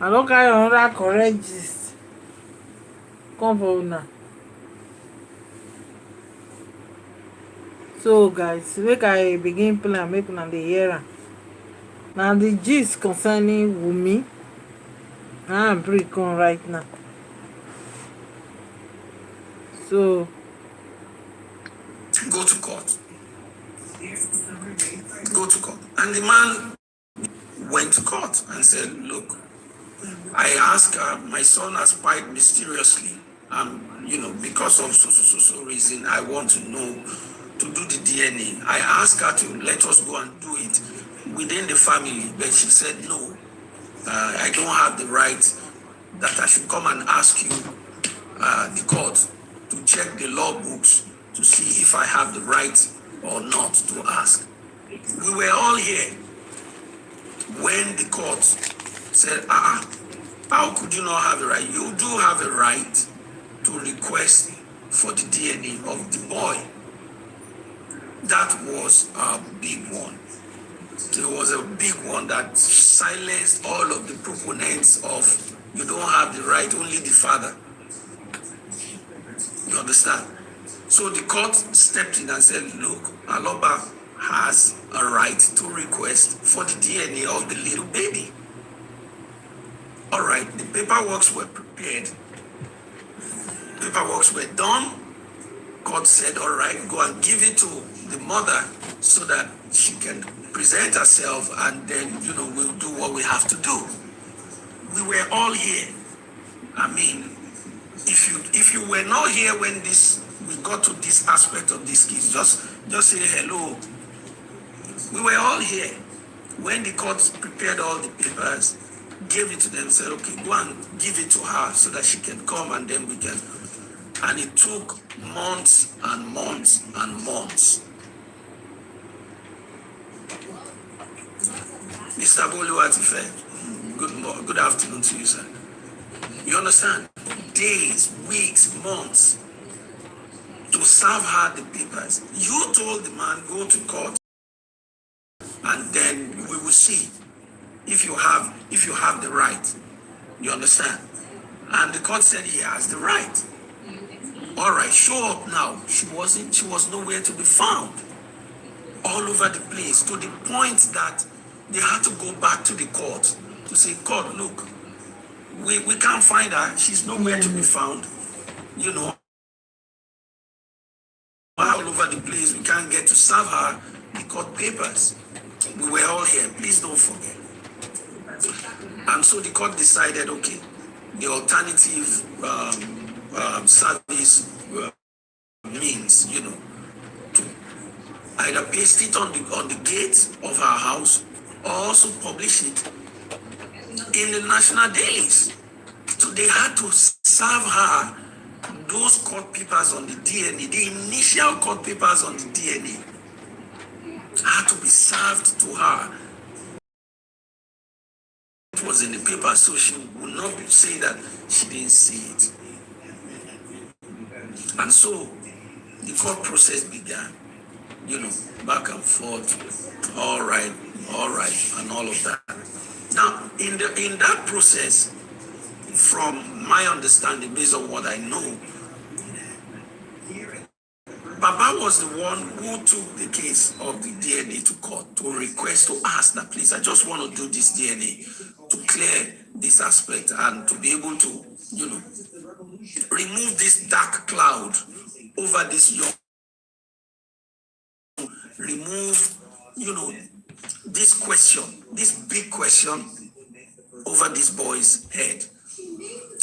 I don't carry another correct gist. Come for now. So guys, make I begin plan, make una dey hear am. Now the gist concerning Wummi, I'm bring come right now. So go to court. Go to court. And the man went to court and said, look, I asked my son has died mysteriously. Because of so reason, I want to know to do the DNA. I asked her to let us go and do it within the family, but she said no. I don't have the right that I should come and ask you, the court, to check the law books to see if I have the right or not to ask. We were all here when the court said, how could you not have a right? You do have a right to request for the DNA of the boy. That was a big one. It was a big one that silenced all of the proponents of you don't have the right, only the father. You understand? So the court stepped in and said, look, Aloba has a right to request for the DNA of the little baby. All right, the paperwork were prepared. Paperwork were done. God said, all right, go and give it to the mother so that she can present herself, and then, we'll do what we have to do. We were all here. I mean, if you were not here when we got to this aspect of this case, just say hello. We were all here when the court prepared all the papers, gave it to them, said, okay, go and give it to her so that she can come, and then we can. And it took months and months and months. Mr. Boluwatife, good afternoon to you, sir. You understand? Days, weeks, months to serve her the papers. You told the man, go to court, and then we will see if you have the right. You understand? And the court said he has the right. All right, show up now. She was nowhere to be found. All over the place, to the point that they had to go back to the court to say, court, look, we can't find her. She's nowhere to be found. All over the place, we can't get to serve her the court papers. We were all here. Please don't forget. And so the court decided, okay, the alternative service means, to either paste it on the gate of her house or also publish it in the national dailies. So they had to serve her those court papers on the DNA, the initial court papers on the DNA had to be served to her. It was in the paper, so she would not say that she didn't see it. And so the court process began, back and forth, all right, and all of that. Now, in that process, from my understanding, based on what I know, Baba was the one who took the case of the DNA to court to request, to ask that, please, I just want to do this DNA to clear this aspect and to be able to, remove this dark cloud over this young, remove, this big question over this boy's head.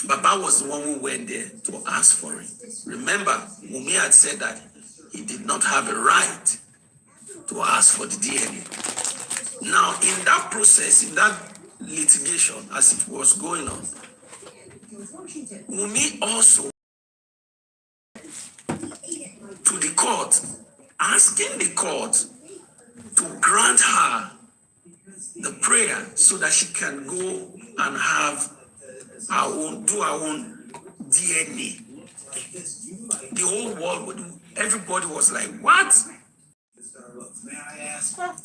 Baba was the one who went there to ask for it. Remember, Wummi had said that he did not have a right to ask for the DNA. Now, in that process, in that litigation, as it was going on, Wummi also to the court, asking the court to grant her the prayer so that she can go and have do her own DNA. The whole world, everybody was like, what?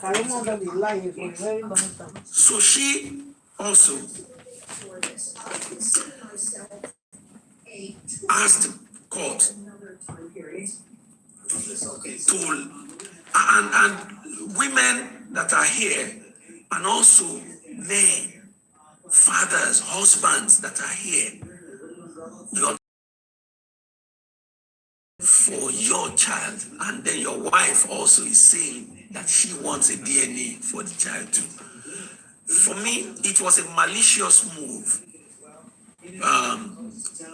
I remember the lie for a very long time. So she also asked the court to, and women that are here, and also men, fathers, husbands that are here, you're for your child, and then your wife also is saying that she wants a DNA for the child too. For me, it was a malicious move,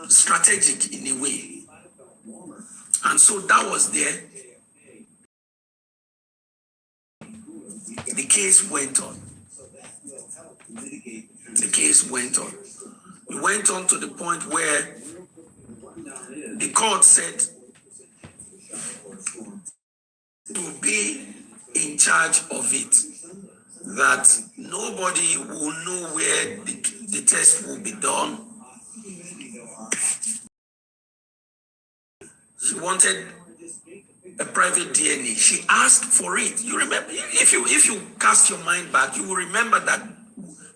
strategic in a way. And so that was there. The case went on. The case went on. It went on to the point where the court said to be in charge of it, that nobody will know where the test will be done. She wanted a private DNA. She asked for it. You remember, if you cast your mind back, you will remember that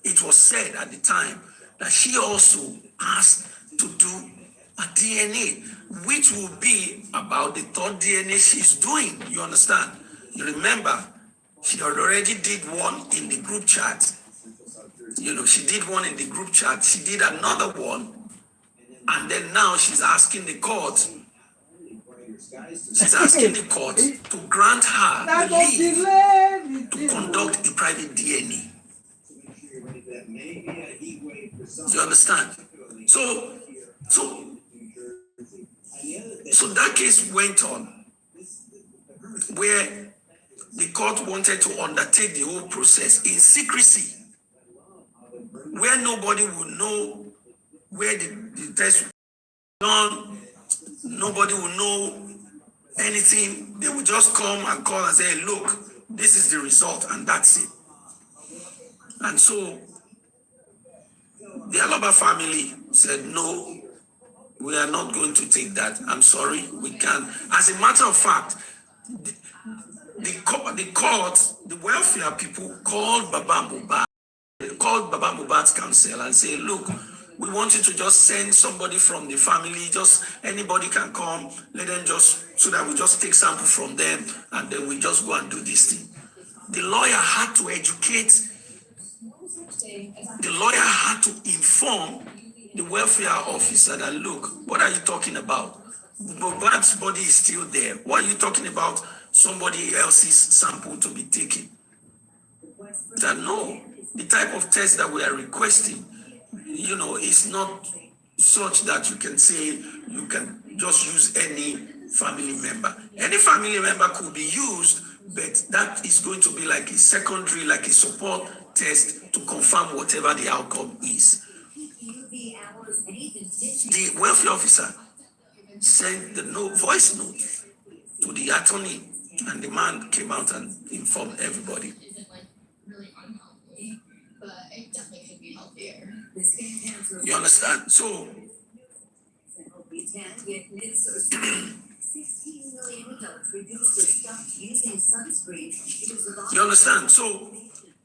it was said at the time that she also asked to do a DNA, which will be about the third DNA she's doing. You understand? You remember, she had already did one in the group chat. You know, she did one in the group chat. She did another one. And then now she's asking the court. She's asking the court to grant her the leave to conduct a private DNA. You understand? So that case went on, where the court wanted to undertake the whole process in secrecy, where nobody would know where the test was done. Nobody will know anything. They will just come and call and say, look, this is the result, and that's it. And so the Aloba family said, no, we are not going to take that. I'm sorry, we can't. As a matter of fact, the court, the welfare people called Baba Mohbad, called Baba Mohbad's counsel and say, look, we want you to just send somebody from the family, just anybody can come, let them just, so that we just take sample from them, and then we just go and do this thing. The lawyer had to educate, the lawyer had to inform the welfare officer that, look, what are you talking about? Mohbad's body is still there. What are you talking about somebody else's sample to be taken? That no, the type of test that we are requesting, you know, is not such that you can say you can just use any family member. Any family member could be used, but that is going to be like a secondary, like a support test to confirm whatever the outcome is. The welfare officer sent the voice note to the attorney, and the man came out and informed everybody. You understand? So you understand? So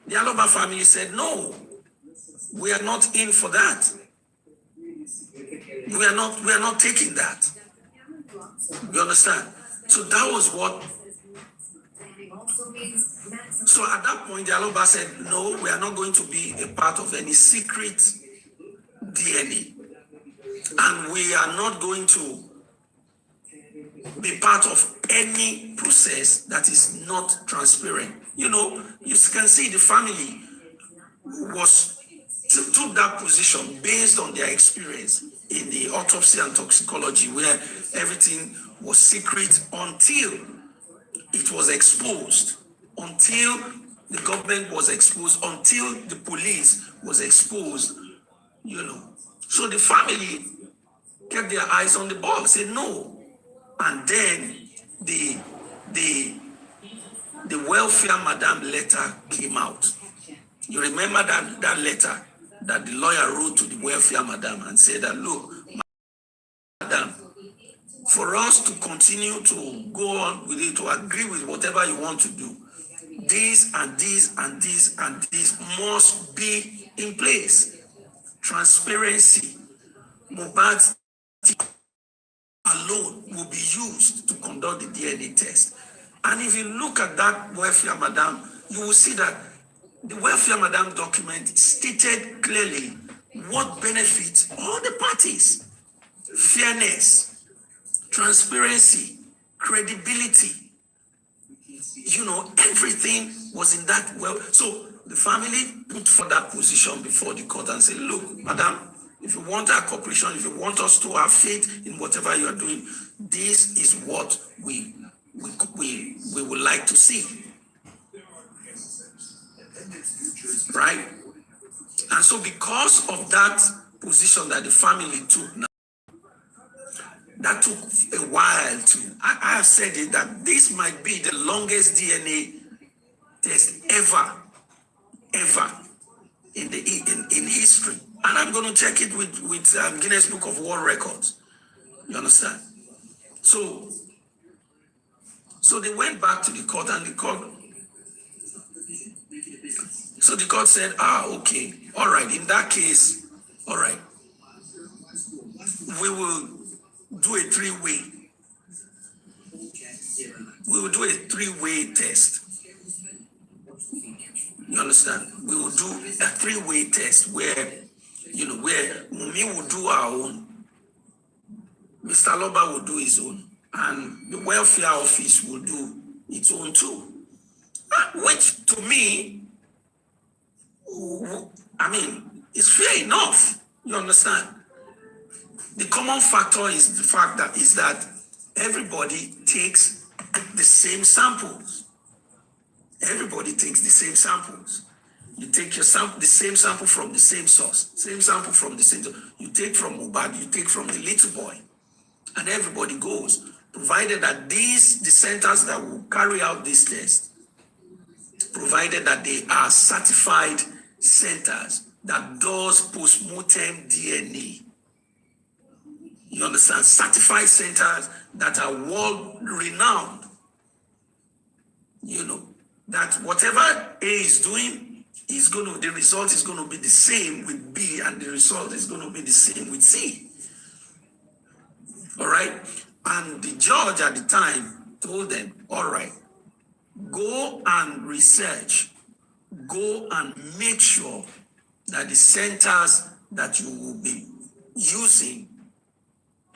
the Aloba family said, no, we are not in for that. We are not taking that. You understand? So that was what. So at that point, the Aloba said, no, we are not going to be a part of any secret DNA. And we are not going to be part of any process that is not transparent. You know, you can see the family took that position based on their experience in the autopsy and toxicology, where everything was secret until it was exposed, until the government was exposed, until the police was exposed, you know. So the family kept their eyes on the ball, said no. And then the welfare madam letter came out. You remember that letter that the lawyer wrote to the welfare madam and said that, look, madam, for us to continue to go on with it, to agree with whatever you want to do, this and this and this and this must be in place. transparency, Mohbad's alone will be used to conduct the DNA test. And if you look at that welfare madam, you will see that the welfare madam document stated clearly what benefits all the parties: fairness, transparency, credibility. Everything was in that well. So the family put for that position before the court and said, look, madam, if you want our cooperation, if you want us to have faith in whatever you are doing, this is what we would like to see. Right? And so because of that position that the family took now, that took a while to, I have said it, that this might be the longest DNA test ever in history. And I'm going to check it with Guinness Book of World Records. You understand? So they went back to the court, and the court said, okay, all right, in that case, all right, we will do a three-way. We will do a three-way test. You understand? We will do a three-way test where Wummi will do our own, Mr. Loba will do his own, and the welfare office will do its own too. Which to me, is fair enough. You understand? The common factor is the fact that everybody takes the same samples. Everybody takes the same samples. You take your the same sample from the same source, same sample from the same source. You take from Mohbad, you take from the little boy, and everybody goes, provided that the centers that will carry out this test, provided that they are certified centers that does post-mortem DNA. You understand? Certified centers that are world-renowned. That whatever A is doing, the result is going to be the same with B, and the result is going to be the same with C. All right? And the judge at the time told them, all right, go and research, go and make sure that the centers that you will be using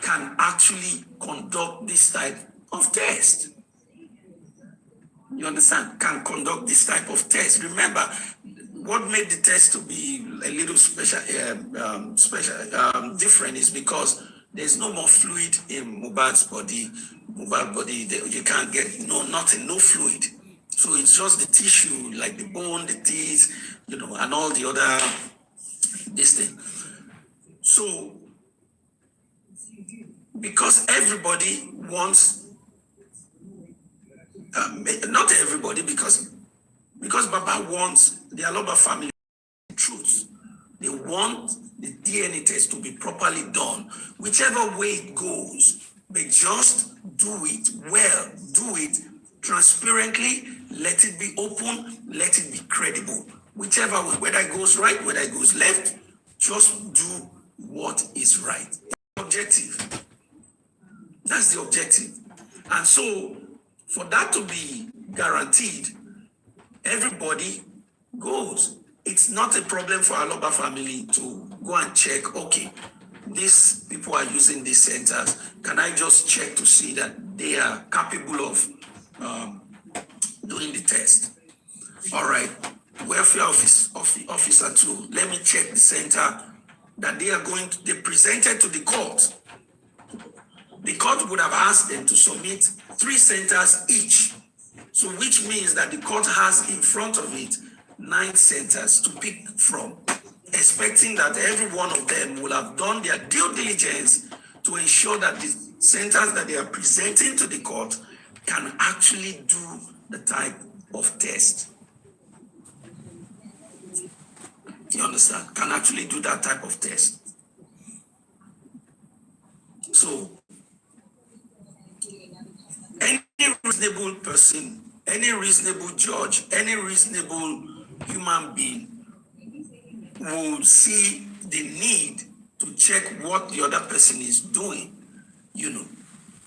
can actually conduct this type of test. You understand? Can conduct this type of test. Remember, what made the test to be a little different is because there's no more fluid in Mohbad's body. Mohbad's body, you can't get nothing, no fluid. So it's just the tissue, like the bone, the teeth, and all the other this thing. So because everybody wants, not everybody, because Baba wants the Aloba family truth. They want the DNA test to be properly done, whichever way it goes. But just do it well, do it transparently, let it be open, let it be credible. Whichever way, whether it goes right, whether it goes left, just do what is right. Objective. That's the objective. And so, for that to be guaranteed, everybody goes. It's not a problem for Aloba family to go and check, okay, these people are using these centers. Can I just check to see that they are capable of doing the test? All right, welfare officer too, let me check the center that they presented to the court. The court would have asked them to submit 3 centers each. So which means that the court has in front of it 9 centers to pick from, expecting that every one of them will have done their due diligence to ensure that the centers that they are presenting to the court can actually do the type of test. You understand? Can actually do that type of test. So, any reasonable person, any reasonable judge, any reasonable human being will see the need to check what the other person is doing,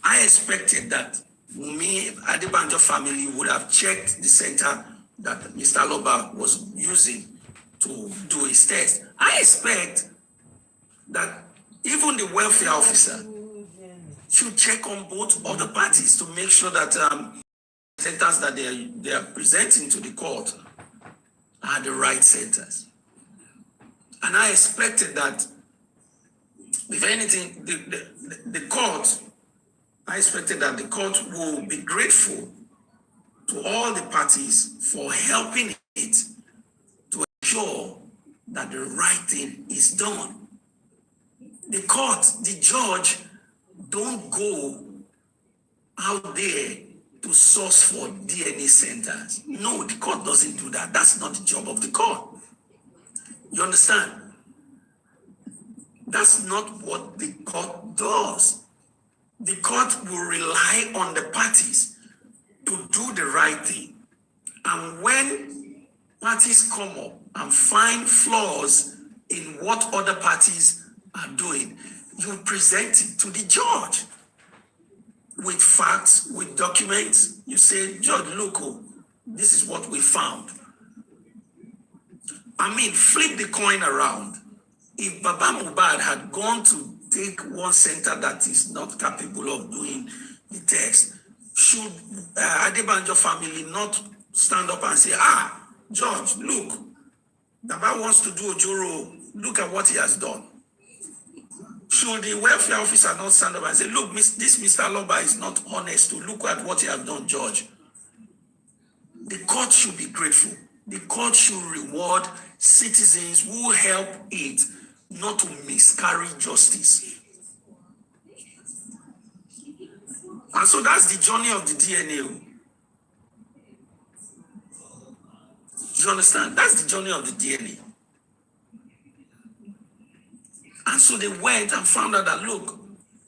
I expected that Wummi Adebanjo family would have checked the center that Mr. Loba was using to do his test. I expect that even the welfare officer should check on both of the parties to make sure that centers that they are presenting to the court are the right centers. And I expected that, if anything, the court, I expected that the court will be grateful to all the parties for helping it to ensure that the right thing is done. The court, the judge, don't go out there to source for DNA centers. No, the court doesn't do that. That's not the job of the court. You understand? That's not what the court does. The court will rely on the parties to do the right thing. And when parties come up and find flaws in what other parties are doing, you present it to the judge with facts, with documents. You say, Judge, look, this is what we found. I mean, flip the coin around. If Baba Mohbad had gone to take one center that is not capable of doing the test, should Adebanjo family not stand up and say, Judge, look, Baba wants to do Ojoro, look at what he has done? Should the welfare officer not stand up and say, look, this Mr. Loba is not honest, to look at what he has done, Judge? The court should be grateful. The court should reward citizens who help it not to miscarry justice. And so that's the journey of the DNA. You understand? That's the journey of the DNA. And so they went and found out that, look,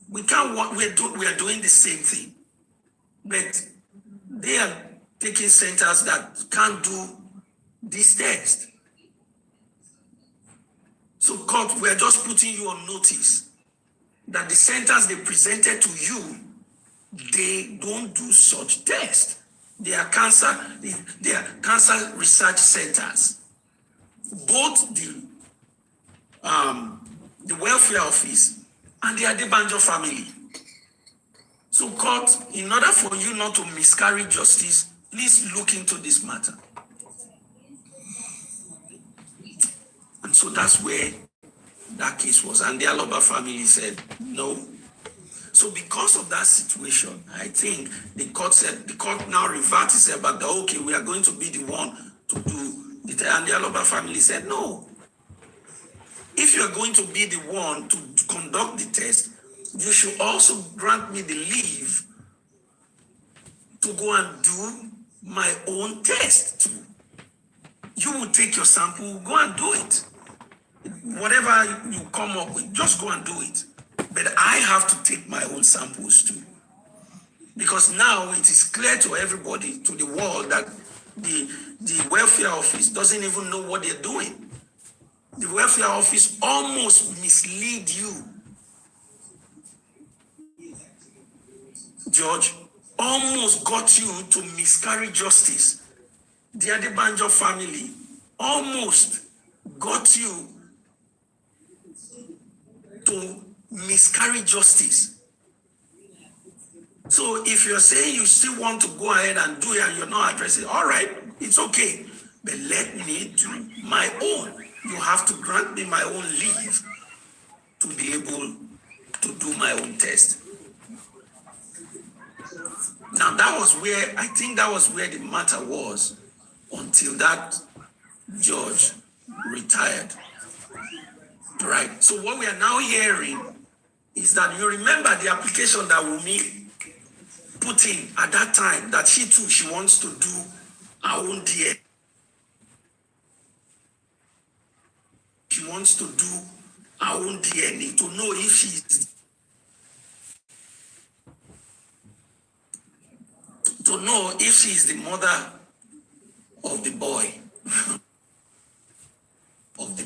we are doing the same thing. But they are taking centers that can't do this test. So court, we are just putting you on notice that the centers they presented to you, they don't do such tests. They are cancer research centers. Both the welfare office and the Adebanjo family. So court, in order for you not to miscarry justice, please look into this matter. And so that's where that case was. And the Aloba family said no. So because of that situation, I think the court now reverted itself back that, okay, we are going to be the one to do it. And the Aloba family said no. If you are going to be the one to conduct the test, you should also grant me the leave to go and do my own test too. You will take your sample, go and do it. Whatever you come up with, just go and do it. But I have to take my own samples too. Because now it is clear to everybody, to the world, that the welfare office doesn't even know what they're doing. The welfare office almost mislead you, George, almost got you to miscarry justice. The Adebanjo family almost got you to miscarry justice. So if you're saying you still want to go ahead and do it and you're not addressing, all right, it's okay. But let me do my own. You have to grant me my own leave to be able to do my own test. Now I think that was where the matter was until that judge retired. Right. So what we are now hearing is that, you remember the application that Wummi put in at that time, that she too, she wants to do her own DNA. She wants to do her own DNA to know if she is the mother of the boy.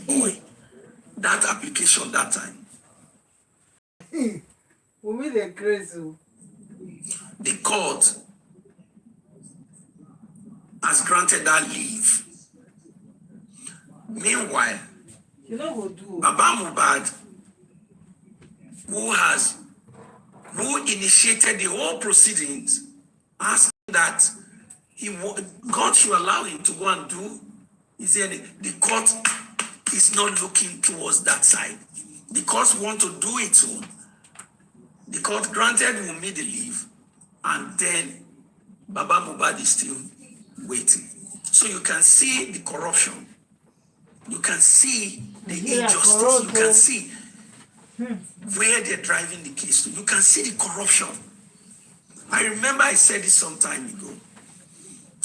boy. That application that time. Wummi the crazy. The court has granted that leave. Meanwhile, You know what do? Baba Mohbad, who initiated the whole proceedings, asked that God should allow him to go and do. He said the court is not looking towards that side. The courts want to do its own. The court granted Wummi the leave, and then Baba Mohbad is still waiting. So you can see the corruption. You can see the injustice. You can see where they're driving the case to. You can see the corruption. I remember I said this some time ago.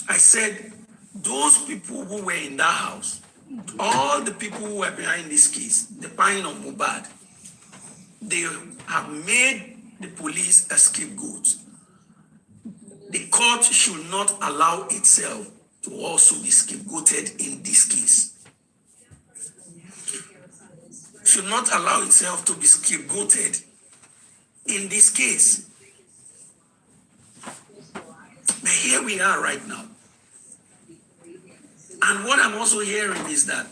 I said, those people who were in that house, all the people who were behind this case, the buying of Mohbad, they have made the police a scapegoat. The court should not allow itself to also be scapegoated in this case. Should not allow itself to be scapegoated in this case. But here we are right now. And what I'm also hearing is that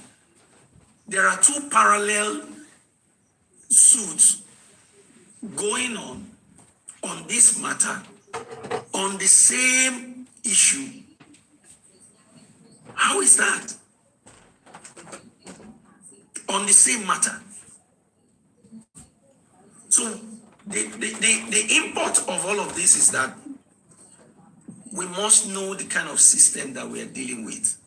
there are two parallel suits going on this matter, on the same issue. How is that? On the same matter. So the import of all of this is that we must know the kind of system that we are dealing with.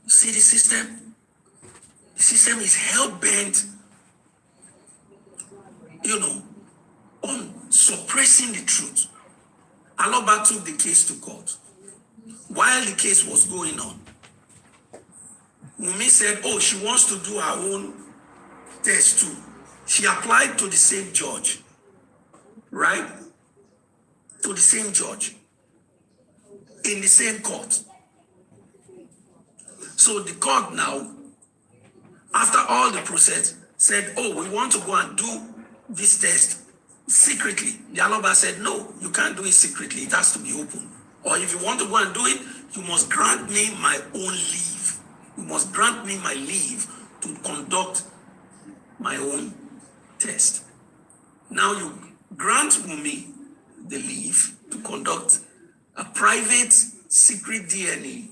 See the system? The system is hell-bent, on suppressing the truth. Aloba took the case to court. While the case was going on, Wummi said, she wants to do her own test too. She applied to the same judge, right? To the same judge, in the same court. So the court now, after all the process, said, we want to go and do this test secretly. The Aloba said, no, you can't do it secretly. It has to be open. Or if you want to go and do it, you must grant me my own leave. You must grant me my leave to conduct my own test. Now you grant Wummi the leave to conduct a private secret DNA,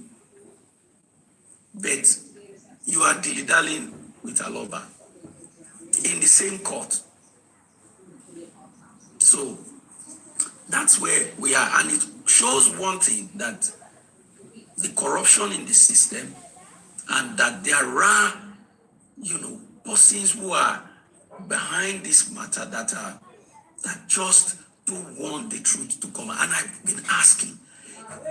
but you are dilly-dallying with Aloba in the same court. So that's where we are, and it shows one thing, that the corruption in the system, and that there are, persons who are behind this matter that just don't want the truth to come out. And I've been asking,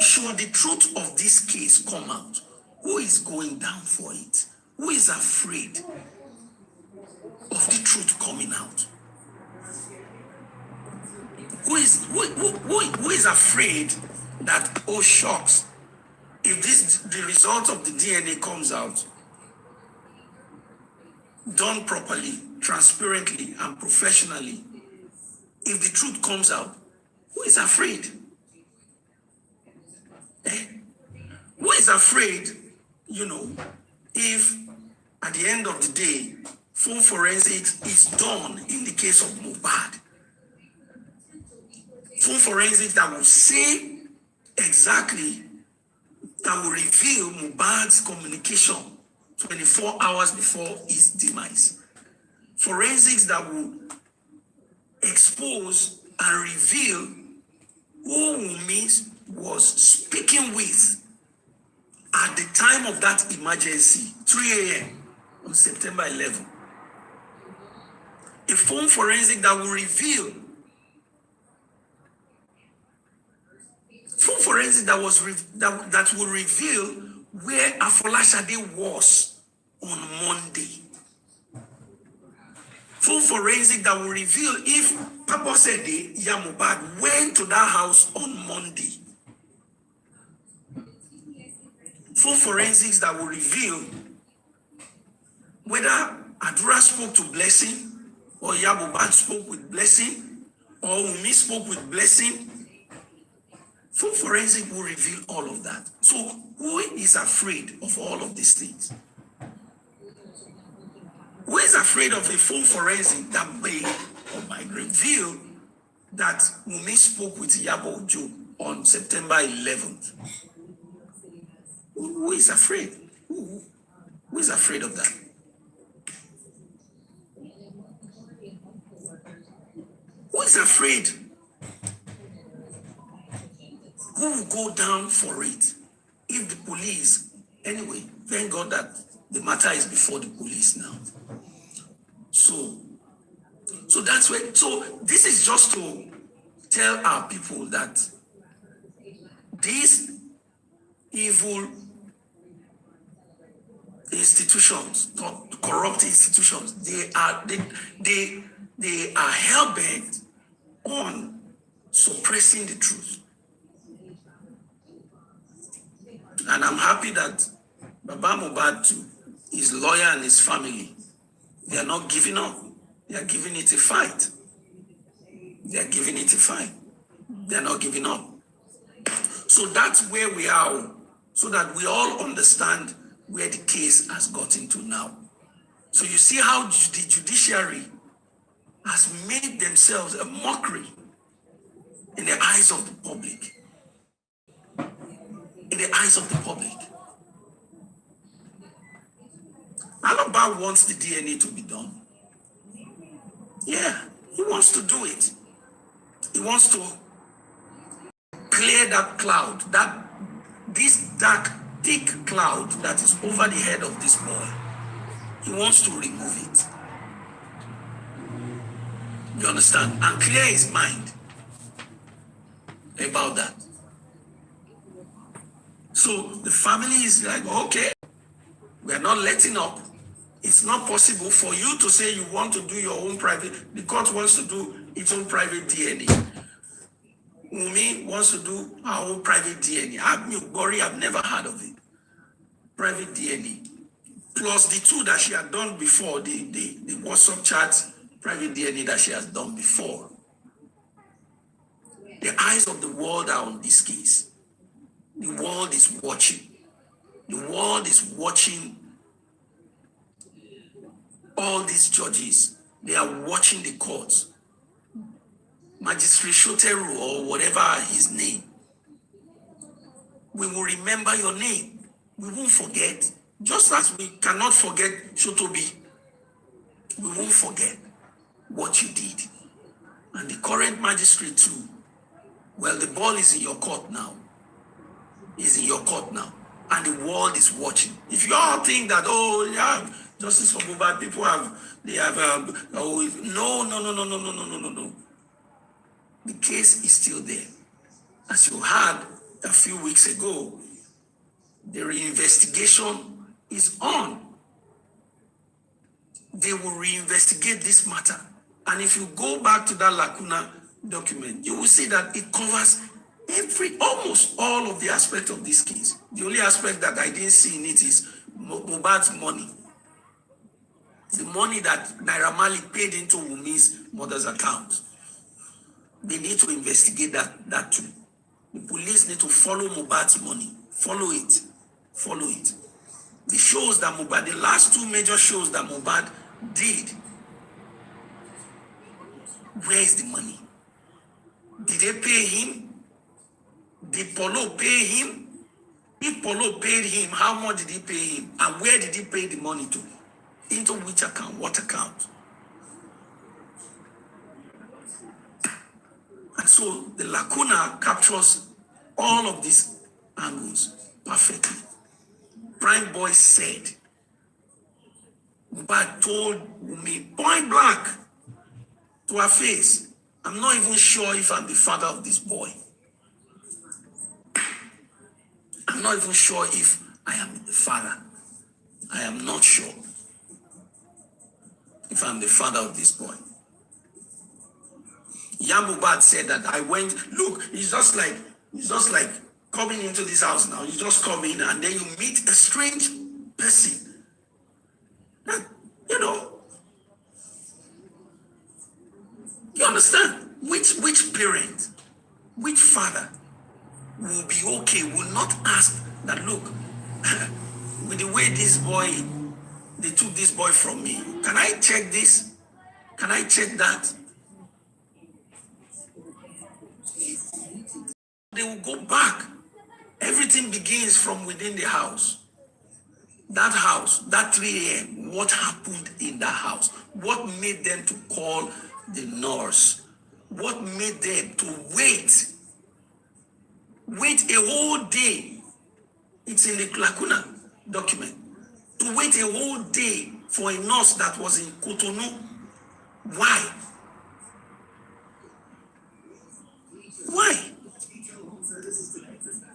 should the truth of this case come out, who is going down for it? Who is afraid of the truth coming out? Who is afraid that, shucks, if the result of the DNA comes out, done properly, transparently, and professionally, if the truth comes out, who is afraid? Who is afraid, if at the end of the day, full forensics is done in the case of Mohbad? Full forensics that will say exactly, that will reveal Mohbad's communication 24 hours before his demise. Forensics that will expose and reveal who Wummi was speaking with at the time of that emergency, 3 a.m. on September 11. A phone forensic that will reveal, phone forensic that will reveal where Afolashade was on Monday. Full forensic that will reveal if Papa Sede Mohbad went to that house on Monday. full forensics that will reveal whether Adura spoke to Blessing, or Mohbad spoke with Blessing, or Wummi spoke with Blessing. Full forensic will reveal all of that. So who is afraid of all of these things? Who is afraid of a full forensic that might reveal that Wummi spoke with Iyabo Ojo on September 11th? Who is afraid? Who is afraid of that? Who is afraid? Who will go down for it? If the police, anyway, thank God that the matter is before the police now. So that's where, so this is just to tell our people that these evil institutions, corrupt institutions, they are hell-bent on suppressing the truth. And I'm happy that Baba Mohbad too, his lawyer and his family, they are not giving up. They are giving it a fight. They are giving it a fight. They are not giving up. So that's where we are, so that we all understand where the case has gotten to now. So you see how the judiciary has made themselves a mockery in the eyes of the public. In the eyes of the public. Alaba wants the DNA to be done. Yeah, he wants to do it. He wants to clear that cloud, this dark, thick cloud that is over the head of this boy. He wants to remove it. You understand? And clear his mind about that. So the family is like, okay, we are not letting up. It's not possible for you to say you want to do your own private. The court wants to do its own private DNA. Wummi wants to do her own private DNA. I've never heard of it. Private DNA. Plus the two that she had done before, the WhatsApp chat private DNA that she has done before. The eyes of the world are on this case. The world is watching. The world is watching all these judges. They are watching the courts. Magistrate Shoteru, or whatever his name. We will remember your name. We won't forget. Just as we cannot forget Shotobi, we won't forget what you did. And the current magistrate too. Well, the ball is in your court now. Is in your court now. And the world is watching. If you all think that, oh, yeah, justice for Mohbad, people have, no. The case is still there. As you heard a few weeks ago, the reinvestigation is on. They will reinvestigate this matter. And if you go back to that Lacuna document, you will see that it covers almost all of the aspects of this case. The only aspect that I didn't see in it is Mohbad's money. The money that Naira Marley paid into Wummi's mother's account. They need to investigate that too. The police need to follow Mohbad's money. Follow it. Follow it. The shows that Mohbad, the last two major shows that Mohbad did, where is the money? Did they pay him? Did Polo pay him? If Polo paid him, how much did he pay him? And where did he pay the money to? Into which account? What account? And so the Lacuna captures all of these angles perfectly. Prime Boy said, Mohbad told me point blank to her face, I'm not even sure if I'm the father of this boy. I'm not even sure if I am the father. I am not sure if I'm the father of this boy. Mohbad said that I went, look, it's just like coming into this house now, you just come in and then you meet a strange person. That, you know, you understand? Which parent, which father will be okay, will not ask that, look, with the way this boy, they took this boy from me, can I check this? Can I check that? They will go back. Everything begins from within the house. That 3 a.m., what happened in that house? What made them to call the nurse? What made them to wait a whole day? It's in the Lacuna document. To wait a whole day for a nurse that was in Cotonou. Why? Why?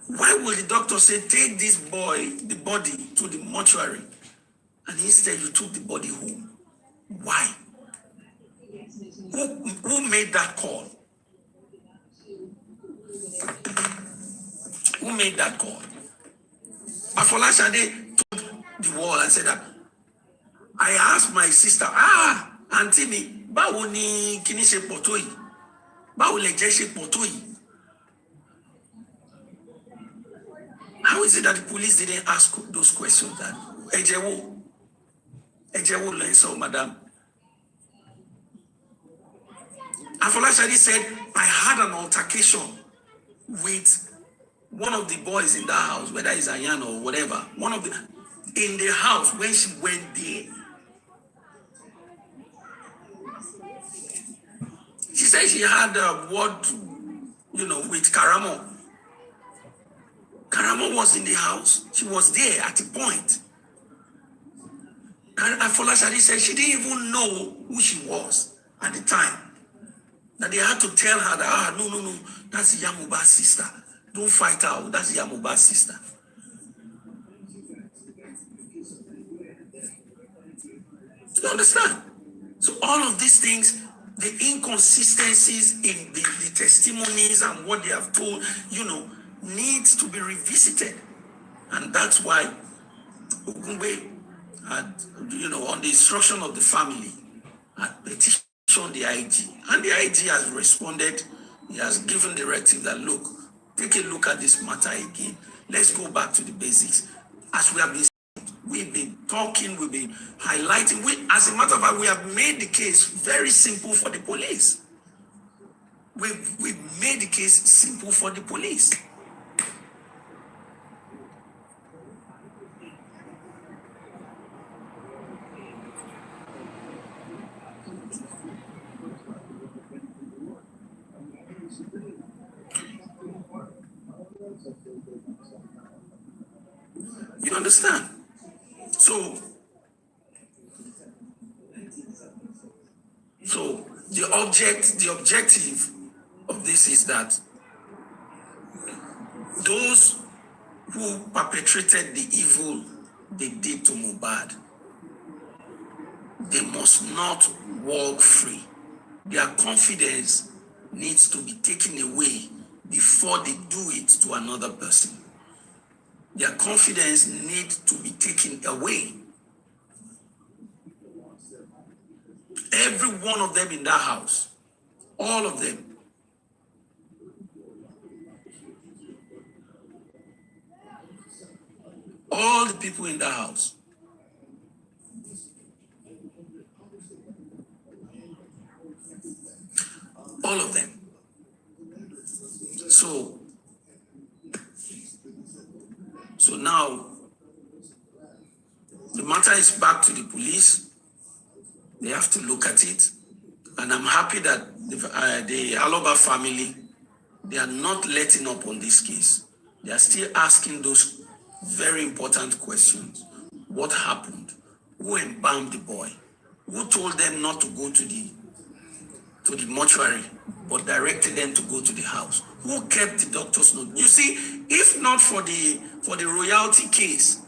Why will the doctor say, take this boy, the body, to the mortuary, and instead you took the body home? Why? Who made that call? Who made that call? Afolashade took the wall and said that, I asked my sister, Auntie mi, báwo ni kíní ṣe pọ̀ tó yìí? Báwo lẹ̀jẹ̀ ṣe pọ̀ tó yìí? How is it that the police didn't ask those questions? That ẹ̀jẹ̀ wo lẹ ń sọ, madam? Afolashade said, I had an altercation with one of the boys in that house, whether it's Ayan or whatever, in the house when she went there. She said she had a word, with Karamo. Karamo was in the house. She was there at a point. And Afolashade said she didn't even know who she was at the time. That they had to tell her that, no, that's Yamuba's sister. Don't fight her, that's Yamuba's sister. You understand? So all of these things, the inconsistencies in the testimonies and what they have told, needs to be revisited. And that's why Ogungbe had, on the instruction of the family, had petitioned the IG. And the IG has responded. He has given directive that, look, take a look at this matter again. Let's go back to the basics. As we have been we've been talking, we've been highlighting. As a matter of fact, we have made the case very simple for the police. We've made the case simple for the police. You understand? So the objective of this is that those who perpetrated the evil they did to Mohbad, they must not walk free. Their confidence needs to be taken away before they do it to another person. Their confidence needs to be taken away. Every one of them in that house, all of them. All the people in that house. All of them. So now, the matter is back to the police. They have to look at it. And I'm happy that the Aloba family, they are not letting up on this case. They are still asking those very important questions. What happened? Who embalmed the boy? Who told them not to go to the mortuary, but directed them to go to the house? Who kept the doctor's note? You see, if not for the royalty case,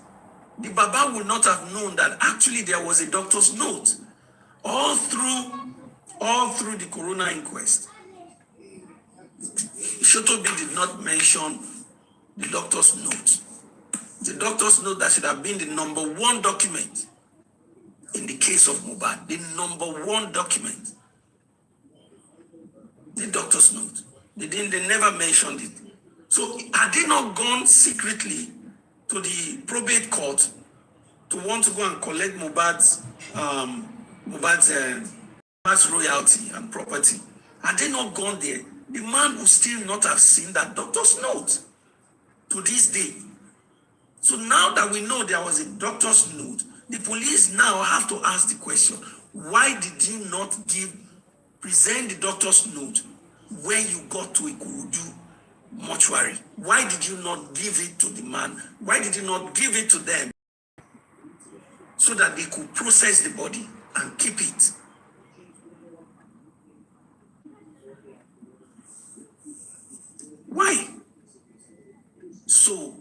the Baba would not have known that actually there was a doctor's note all through the Corona inquest. Shotobi did not mention the doctor's note. The doctor's note that should have been the number one document in the case of Mohbad. The number one document. The doctor's note. They never mentioned it. So had they not gone secretly to the probate court to want to go and collect Mohbad's royalty and property, had they not gone there, the man would still not have seen that doctor's note to this day. So now that we know there was a doctor's note, the police now have to ask the question, why did you not present the doctor's note when you got to Ikorodu mortuary? Why did you not give it to the man? Why did you not give it to them so that they could process the body and keep it? Why? So,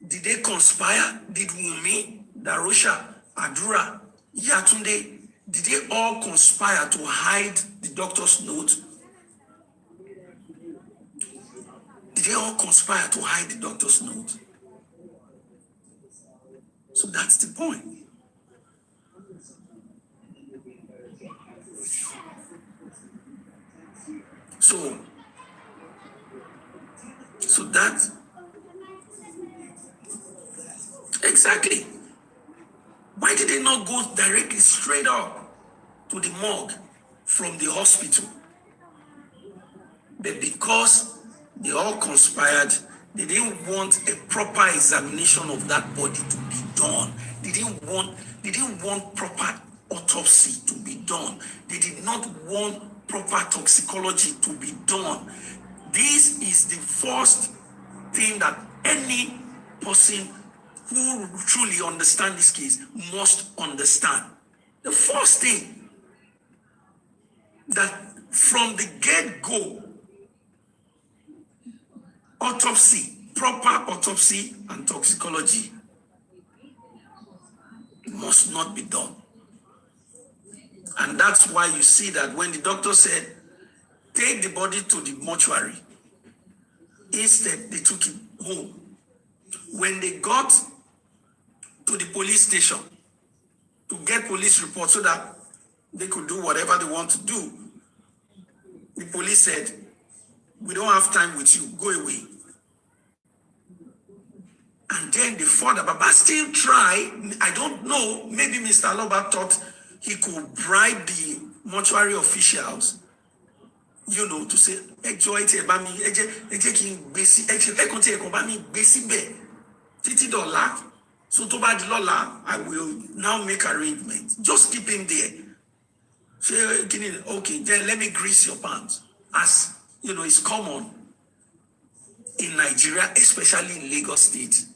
did they conspire? Did Wummi, Darosha, Adura, Yatunde, did they all conspire to hide the doctor's note? Did they all conspire to hide the doctor's note? So that's the point. So that exactly. Why did they not go directly straight up to the morgue from the hospital? But because they all conspired, they didn't want a proper examination of that body to be done. They didn't want proper autopsy to be done. They did not want proper toxicology to be done. This is the first thing that any person who truly understands this case must understand. The first thing that from the get-go, autopsy, proper autopsy and toxicology must not be done. And that's why you see that when the doctor said, take the body to the mortuary, instead they took it home. When they got to the police station to get police report so that they could do whatever they want to do, the police said, we don't have time with you, go away. And then the father, Baba still try, I don't know, maybe Mr. Loba thought he could bribe the mortuary officials, to say, so to bad Lola, I will now make arrangements. Just keep him there. Okay, then let me grease your pants. As it's common in Nigeria, especially in Lagos State.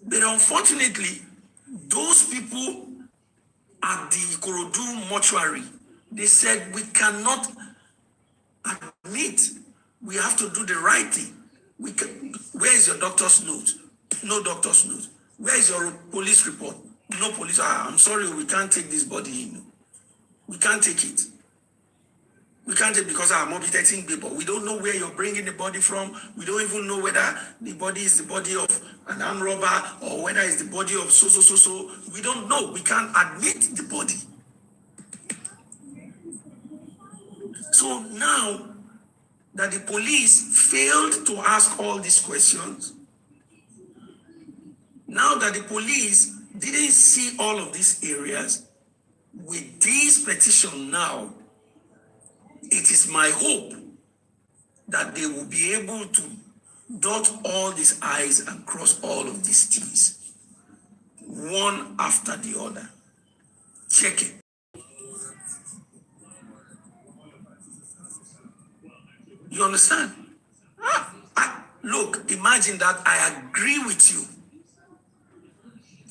But unfortunately, those people at the Ikorodu mortuary, they said, we cannot admit, we have to do the right thing. Where is your doctor's note? No doctor's note. Where is your police report? No police. I'm sorry, we can't take this body in. We can't take it. We can't take because I'm mobilizing people. We don't know where you're bringing the body from. We don't even know whether the body is the body of an armed robber or whether it's the body of so. We don't know. We can't admit the body. So now that the police failed to ask all these questions, now that the police didn't see all of these areas, with this petition now, it is my hope that they will be able to dot all these I's and cross all of these T's, one after the other. Check it. You understand? Look, imagine that I agree with you.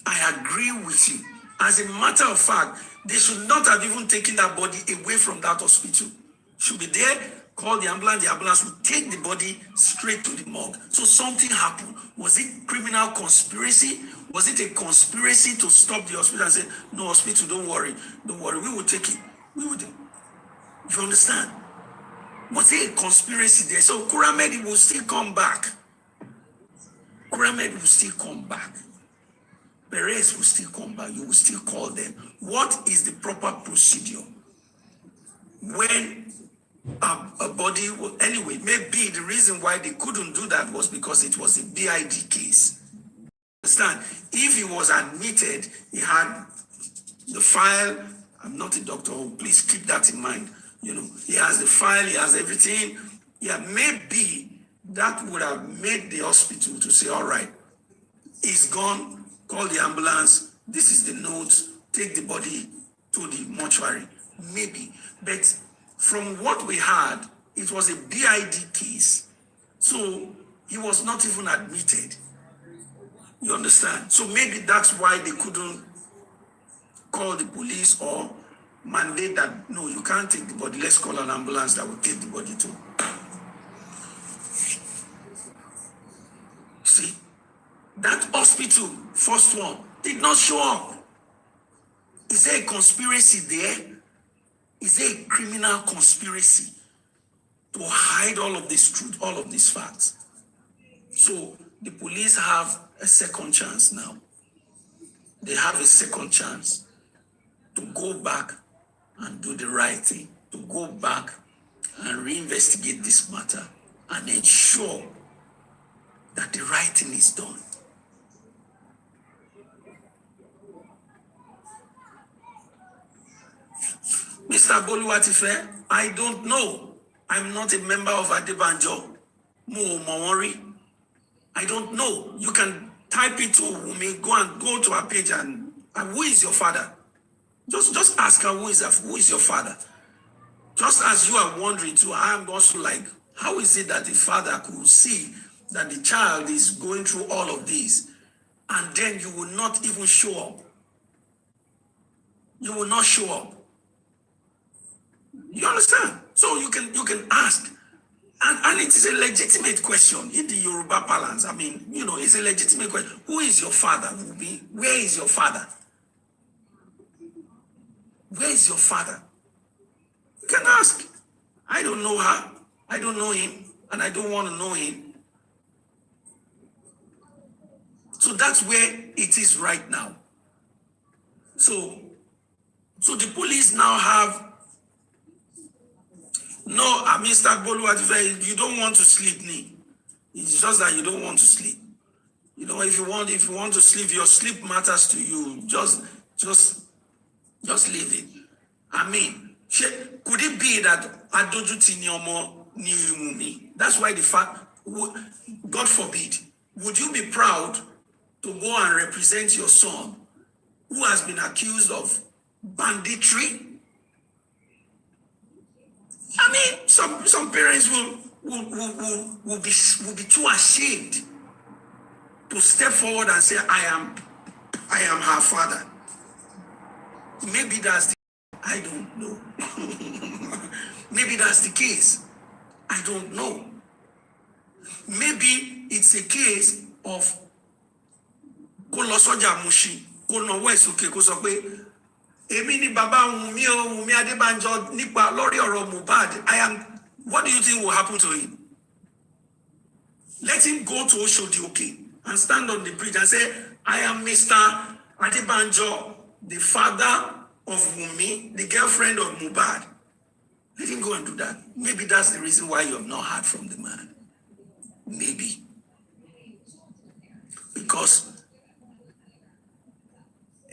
I agree with you. As a matter of fact, they should not have even taken that body away from that hospital. Should be there, call the ambulance will take the body straight to the morgue. So something happened. Was it criminal conspiracy? Was it a conspiracy to stop the hospital and say, no, hospital, don't worry, we will take it. We will do. You understand? Was there a conspiracy there? So Kuramedi will still come back. Kuramedi will still come back. Perez will still come back. You will still call them. What is the proper procedure? When a body will, anyway, maybe the reason why they couldn't do that was because it was a BID case. Understand? If he was admitted, he had the file. I'm not a doctor, please keep that in mind. You know, he has the file, he has everything. Yeah, maybe that would have made the hospital to say, all right, he's gone, call the ambulance, this is the note, take the body to the mortuary. Maybe. But from what we had, it was a BID case. So he was not even admitted. You understand? So maybe that's why they couldn't call the police or mandate that, no, you can't take the body, let's call an ambulance that will take the body to. See, that hospital, first one, did not show up. Is there a conspiracy there? Is there a criminal conspiracy to hide all of this truth, all of these facts? So the police have a second chance now. They have a second chance to go back and do the right thing, to go back and reinvestigate this matter and ensure that the right thing is done. Mr. Boluwatife, I don't know. I'm not a member of Adebanjo. Mo Mawari. I don't know. You can type it to Wummi, go to her page and who is your father? Just ask her who is your father. Just as you are wondering too, I am also like, how is it that the father could see that the child is going through all of this and then you will not even show up? You will not show up. You understand? So you can ask. And it is a legitimate question in the Yoruba parlance. I mean, you know, it's a legitimate question. Who is your father? Where is your father? Where is your father? You can ask. I don't know her. I don't know him. And I don't want to know him. So that's where it is right now. So the police now have no, Mr. Boluwatife, you don't want to sleep, Ni. It's just that you don't want to sleep. You know, if you want to sleep, your sleep matters to you. Just leave it. I mean, could it be that Adojuti Nyomo knew Wummi? That's why the fact, God forbid, would you be proud to go and represent your son who has been accused of banditry? I mean, some parents will be too ashamed to step forward and say, I am her father. Maybe that's the, I don't know. Maybe that's the case. I don't know. Maybe it's a case of Kolosoja Mushi, Konowesuke Kosope. Èmi ni bàbá Wummi Adebanjo nípa lórí ọ̀rọ̀ Mohbad. What do you think will happen to him? Let him go to Oshodi and stand on the bridge and say, I am Mr. Adebanjo, the father of Wummi, the girlfriend of Mohbad. Let him go and do that. Maybe that's the reason why you have not heard from the man. Maybe. Because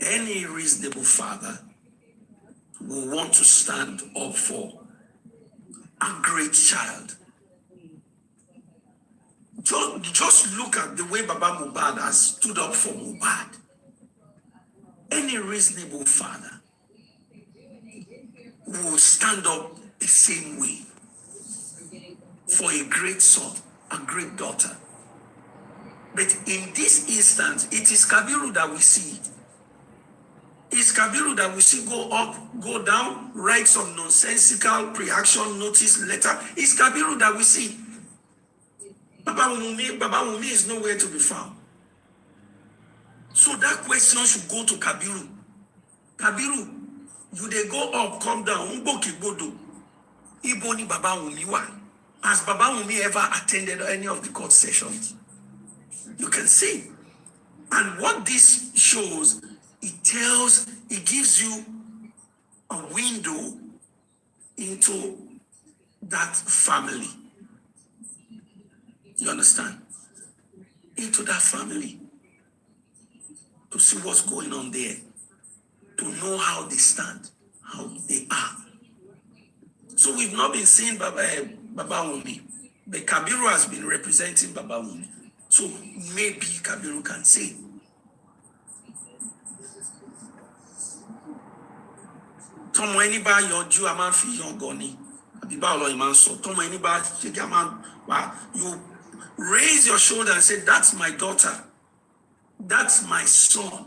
any reasonable father will want to stand up for a great child. Just look at the way Baba Mohbad has stood up for Mohbad. Any reasonable father will stand up the same way for a great son, a great daughter. But in this instance, it is Kabiru that we see. It's Kabiru that we see go up, go down, write some nonsensical pre-action notice letter. It's Kabiru that we see. Baba Wummi is nowhere to be found. So that question should go to Kabiru. Kabiru, you they go up, come down, Mboki Bodo. Ibo ni Baba Wummi wa. Has Baba Wummi ever attended any of the court sessions? You can see. And what this shows, it gives you a window into that family. You understand? Into that family. To see what's going on there. To know how they stand, how they are. So we've not been seeing Baba Wummi. But Kabiru has been representing Baba Wummi. So maybe Kabiru can say. Tomo anybody yonju a man fi yongoni. Abiba olo iman so. Tomo anybody shege a man. You raise your shoulder and say, that's my daughter. That's my son.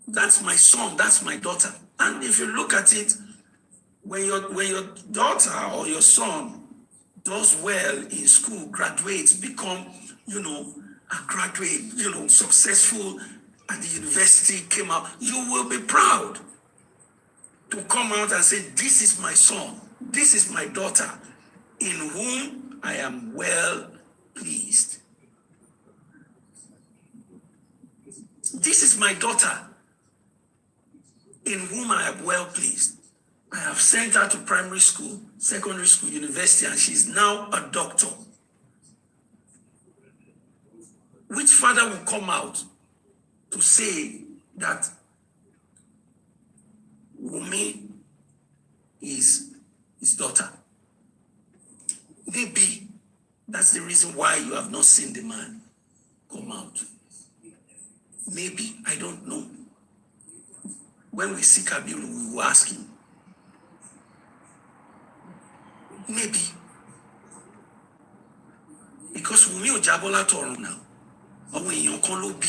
That's my son. That's my daughter. And if you look at it, when your daughter or your son does well in school, graduates, become, a graduate, successful at the university, came out, you will be proud to come out and say, this is my son, this is my daughter, in whom I am well pleased. This is my daughter, in whom I am well pleased. I have sent her to primary school, secondary school, university, and she's now a doctor. Which father will come out to say that Wummi is his daughter? Maybe that's the reason why you have not seen the man come out. Maybe, I don't know. When we see Kabiru, we will ask him. Maybe. Because Wummi ò jábọ́ látọ̀run now. Àwọn èèyàn kan ló bí.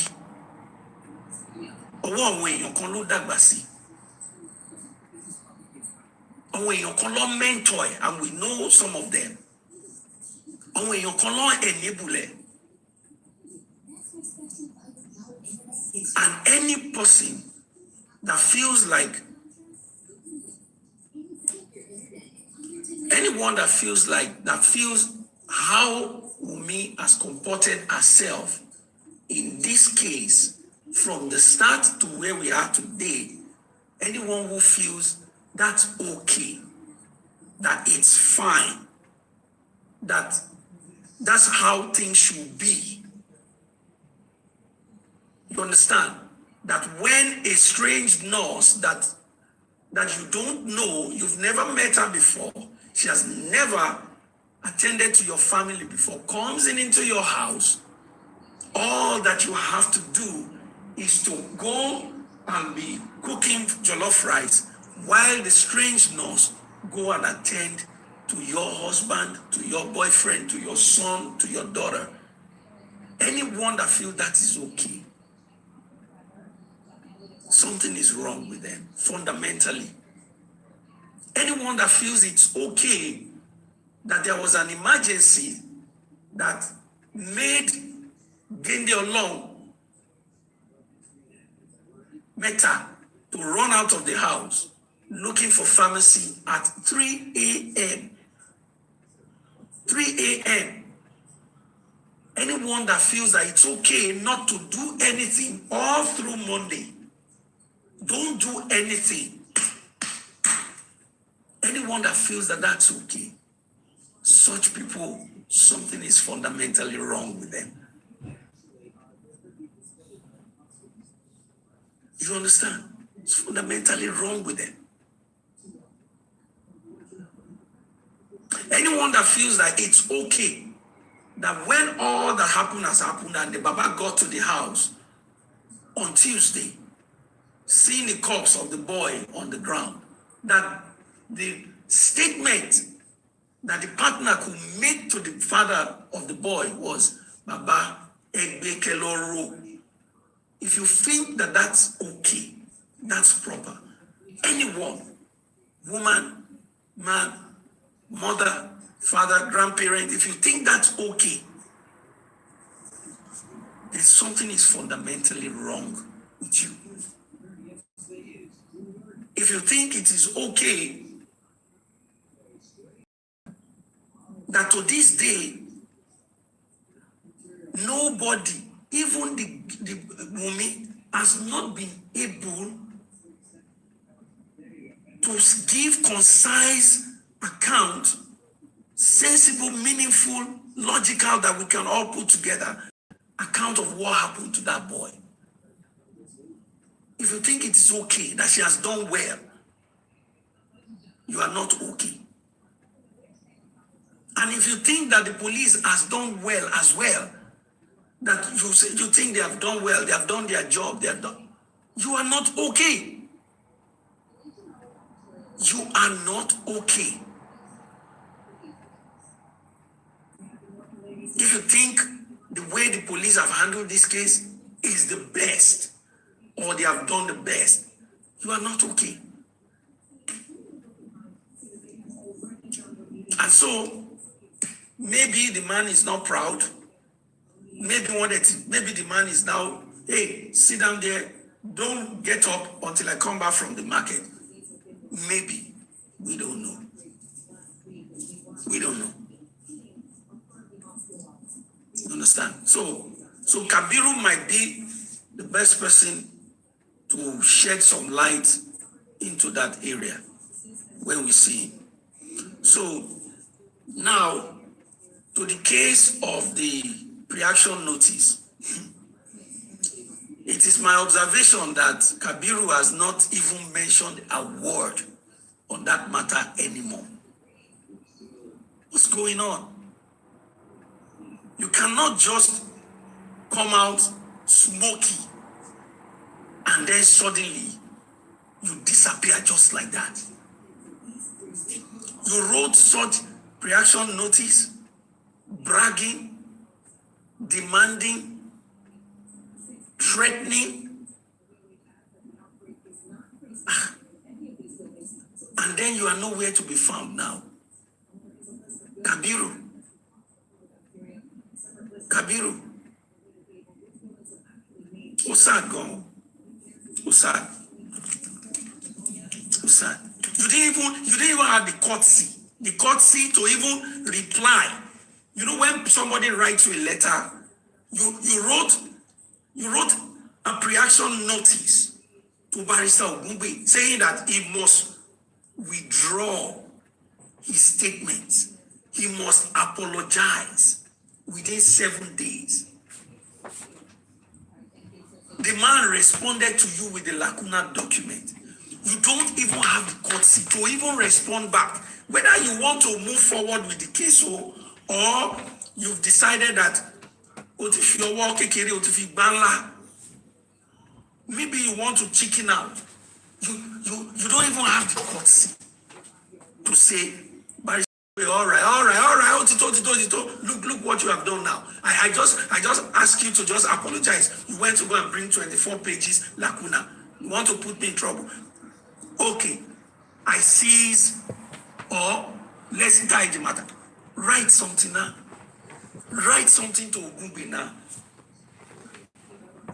Ọwọ́ àwọn èèyàn kan ló dàgbà sí. Àwọn èèyàn kan ló mentor ẹ̀, and we know some of them. Àwọn èèyàn kan ló enable ẹ̀. And any person that feels like, anyone that feels how Wummi has comported herself in this case from the start to where we are today, anyone who feels that's okay, that it's fine, that that's how things should be. You understand? That when a strange nurse that you don't know, you've never met her before, she has never attended to your family before, comes into your house, all that you have to do is to go and be cooking jollof rice while the strange nurse go and attend to your husband, to your boyfriend, to your son, to your daughter. Anyone that feels that is okay, something is wrong with them, fundamentally. Anyone that feels it's okay that there was an emergency that made Gende Olong better to run out of the house looking for pharmacy at 3 a.m. 3 a.m. Anyone that feels that it's okay not to do anything all through Monday, don't do anything. Anyone that feels that that's okay, such people, something is fundamentally wrong with them. You understand? It's fundamentally wrong with them. Anyone that feels that it's okay, that when all that happened has happened and the Baba got to the house on Tuesday, seeing the corpse of the boy on the ground, that the statement that the partner could make to the father of the boy was, Baba, Egbe Keloro. If you think that that's okay, that's proper. Anyone, woman, man, mother, father, grandparent, if you think that's okay, then something is fundamentally wrong with you. If you think it is okay that to this day, nobody, even the Wummi, has not been able to give concise account, sensible, meaningful, logical, that we can all put together, account of what happened to that boy. If you think it is okay that she has done well, you are not okay. And if you think that the police has done well as well, that you think they have done well, they have done their job, you are not okay. You are not okay. If you think the way the police have handled this case is the best, or they have done the best, you are not okay. And so, maybe the man is not proud. Maybe the man is now, hey, sit down there, don't get up until I come back from the market. Maybe. We don't know. We don't know. You understand? So Kabiru might be the best person to shed some light into that area when we see him. So now, to the case of the pre-action notice, it is my observation that Kabiru has not even mentioned a word on that matter anymore. What's going on? You cannot just come out smoky and then suddenly you disappear just like that. You wrote such pre-action notice, bragging, demanding, threatening, and then you are nowhere to be found now. Kabiru, Usad gone. Usad. You didn't even have the courtesy to even reply. You know, when somebody writes you a letter, you wrote a pre-action notice to Barrister Wummi saying that he must withdraw his statements. He must apologize within 7 days. The man responded to you with the lacuna document. You don't even have the courtesy to even respond back. Whether you want to move forward with the case or you've decided that maybe you want to chicken out. You don't even have the courtesy to say, all right, look what you have done now. I just ask you to just apologize. You went to go and bring 24 pages lacuna. You want to put me in trouble. Okay, I seize, or let's die the matter. Write something now. Write something to Wummi now.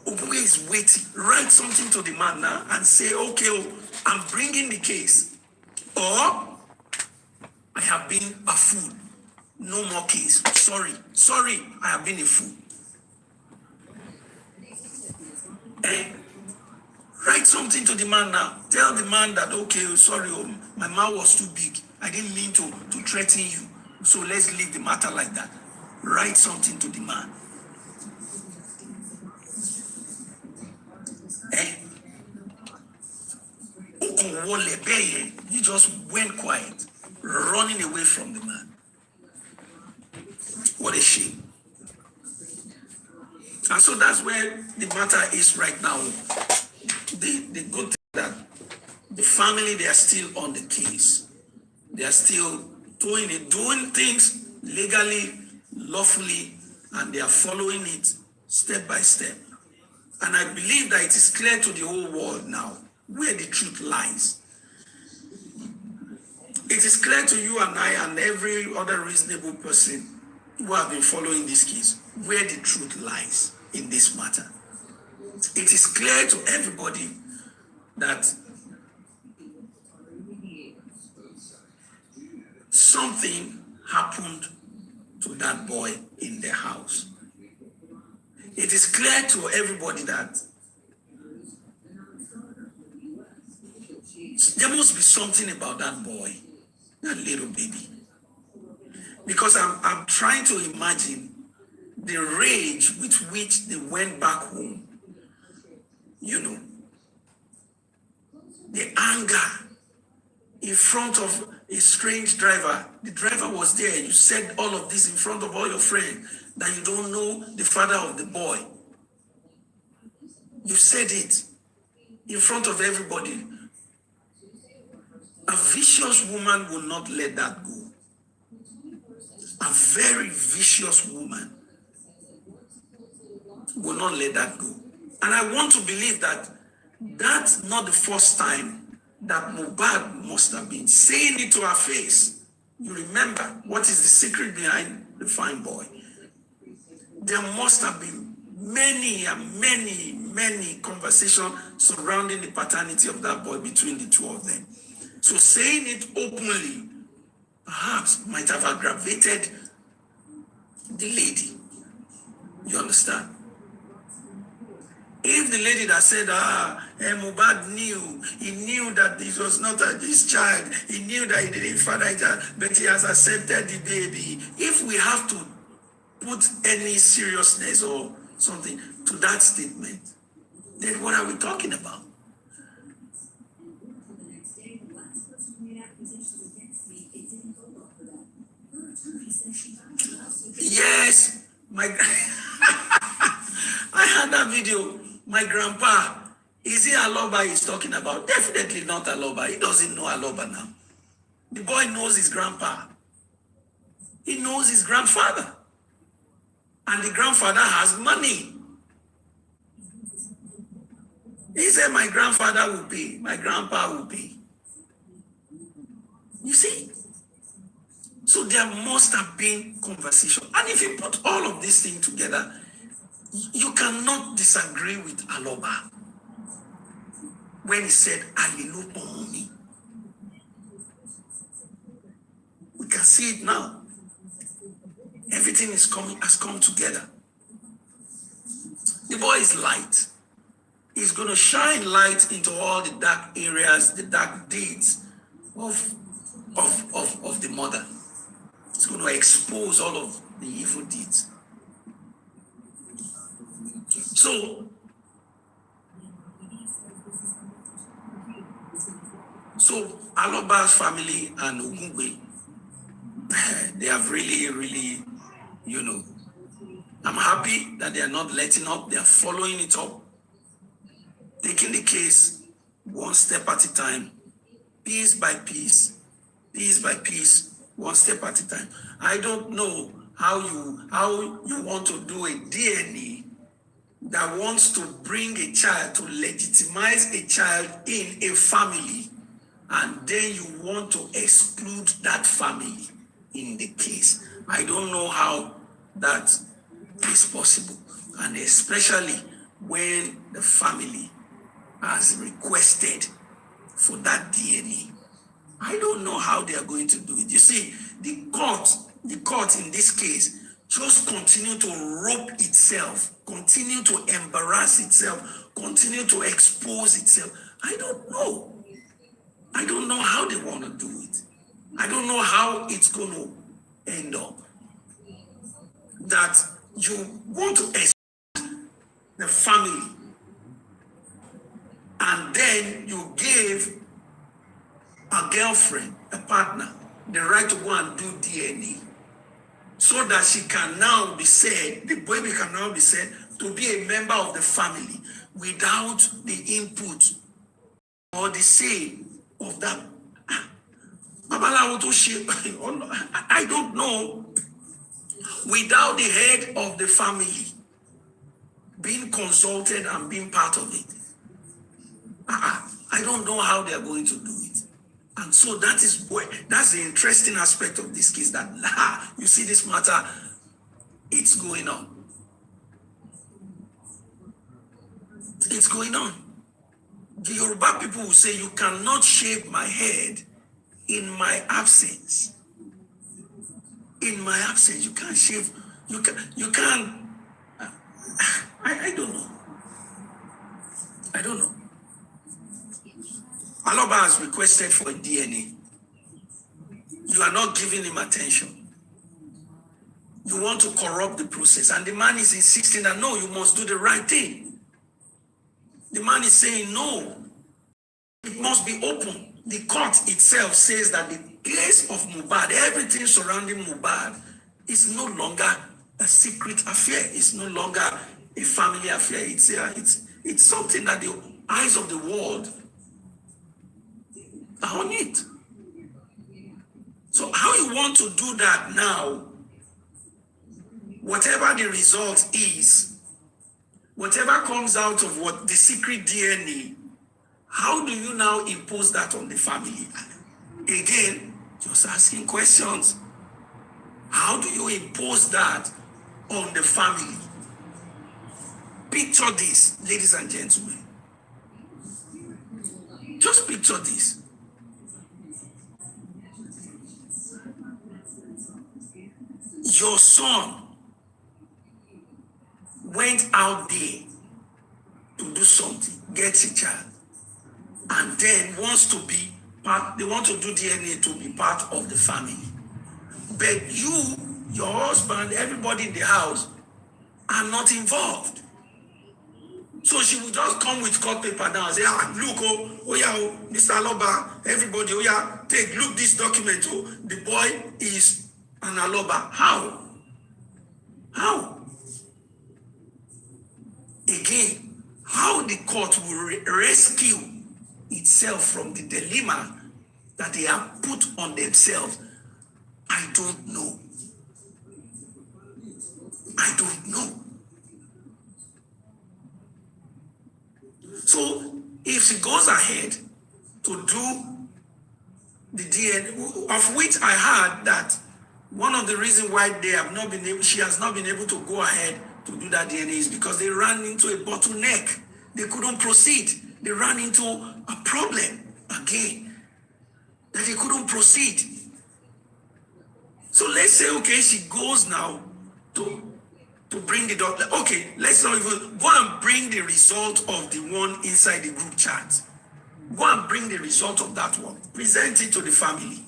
Wummi is waiting. Write something to the man now and say, okay, I'm bringing the case. Or I have been a fool. No more case. Sorry, I have been a fool. Write something to the man now. Tell the man that, okay, sorry, my mouth was too big. I didn't mean to threaten you. So let's leave the matter like that. Write something to the man. You just went quiet, running away from the man. What a shame. And so that's where the matter is right now. The good thing that the family, they are still on the case. They are still doing things legally, lawfully, and they are following it step by step. And I believe that it is clear to the whole world now where the truth lies. It is clear to you and I and every other reasonable person who have been following this case where the truth lies in this matter. It is clear to everybody that something happened to that boy in the house. It is clear to everybody that there must be something about that boy, that little baby. Because I'm trying to imagine the rage with which they went back home. You know, the anger in front of a strange driver. The driver was there. You said all of this in front of all your friends that you don't know the father of the boy. You said it in front of everybody. A vicious woman will not let that go. A very vicious woman will not let that go. And I want to believe that that's not the first time that Mohbad must have been saying it to her face. You remember what is the secret behind the fine boy? There must have been many and many conversations surrounding the paternity of that boy between the two of them. So saying it openly perhaps might have aggravated the lady. You understand? If the lady that said, Mohbad knew, he knew that this was not his child, he knew that he didn't father it, but he has accepted the baby. If we have to put any seriousness or something to that statement, then what are we talking about? Yes, I had that video. My grandpa, is it Aloba he's talking about? Definitely not Aloba. He doesn't know Aloba now. The boy knows his grandpa. He knows his grandfather. And the grandfather has money. He said, my grandfather will pay. My grandpa will pay. You see? So there must have been conversation. And if you put all of these things together, you cannot disagree with Aloba when he said, Alilu Wummi. We can see it now. Everything has come together. The boy is light. He's going to shine light into all the dark areas, the dark deeds of the mother. It's going to expose all of the evil deeds. So Aloba's family and Ogungbe, they have really, I'm happy that they are not letting up. They are following it up, taking the case one step at a time, piece by piece, one step at a time. I don't know how you want to do a DNA that wants to bring a child, to legitimize a child in a family, and then you want to exclude that family in the case. I don't know how that is possible, and especially when the family has requested for that DNA. I don't know how they are going to do it. You see, the court in this case just continue to rope itself, continue to embarrass itself, continue to expose itself. I don't know. I don't know how they want to do it. I don't know how it's going to end up. That you want to expose the family, and then you give a girlfriend, a partner, the right to go and do DNA, so that she can now be said, the baby can now be said to be a member of the family without the input or the say of that. I don't know. Without the head of the family being consulted and being part of it, I don't know how they're going to do it. And so that's the interesting aspect of this case, that you see this matter, it's going on. It's going on. The Yoruba people will say, you cannot shave my head in my absence. in my absence. You can't shave. You can't. I don't know. I don't know. Aloba has requested for a DNA. You are not giving him attention. You want to corrupt the process. And the man is insisting that no, you must do the right thing. The man is saying no, it must be open. The court itself says that the case of Mohbad, everything surrounding Mohbad, is no longer a secret affair. It's no longer a family affair. It's something that the eyes of the world are on it. So how you want to do that now, whatever the result is, whatever comes out of what the secret DNA, how do you now impose that on the family? Again, just asking questions. How do you impose that on the family? Picture this, ladies and gentlemen. Just picture this. Your son went out there to do something, gets a child, and then wants to be part, they want to do DNA to be part of the family. But you, your husband, everybody in the house are not involved. So she will just come with court paper now and say, look, oh yeah, Mr. Aloba, everybody, oh yeah, look this document, oh, the boy is an Aloba. How? Again, how the court will rescue itself from the dilemma that they have put on themselves, I don't know. I don't know. So if she goes ahead to do the DNA, of which I heard that one of the reasons why she has not been able to go ahead to do that DNA is because they ran into a bottleneck. They couldn't proceed. They ran into a problem again that they couldn't proceed. So let's say, okay, she goes now to bring the doctor. Okay, let's not even go and bring the result of the one inside the group chat. Go and bring the result of that one. Present it to the family.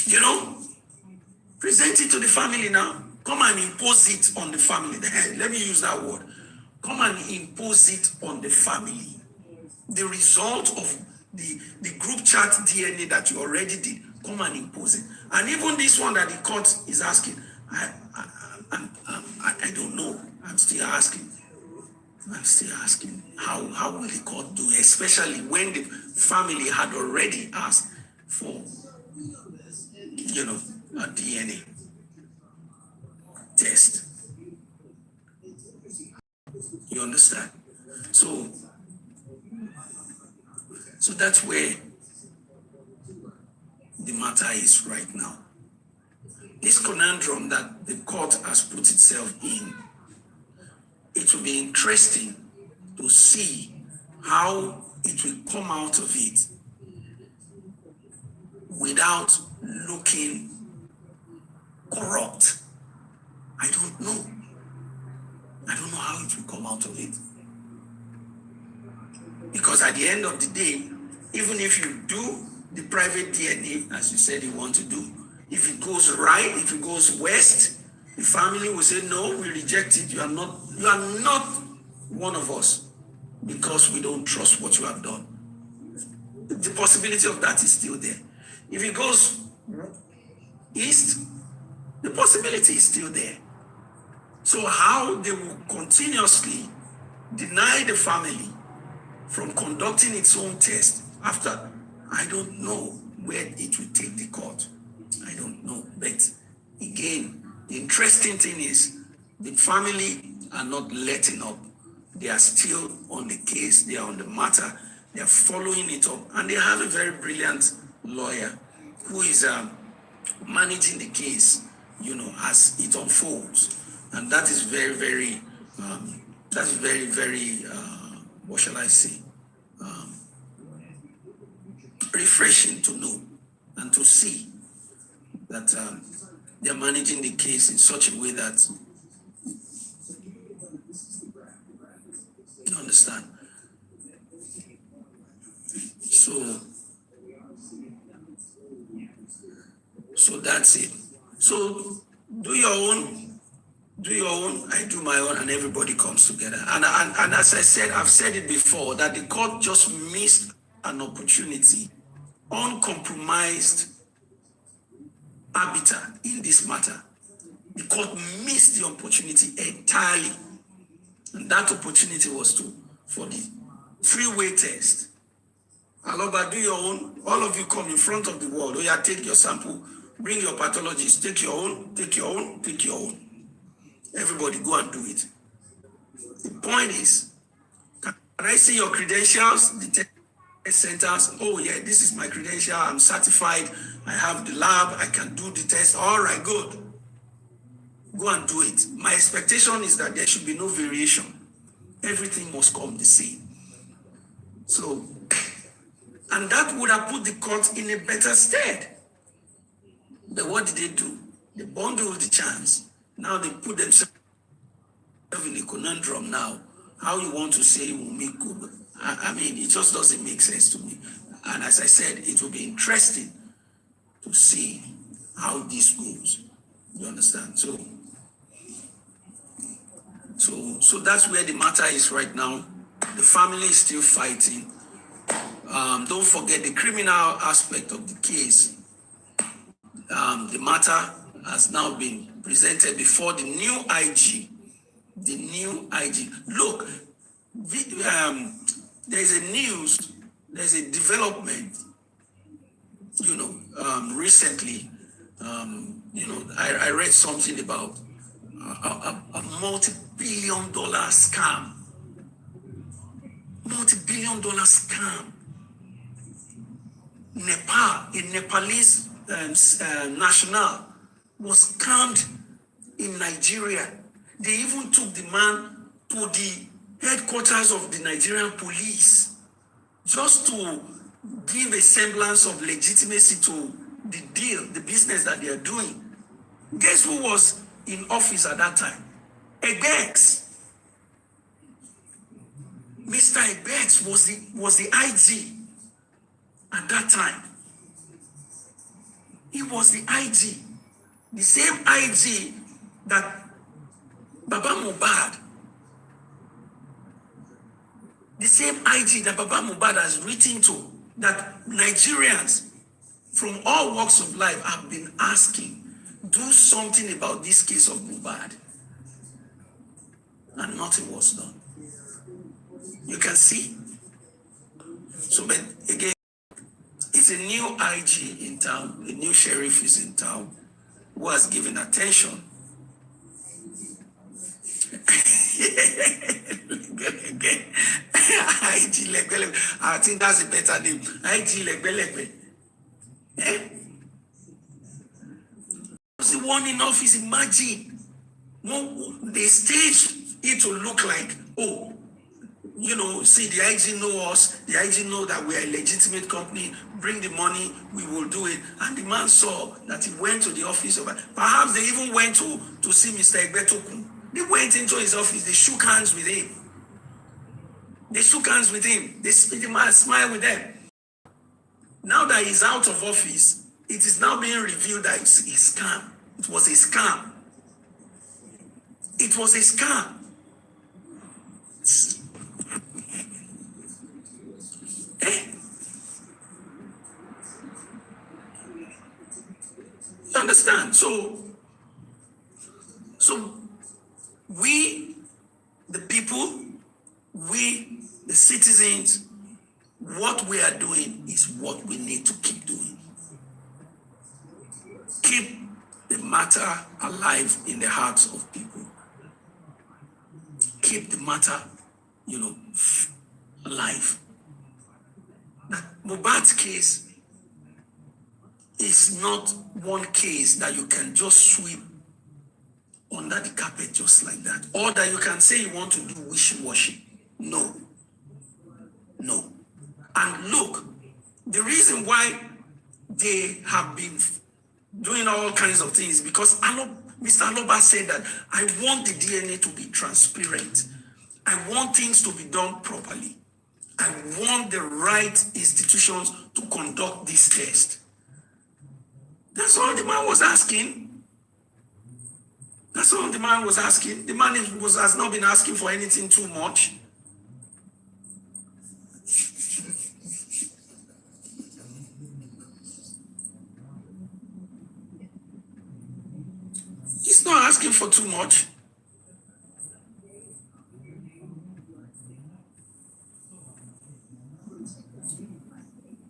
You know, present it to the family now. Come and impose it on the family. Let me use that word. Come and impose it on the family. The result of the group chat DNA that you already did, come and impose it. And even this one that the court is asking, I don't know. I'm still asking. How will the court do it? Especially when the family had already asked for, a DNA test. You understand? So that's where the matter is right now. This conundrum that the court has put itself in, it will be interesting to see how it will come out of it without looking corrupt. I don't know. I don't know how it will come out of it. Because at the end of the day, even if you do the private DNA, as you said you want to do, if it goes right, if it goes west, the family will say, no, we reject it. You are not one of us because we don't trust what you have done. The possibility of that is still there. If it goes east, the possibility is still there. So how they will continuously deny the family from conducting its own test after, I don't know where it will take the court. I don't know. But again, the interesting thing is the family are not letting up. They are still on the case. They are on the matter. They are following it up. And they have a very brilliant lawyer who is managing the case, as it unfolds. And that is very, very That's very, very, what shall I say, refreshing to know and to see that they're managing the case in such a way that, you understand. So, so that's it. So do your own, I do my own, and everybody comes together. And as I said, I've said it before, that the court just missed an opportunity, uncompromised arbiter in this matter. The court missed the opportunity entirely. And that opportunity was for the three-way test. Aloba, do your own. All of you come in front of the world. Oh yeah, take your sample. Bring your pathologist. Take your own. Take your own. Take your own. Everybody go and do it. The point is, can I see your credentials? The test centers. Oh yeah, this is my credential. I'm certified. I have the lab. I can do the test. All right, good. Go and do it. My expectation is that there should be no variation. Everything must come the same. So, and that would have put the court in a better stead. But what did they do? They bundled the chance. Now they put themselves in a conundrum now. How you want to say Wummi could? I mean, it just doesn't make sense to me. And as I said, it will be interesting to see how this goes. You understand? So that's where the matter is right now. The family is still fighting. Don't forget the criminal aspect of the case. The matter has now been presented before the new IG. The new IG. Look, there's a development, recently, I read something about a multi-billion dollar scam. Multi-billion dollar scam. Nepal, a Nepalese national was scammed in Nigeria. They even took the man to the headquarters of the Nigerian police just to give a semblance of legitimacy to the deal, the business that they are doing. Guess who was in office at that time? Egbex. Mr. Egbex was the IG at that time. He was the IG. The same IG that Baba Mohbad, the same IG that Baba Mohbad has written to, that Nigerians from all walks of life have been asking, do something about this case of Mohbad. And nothing was done. You can see. So, but again, it's a new IG in town, a new sheriff is in town, who has given attention. IG Legbele. I think that's a better name. IG Legbele. What's the one in office? Imagine. They staged it to look like, oh, see, the IG know us, the IG know that we are a legitimate company, bring the money, we will do it. And the man saw that he went to the office of, perhaps they even went to see Mr. Egbetokun. They went into his office, they shook hands with him. They shook hands with him. The man smiled with them. Now that he's out of office, it is now being revealed that it's a scam. It was a scam. It was a scam. You understand? So we, the people, we, the citizens, what we are doing is what we need to keep doing. Keep the matter alive in the hearts of people. Keep the matter, alive. That Mohbad's case is not one case that you can just sweep under the carpet just like that. Or that you can say you want to do wishy-washy. No. No. And look, the reason why they have been doing all kinds of things because Mr. Aloba said that I want the DNA to be transparent. I want things to be done properly. I want the right institutions to conduct this test. That's all the man was asking. That's all the man was asking. The man has not been asking for anything too much. He's not asking for too much.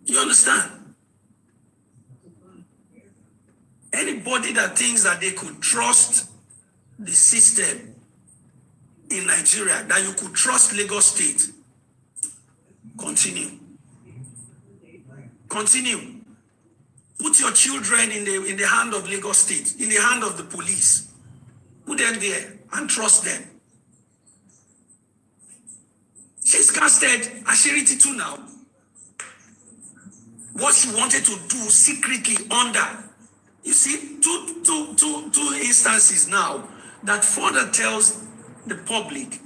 You understand? Anybody that thinks that they could trust the system in Nigeria, that you could trust Lagos State, continue. Continue. Put your children in the hand of Lagos State, in the hand of the police. Put them there and trust them. She's casted Ashiriti too now. What she wanted to do secretly under. You see, two instances now that further tells the public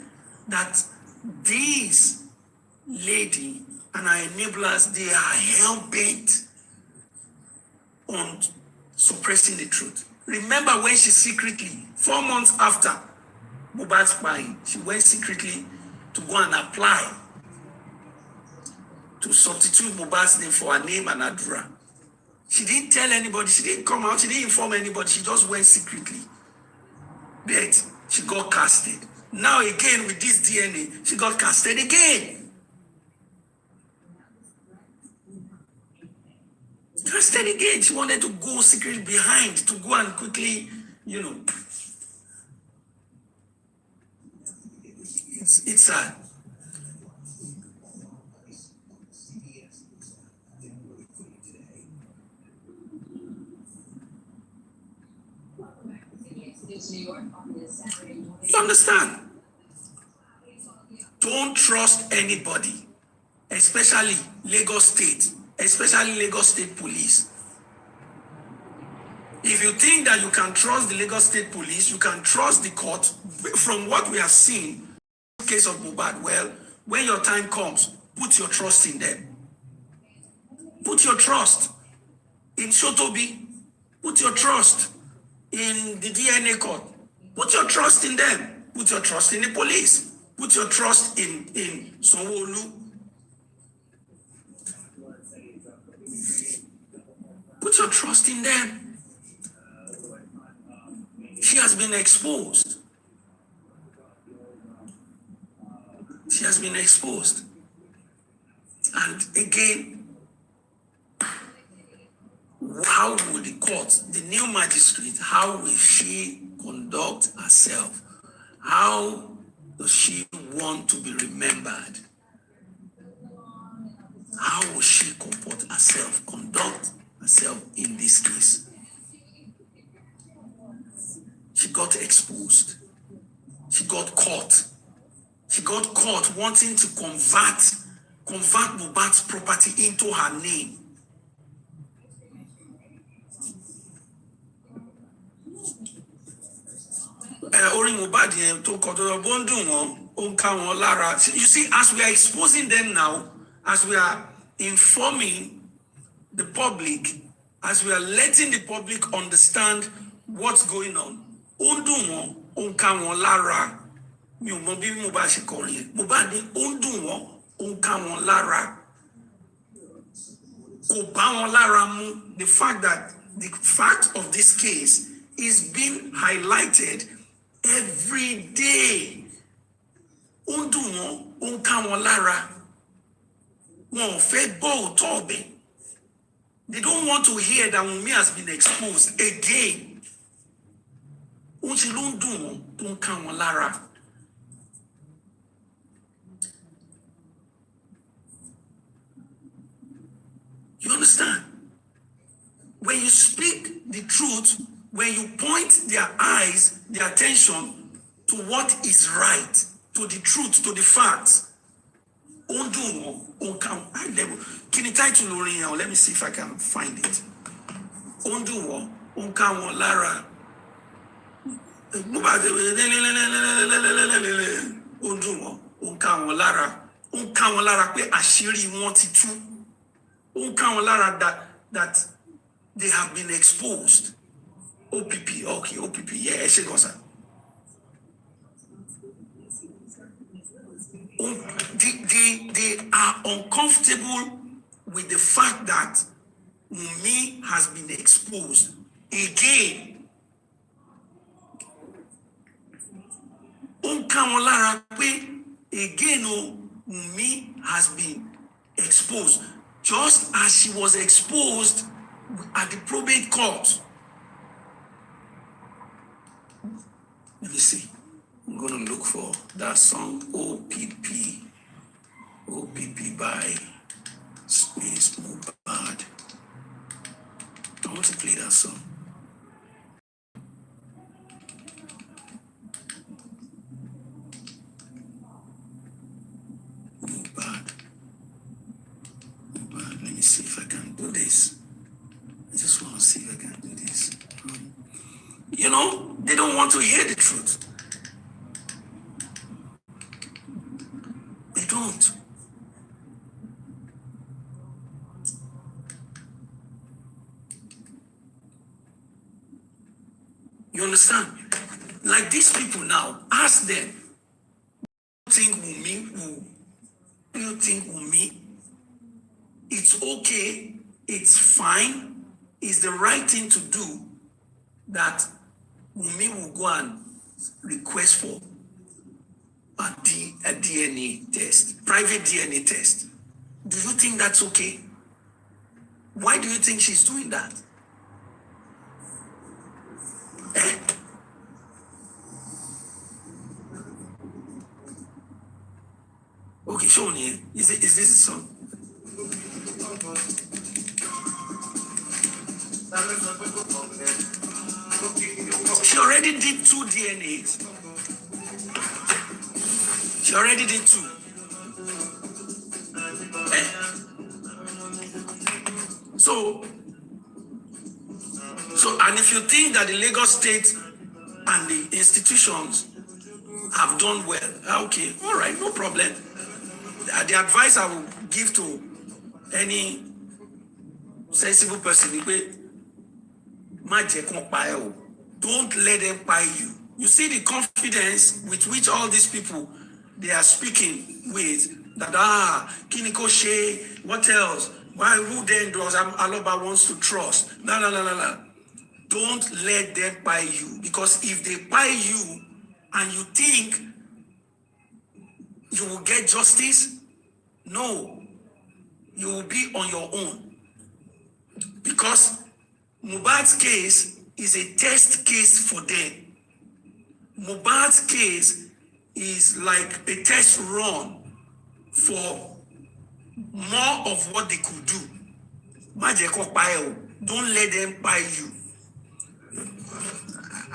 that these lady and our enablers, they are hell-bent on suppressing the truth. Remember when she secretly, 4 months after Mohbad's spying, she went secretly to go and apply to substitute Mohbad's name for her name and Adura. She didn't tell anybody, she didn't come out, she didn't inform anybody, she just went secretly. But she got casted. Now again with this DNA, she got casted again. Casted again. She wanted to go secretly behind, to go and quickly, it's sad. You understand? Don't trust anybody, especially Lagos State, especially Lagos State Police. If you think that you can trust the Lagos State Police, you can trust the court. From what we have seen, in the case of Mohbad, well, when your time comes, put your trust in them. Put your trust in Shotobi. Put your trust in the DNA court. Put your trust in them. Put your trust in the police. Put your trust in Sanwo-Olu. Put your trust in them. She has been exposed. She has been exposed. And again, how will the court, the new magistrate, how will she conduct herself? How does she want to be remembered? How will she comport herself, conduct herself in this case? She got exposed. She got caught. She got caught wanting to convert Mohbad's property into her name. You see, as we are exposing them now, as we are informing the public, as we are letting the public understand what's going on, mi ò mọ bí Mohbad ṣe kọrin yẹn. Mohbad ní ó ń dùn wọ́n, ó ń ká wọn lára. Kò bá wọn lára mu. The fact of this case is being highlighted every day. Ó ń dùn wọ́n, ó ń ká wọn lára. Wọn ò fẹ́ gbọ́ òótọ́ ọbẹ̀. They don't want to hear that Wummi has been exposed again. Ó ń ṣe ló ń dùn wọ́n, tó ń ká wọn lára. You understand? When you speak the truth when you point their eyes, their attention to what is right, to the truth, to the facts, can you title Lorraine? Let me see if I can find it. Lara. That they have been exposed. OPP, okay, OPP, yeah, they are uncomfortable with the fact that Wummi has been exposed again. Again, Wummi has been exposed, just as she was exposed at the probate court. Let me see. I'm going to look for that song, OPP. OPP by Space Mohbad. I want to play that song. Mohbad. Let me see if I can do this. I just want to see if I can do this. You know, they don't want to hear the truth. They don't. You understand? Like these people now, ask them, do you think Wummi, it's okay, it's fine, it's the right thing to do that Wummi will go and request for a DNA test, private DNA test. Do you think that's okay? Why do you think she's doing that? Okay, show me. Is this the song? She already did 2 DNAs. She already did 2. So, and if you think that the Lagos State and the institutions have done well, okay, all right, no problem. The advice I will give to any sensible person is, don't let them buy you. You see the confidence with which all these people, they are speaking with, that, Kiniko Shea, what else? Why, who then does Aloba wants to trust? No. Don't let them buy you. Because if they buy you and you think you will get justice, no, you will be on your own. Because Mohbad's case is a test case for them. Mohbad's case is like a test run for more of what they could do. Don't let them buy you.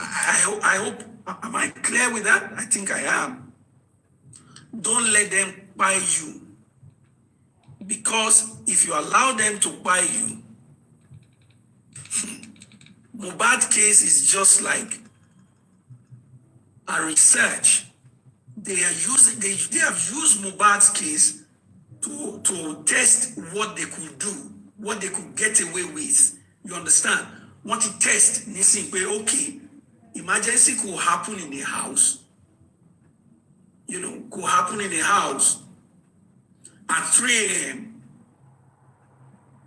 I hope, am I clear with that? I think I am. Don't let them buy you. Because if you allow them to buy you, Mohbad case is just like a research. They have used Mohbad's case to test what they could do, what they could get away with. You understand? Want to test, okay, emergency could happen in the house. Could happen in the house at 3 a.m.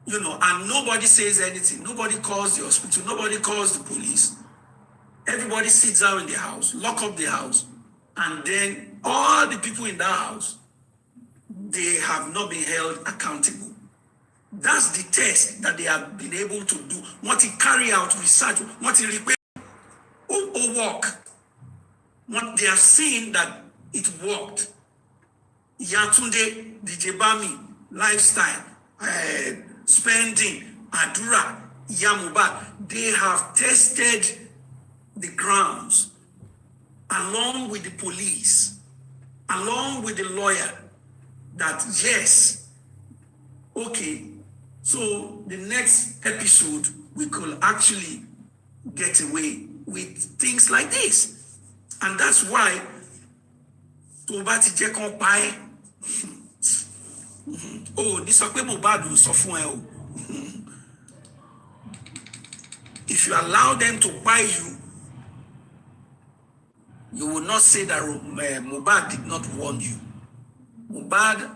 And nobody says anything. Nobody calls the hospital. Nobody calls the police. Everybody sits down in the house, lock up the house, and then all the people in that house, they have not been held accountable. That's the test that they have been able to do. What he carry out research, what he repair or work. What they have seen that it worked. Yatunde, DJ Bami, lifestyle, spending, Adura, Mohbad, they have tested the grounds along with the police, along with the lawyer, that yes, okay, so the next episode we could actually get away with things like this. And that's why tó bá ti jẹ́ kán pa ẹ́, ní sọ pé Mohbad ò sọ fún ẹ o. If you allow them to buy you, you will not say that Mohbad did not warn you. Mohbad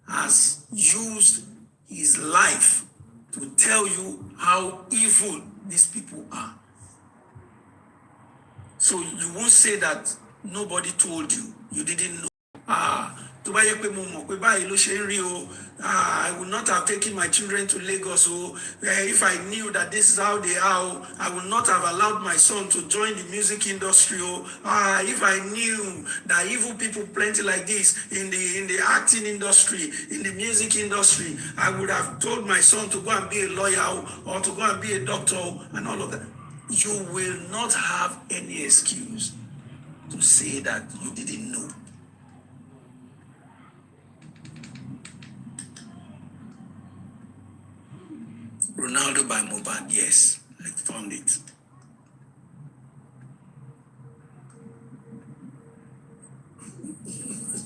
has used his life to tell you how evil these people are. So you won't say that nobody told you, you didn't know. Tó bá yẹ pé mo mọ̀ pé báyìí ló ṣe ń rí o, I would not have taken my children to Lagos o. If I knew that this is how they are o, I would not have allowed my son to join the music industry o. If I knew that evil people plenty like this in the acting industry, in the music industry, I would have told my son to go and be a lawyer or to go and be a doctor and all of that. You will not have any excuse to say that you didn't know. Ronaldo by Mohbad, yes, I found it.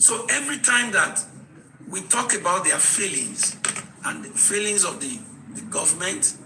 So every time that we talk about their feelings and the feelings of the government,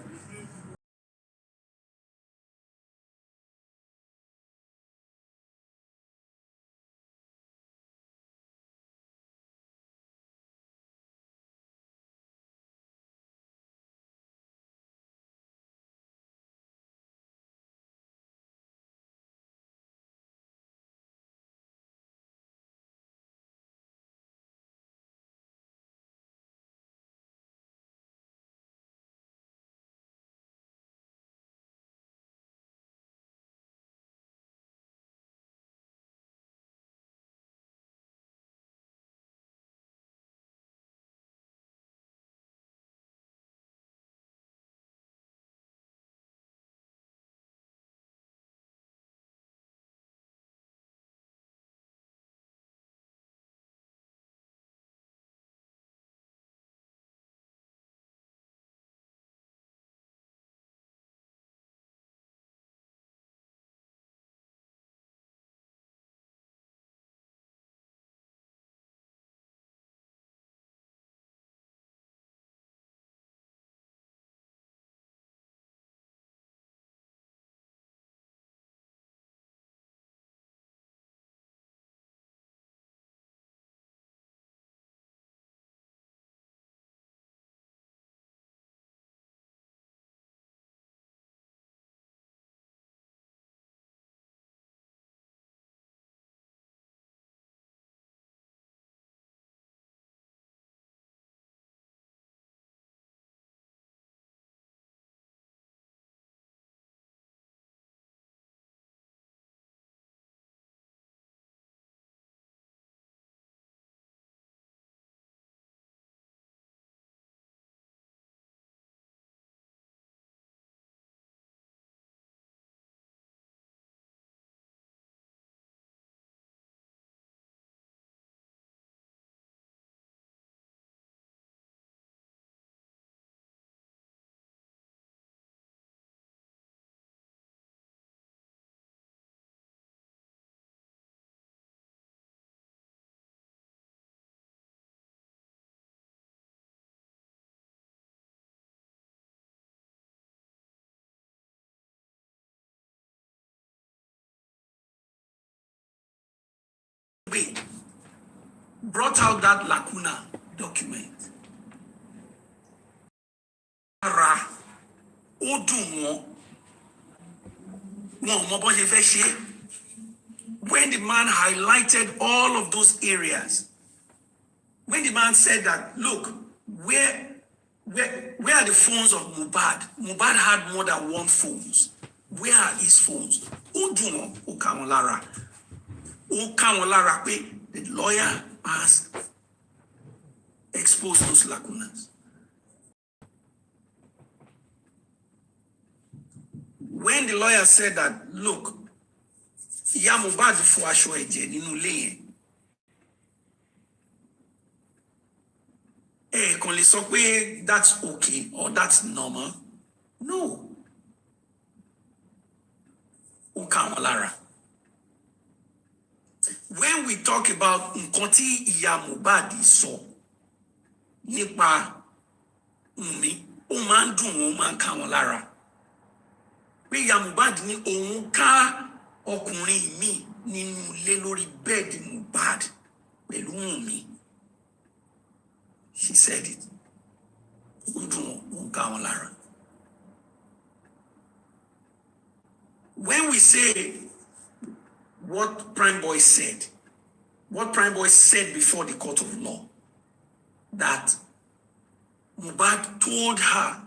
brought out that lacuna document. When the man highlighted all of those areas, when the man said that, look, where are the phones of Mohbad? Mohbad had more than one phones. Where are his phones? The lawyer has exposed those lacunas. when the lawyer said that, look, ìyá Mohbad fọ aṣọ ẹ̀jẹ̀ nínú ilé yẹn, kàn lè sọ pé that's okay or that's normal. No. Ó ká wọn lára. When we talk about nǹkan tí ìyá Mohbad sọ nípa Wummi, ó máa ń dùn wọn, ó máa ń ká wọn lára. Pé ìyá Mohbad ní òun ká ọkùnrin míì nínú ilé lórí bẹ́ẹ̀dì Mohbad pẹ̀lú Wummi. She said it. Ó ń dùn wọn, ó ń ká wọn lára. When we say what Prime Boy said before the court of law, that Mohbad told her,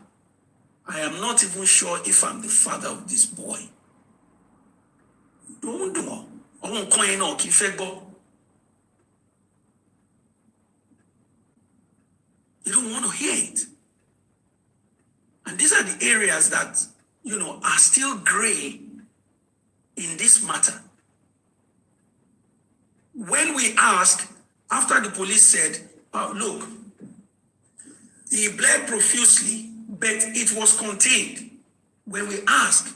I am not even sure if I'm the father of this boy. Don't do it. Ọmọ nǹkan yẹn náà kì í fẹ́ gbọ́. You don't want to hear it. And these are the areas that, are still gray in this matter. When we ask, after the police said, look, he bled profusely, but it was contained. When we ask,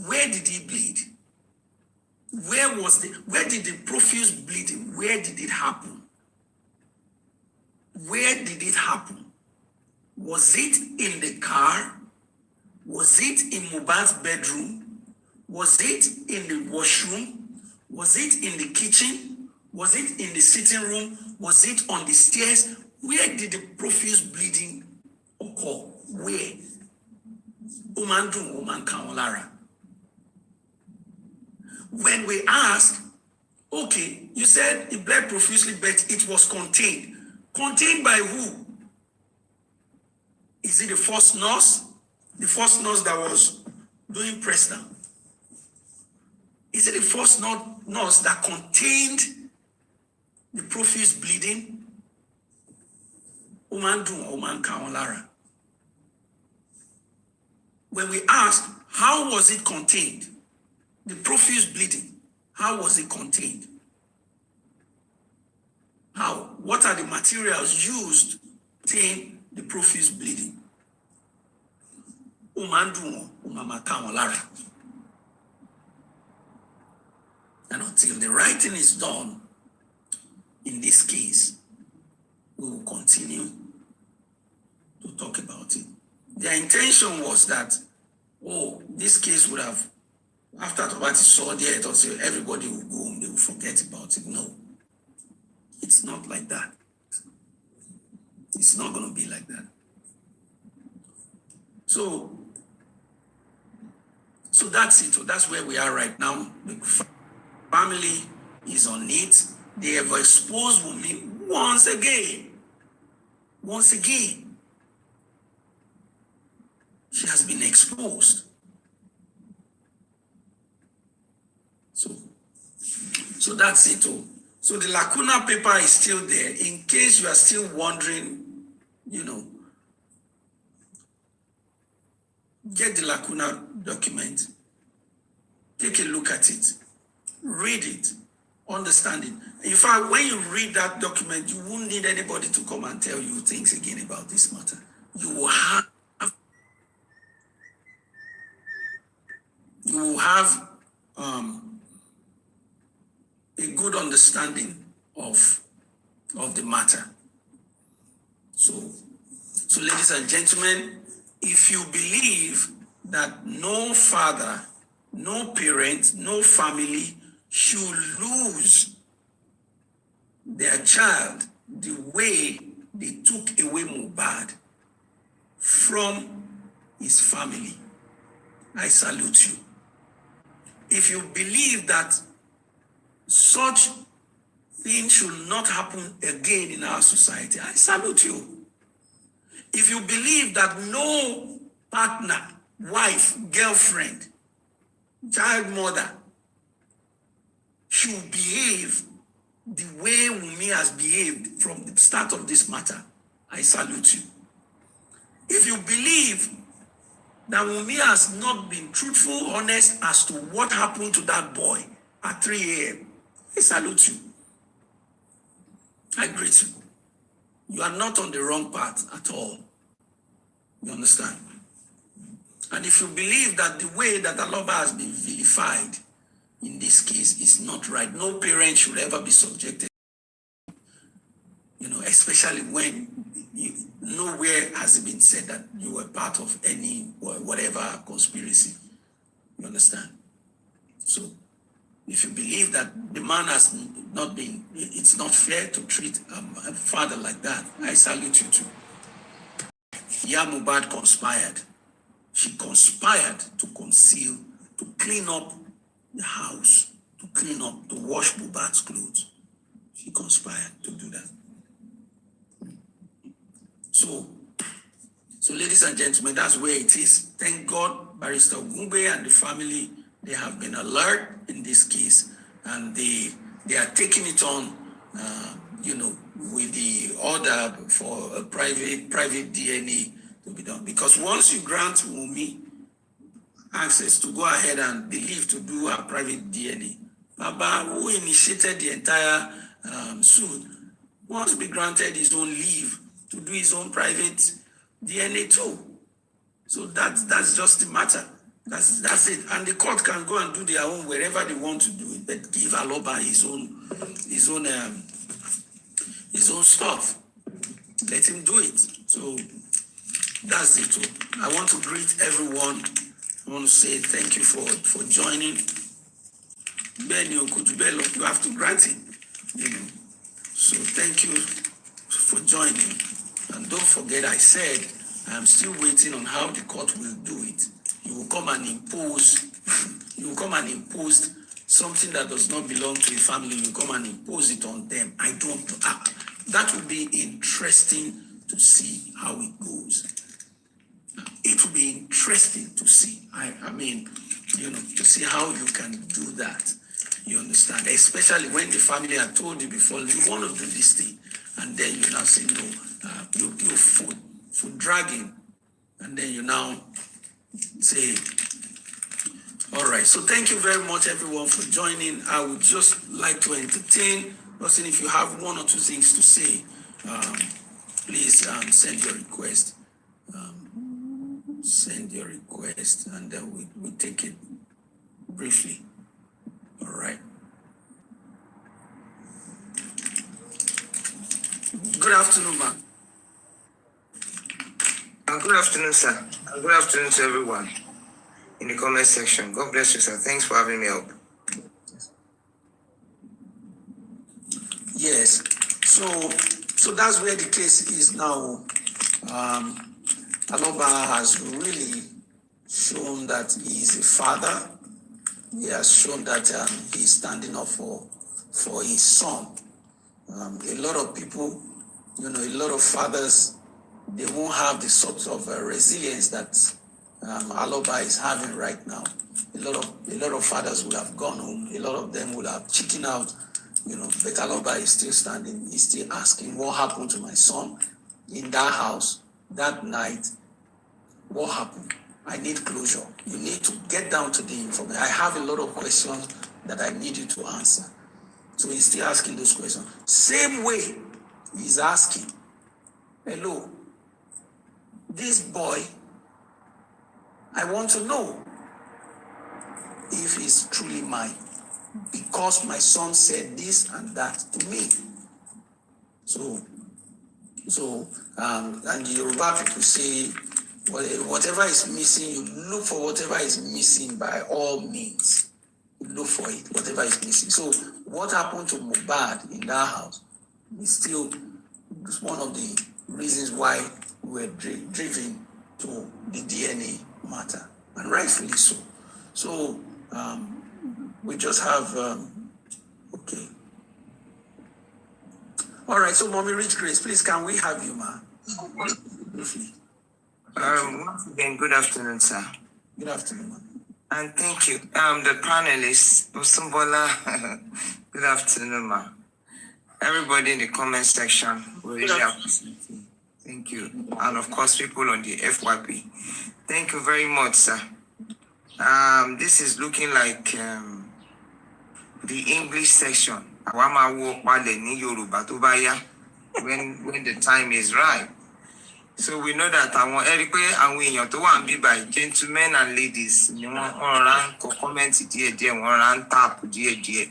where did he bleed? Where did the profuse bleeding, where did it happen? Where did it happen? Was it in the car? Was it in Mohbad's bedroom? Was it in the washroom? Was it in the kitchen? Was it in the sitting room? Was it on the stairs? Where did the profuse bleeding occur? Where? When we ask, okay, you said he bled profusely, but it was contained. Contained by who? Is it the first nurse? The first nurse that was doing press down? Is it the first nurse that contained the profuse bleeding? When we ask, how was it contained? The profuse bleeding, how was it contained? How? What are the materials used to contain the profuse bleeding? And until the right thing is done, in this case, we will continue to talk about it. Their intention was that, this case would have, after Tobati saw the earth, so everybody will go home, they will forget about it. No, it's not like that. It's not going to be like that. So that's it. So that's where we are right now. The family is on it. They have exposed Wummi once again. Once again. She has been exposed. So that's it. So the lacuna paper is still there. In case you are still wondering, get the lacuna document. Take a look at it. Read it. Understand it. In fact, when you read that document, you won't need anybody to come and tell you things again about this matter. You will have a good understanding of the matter. So ladies and gentlemen, if you believe that no father, no parent, no family should lose their child the way they took away Mohbad from his family, I salute you. If you believe that such things should not happen again in our society, I salute you. If you believe that no partner, wife, girlfriend, child mother should behave the way Wummi has behaved from the start of this matter, I salute you. If you believe that Wummi has not been truthful, honest as to what happened to that boy at 3 a.m. I salute you. I greet you. You are not on the wrong path at all. You understand? And if you believe that the way that Aloba has been vilified in this case is not right, no parent should ever be subjected, especially when nowhere has it been said that you were part of any whatever conspiracy. You understand? So if you believe that the man has not been, it's not fair to treat a father like that, I salute you too. Mohbad conspired. She conspired to conceal, to clean up the house, to clean up, to wash Mohbad's clothes. She conspired to do that. So ladies and gentlemen, that's where it is. Thank God, Barrister Wummi and the family, they have been alert in this case, and they are taking it on, with the order for a private DNA to be done. Because once you grant Wummi access to go ahead and believe to do a private DNA, Baba, who initiated the entire suit, wants to be granted his own leave to do his own private DNA too. So that's just the matter. That's it. And the court can go and do their own wherever they want to do it, but give Aloba his own stuff. Let him do it. So that's it too. I want to greet everyone. I want to say thank you for joining. You have to grant it. So thank you for joining. And don't forget, I said I am still waiting on how the court will do it. You will come and impose something that does not belong to a family. You come and impose it on them. I don't know. That will be interesting to see how it goes. It will be interesting to see. I mean, to see how you can do that. You understand? Especially when the family had told you before, you want to do this thing, and then you now say no. You food dragging, and then you now say, all right. So thank you very much, everyone, for joining. I would just like to entertain. Listen, if you have one or two things to say, please send your request. Send your request, and then we take it briefly. All right. Good afternoon, ma'am. Good afternoon, sir. Good afternoon to everyone in the comment section. God bless you, sir. Thanks for having me up. Yes. So that's where the case is now. Aloba has really shown that he is a father. He has shown that he is standing up for his son. A lot of people, a lot of fathers, they won't have the sort of resilience that Aloba is having right now. A lot of fathers would have gone home. A lot of them would have chickened out. But Aloba is still standing. He's still asking, what happened to my son in that house that night? What happened? I need closure. You need to get down to the information. I have a lot of questions that I need you to answer. So he's still asking those questions. Same way he's asking, hello, this boy, I want to know if he's truly mine, because my son said this and that to me. And the Yoruba people say, whatever is missing, you look for whatever is missing by all means. You look for it, whatever is missing. So what happened to Mohbad in that house is still one of the reasons why we were driven to the DNA matter, and rightfully so. So we just have, okay. All right, so Mommy Rich Grace, please, can we have you, ma? Briefly. Once again, good afternoon, sir. Good afternoon, ma. And thank you. The panelists, Osumbola, good afternoon, ma. Everybody in the comment section, we really appreciate you. Thank you. And of course, people on the FYP. Thank you very much, sir. This is looking like the English section. When the time is right. So we know that àwọn ẹ̀rí pé àwọn èèyàn tó wà ń bí by gentlemen and ladies ni wọ́n rán kọ comment díẹ̀díẹ̀ wọ́n rán tap díẹ̀díẹ̀.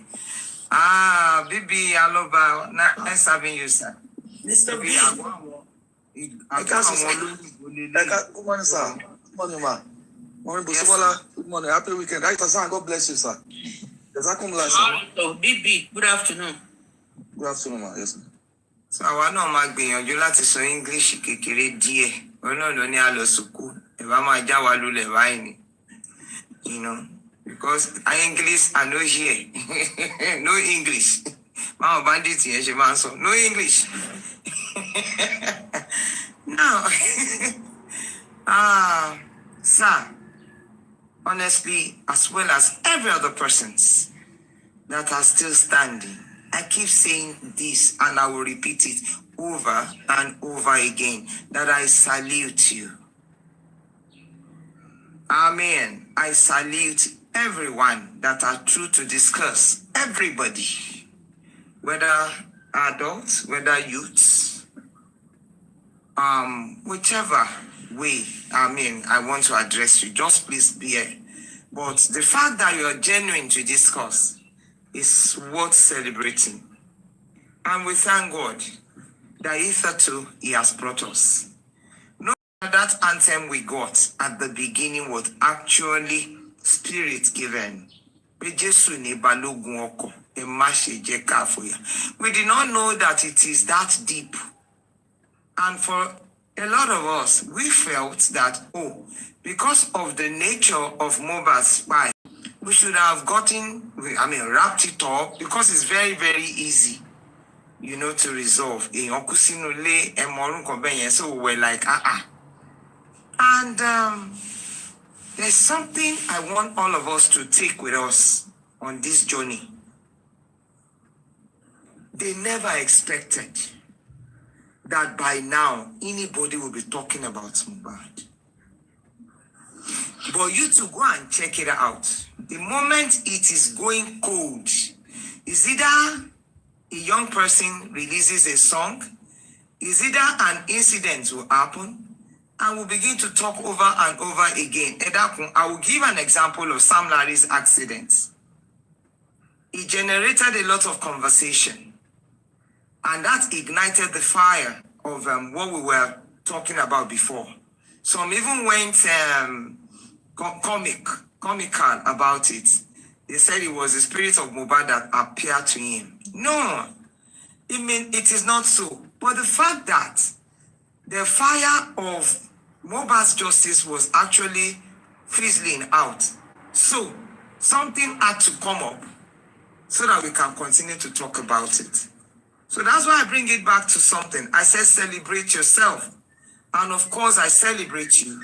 Bíbí Alọ́ba, nice having you, sir. Mr. B. Good morning, sir. Good morning, ma. Morning, Bosobola. Good morning. Happy weekend. Right, sir. God bless you, sir. So, BB, good afternoon. Good afternoon, ma. Yes, ma'am. So àwa náà máa gbìyànjú láti sọ English kékeré díẹ̀. Ọlọ́run ló ní a lọ sùkú. Ẹ bá máa já wa lulẹ̀ báyìí ni. You know, because English I know here. No English. Máa bandit yẹn ṣe máa ń sọ. No English. Now, sir, honestly, as well as every other persons that are still standing, I keep saying this and I will repeat it over and over again, that I salute you. Amen. I salute everyone that are true to discuss. Everybody, whether adults, whether youths, whichever way, I want to address you, just please be here. But the fact that you are genuine to discuss is worth celebrating. And we thank God that hitherto He has brought us. No, that anthem we got at the beginning was actually spirit given. We did not know that it is that deep. And for a lot of us, we felt that, because of the nature of Mohbad's spy, we should have wrapped it up, because it's very, very easy, to resolve. So we're like, And there's something I want all of us to take with us on this journey. They never expected that by now anybody will be talking about Mohbad. But you to go and check it out. The moment it is going cold, is either a young person releases a song, is either an incident will happen, and we'll begin to talk over and over again. I will give an example of Sam Larry's accident. It generated a lot of conversation, and that ignited the fire of what we were talking about before. Some even went comical about it. They said it was the spirit of Mohbad that appeared to him. No, it is not so. But the fact that the fire of Mohbad's justice was actually fizzling out. So something had to come up so that we can continue to talk about it. So that's why I bring it back to something. I said celebrate yourself. And of course I celebrate you.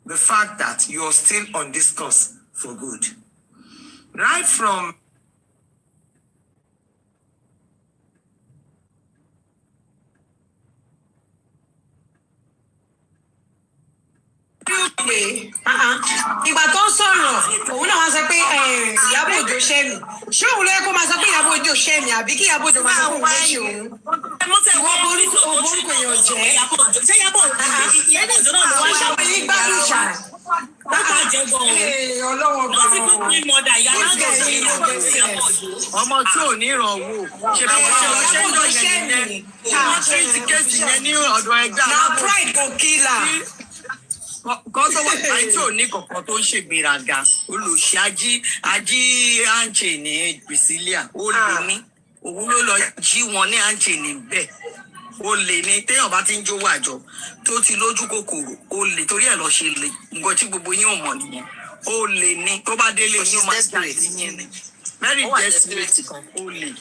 The fact that you're still on this course for good. Right from ìgbà tó ń sọ̀rọ̀ òun náà wá sọ pé Ìyábọ̀ Òjó ṣẹ́mi ṣé òun ló yẹ kó máa sọ pé Ìyábọ̀ Òjó ṣẹ́mi àbí kí Ìyábọ̀ Òjó máa sọ pé òun ṣe òun ìwọ borúkọ èèyàn jẹ́ ṣé Ìyábọ̀ Òjó náà ló wá ṣàwọn yìí gbádùn ṣá ọlọ́wọ́ bá ọmọ tí ò ní ìrànwọ́ ṣe bí wọ́n ṣe lọ ṣe ń lọ yẹn ní wọ́n ṣe ti kéèsì yẹn ní ọ̀dọ̀ ẹgbẹ́ kan tó wà láì tí ò ní kọ̀ọ̀kan tó ń ṣègbéraga olùṣe ají àǹchè ní Priscilla ó lè ní òun ló lọ jí wọn ní àǹchè ní bẹ́ẹ̀ ó lè ní téèyàn bá ti ń jówó àjọ tó ti lójú kòkòrò ó lè torí ẹ̀ lọ ṣe lè nǹkan tí gbogbo yín ò mọ̀ nìyẹn ó lè ní tó bá délé yín ó máa ń jà sí yín ni very desperate kan ó lè.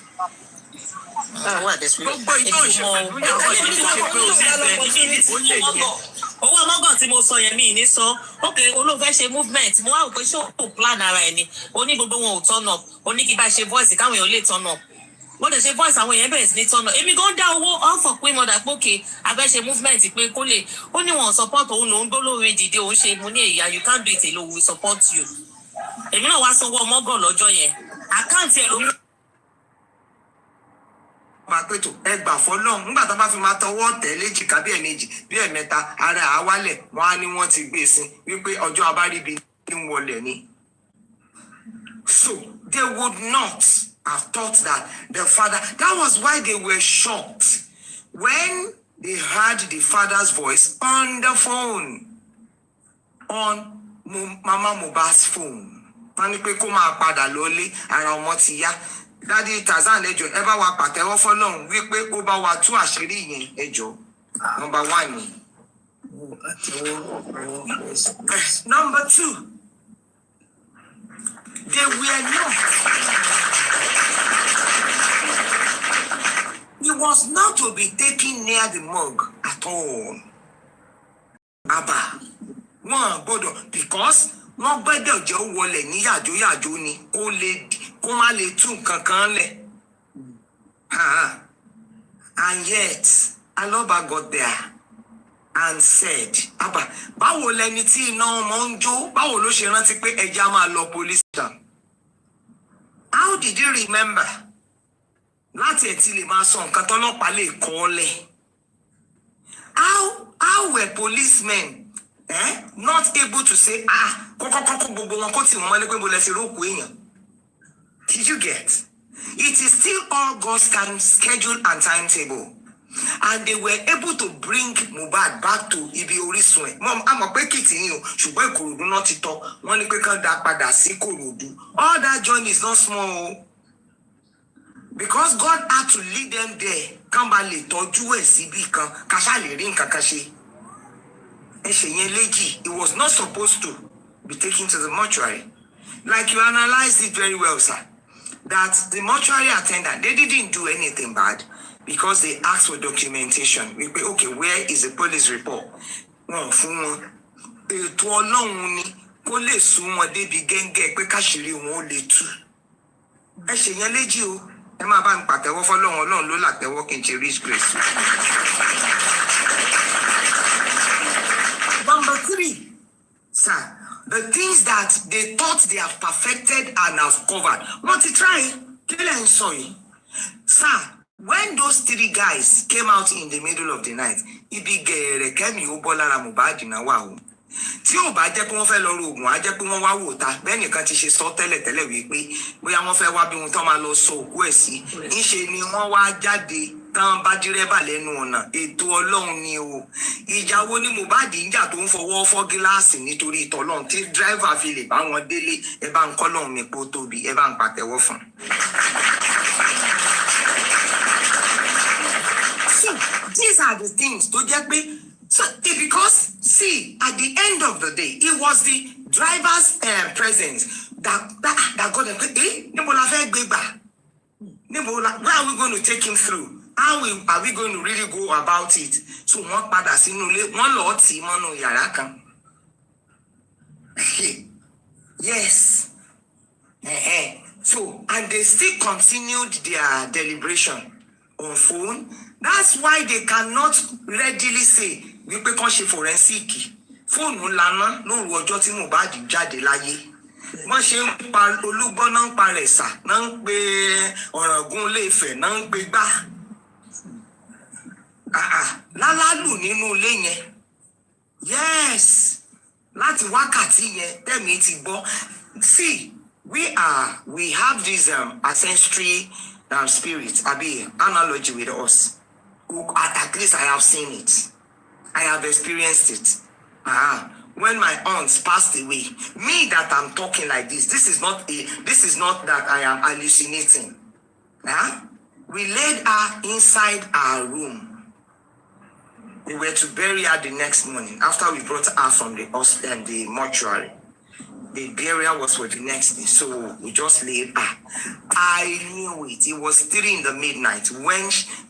Gbogbo ìtọ́ ìṣẹ̀lẹ̀ ìyàwó yìí ti ṣe pé ó sì bẹ́ẹ̀ ó lè yẹ. Owó ọmọgàn tí mo sọ yẹn mi ní sọ ókè olóòfẹ́ ṣe movement mo wá rò pé ṣé ó plan ara ẹ̀ ni ó ní gbogbo wọn ò turn up ó ní kí bá ṣe voice káwọn èèyàn lè turn up wọ́n lè ṣe voice àwọn èèyàn bẹ̀rẹ̀ sí ní tọ́nà èmi gan dá owó ọ̀fọ̀ pé mọ̀dà pókè abẹ́ṣe movement pé kó lè ó ní wọn support òun lòún gbólóore dìde òun ṣe mo ní èyà you can't do it alone we support you èmi náà wá sanwó ọmọgàn lọ́jọ́ yẹn àkáǹtì ẹ̀ lórí. máa pé tó ẹgbà fọlọ́run nígbà tó bá fi máa tọwọ́ tẹ̀ léjìká bí ẹ̀mejì bí ẹ̀mẹ́ta ara àwálẹ̀ wọn á ní wọ́n ti gbé e sí wípé ọjọ́ abáríbi ní wọlé ni. So they would not have thought that the father, that was why they were shocked when they heard the father's voice on the phone, on Mama Mohbad's phone. Wọ́n ní pé kó máa padà lọ́lé ara ọmọ ti yá. Daddy Tazan ẹjọ́ ẹ bá wa pàtẹ́wọ́ fọ́lọ́run wípé ó bá wa tú àṣírí yẹn ẹjọ́. Number 1 ni. Number 2. They were not. He was not to be taken near the morgue at all. Abba, one gbọ́dọ̀ because wọ́n gbọ́dọ̀ jẹ́ wọlé ní yàjóyàjó ni kó má lè tú nǹkan kan lẹ̀. And yet, Aloba got there and said, Abba, báwo lẹni tí iná ọmọ ń jó, báwo ló ṣe rántí pé ẹja máa lọ police station? How did you remember? Láti ẹ̀ tí lè máa sọ nǹkan tọ́lọ́pàá lè kọ́ lẹ̀. How were policemen not able to say, kọ́kọ́kọ́kọ́ gbogbo wọn kó tí wọ́n mọ́lé pé mo lẹ sí rókù èèyàn? Did you get? It is still all God's time, schedule and timetable. And they were able to bring Mohbad back to ibi orísun ẹ̀. Àmọ́ pé Èkìtì ni o, ṣùgbọ́n Ìkòròdú náà ti tọ́. Wọ́n ní pé kán dá padà sí Ìkòròdú. All that journey is not small. Because God had to lead them there. Kán bá lè tọ́jú ẹ̀ síbì kan, ká ṣá lè rí nǹkan kan ṣe. Ẹ ṣe yẹn léjì. It was not supposed to be taken to the mortuary. Like you analyzed it very well, sir. That the mortuary attendant, they didn't do anything bad. Because they asked for documentation. We say, okay, where is the police report? Wọ́n fún wọn. Ètò Ọlọ́run ni kó lè sún wọn débi gẹ́ngẹ́ pé káṣírí wọn ó lè tú. Ẹ ṣe yẹn léjì o. Ẹ máa bá ń pàtẹ́wọ́ fọ́lọ́run, Ọlọ́run ló làtẹ́wọ́ kí n ṣe rich grace. Number 3, sir, the things that they thought they have perfected and have covered. Wọ́n ti try. Kí lẹ̀ ń sọ yìí? Sir, when those 3 guys came out in the middle of the night, ibi gẹ̀ẹ́rẹ̀ kẹ́mi ó bọ́ lára Mohbad náà wà o. Tí ò bá jẹ́ pé wọ́n fẹ́ lọ ro oògùn, á jẹ́ pé wọ́n wá wò ta. Bẹ́ẹ̀ nìkan ti ṣe sọ tẹ́lẹ̀tẹ́lẹ̀ wípé bóyá wọ́n fẹ́ wá bí wọn tán máa lọ sọ òkú ẹ̀ sí. Ńṣe ni wọ́n wá jáde tán bá dírẹ́bà lẹ́nu ọ̀nà. Ètò Ọlọ́run ni o. Ìjà wo ni Mohbad ń jà tó ń fọwọ́ fọ́ gíláàsì nítorí ìtọ́ Ọlọ́run tí dírẹ́fà fi lè bá wọn délé. Ẹ bá ń kọ́ lọ́run mi pé ó tóbi, ẹ bá ń pàtẹ́wọ́ fún. These are the things to get me. So because see, at the end of the day, it was the driver's presence that got them. Where are we going to take him through? How are we going to really go about it? So one pada sínú one lord tí mọ́nú yàrá kan. Yes. So and they still continued their deliberation on phone. That's why they cannot readily say wípé kàn ṣe forensic. Fóònù lana lóru ọjọ́ tí Mohbad jáde láyé. Wọ́n ṣe ń pa Olúgbọ́n náà ń pa Rẹ̀sà náà ń pe Ọ̀ràngún Ilé-Ifẹ̀ náà ń pe gbá. Lálálù nínú ilé yẹn. Yes. Láti wákàtí yẹn tẹ̀mí ti bọ́. See, we have this ancestry spirit, abi analogy with us. At least I have seen it. I have experienced it. When my aunts passed away, me that I'm talking like this is not that I am hallucinating. We laid her inside our room. We were to bury her the next morning after we brought her from the mortuary. The burial was for the next day, so we just laid her. I knew it. It was 3 a.m.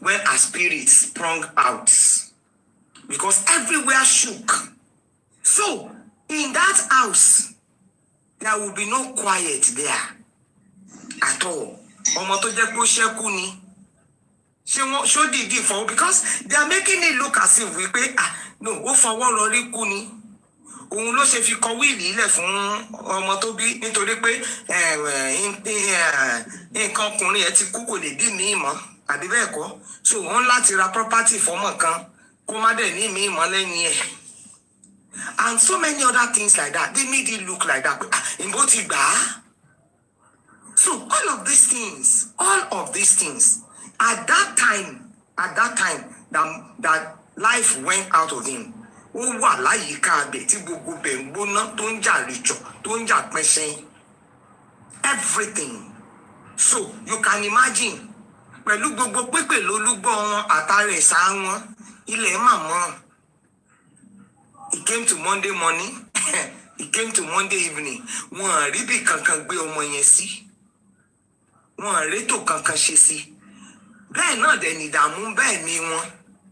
when her spirit sprung out, because everywhere shook. So in that house, there will be no quiet there at all. Ọmọ tó jẹ́ kó ṣẹ́kù ni Show the for because they are making it look as if we pay no ó fọwọ́ lórí kú ni òun ló ṣe fi kọ wíìlì ilẹ̀ fún ọmọ tó bí nítorí pé nǹkan ọkùnrin ẹ̀ ti kú kò lè bí mi mọ́ àbí bẹ́ẹ̀ kọ́ so wọ́n láti ra property fọmọ kan kó má dẹ̀ ní mi mọ́ lẹ́yìn ẹ̀ and so many other things like that they made it look like that ìbò ti gbà á so all of these things at that time that life went out of him ó wà láyìíká abẹ tí gbogbo bẹ̀ ń gbóná tó ń jà rìjọ tó ń jà pẹ́sẹ́ everything so you can imagine pẹ̀lú gbogbo pépè lólúgbọ́ wọn àtàrẹ ẹ̀sà wọn ilẹ̀ màmọ́ it came to Monday morning it came to Monday evening wọn rí bí kankan gbé ọmọ yẹn sí wọn rétò kankan ṣe sí bẹ́ẹ̀ náà dẹ̀ ní ìdààmú bẹ́ẹ̀ ni wọn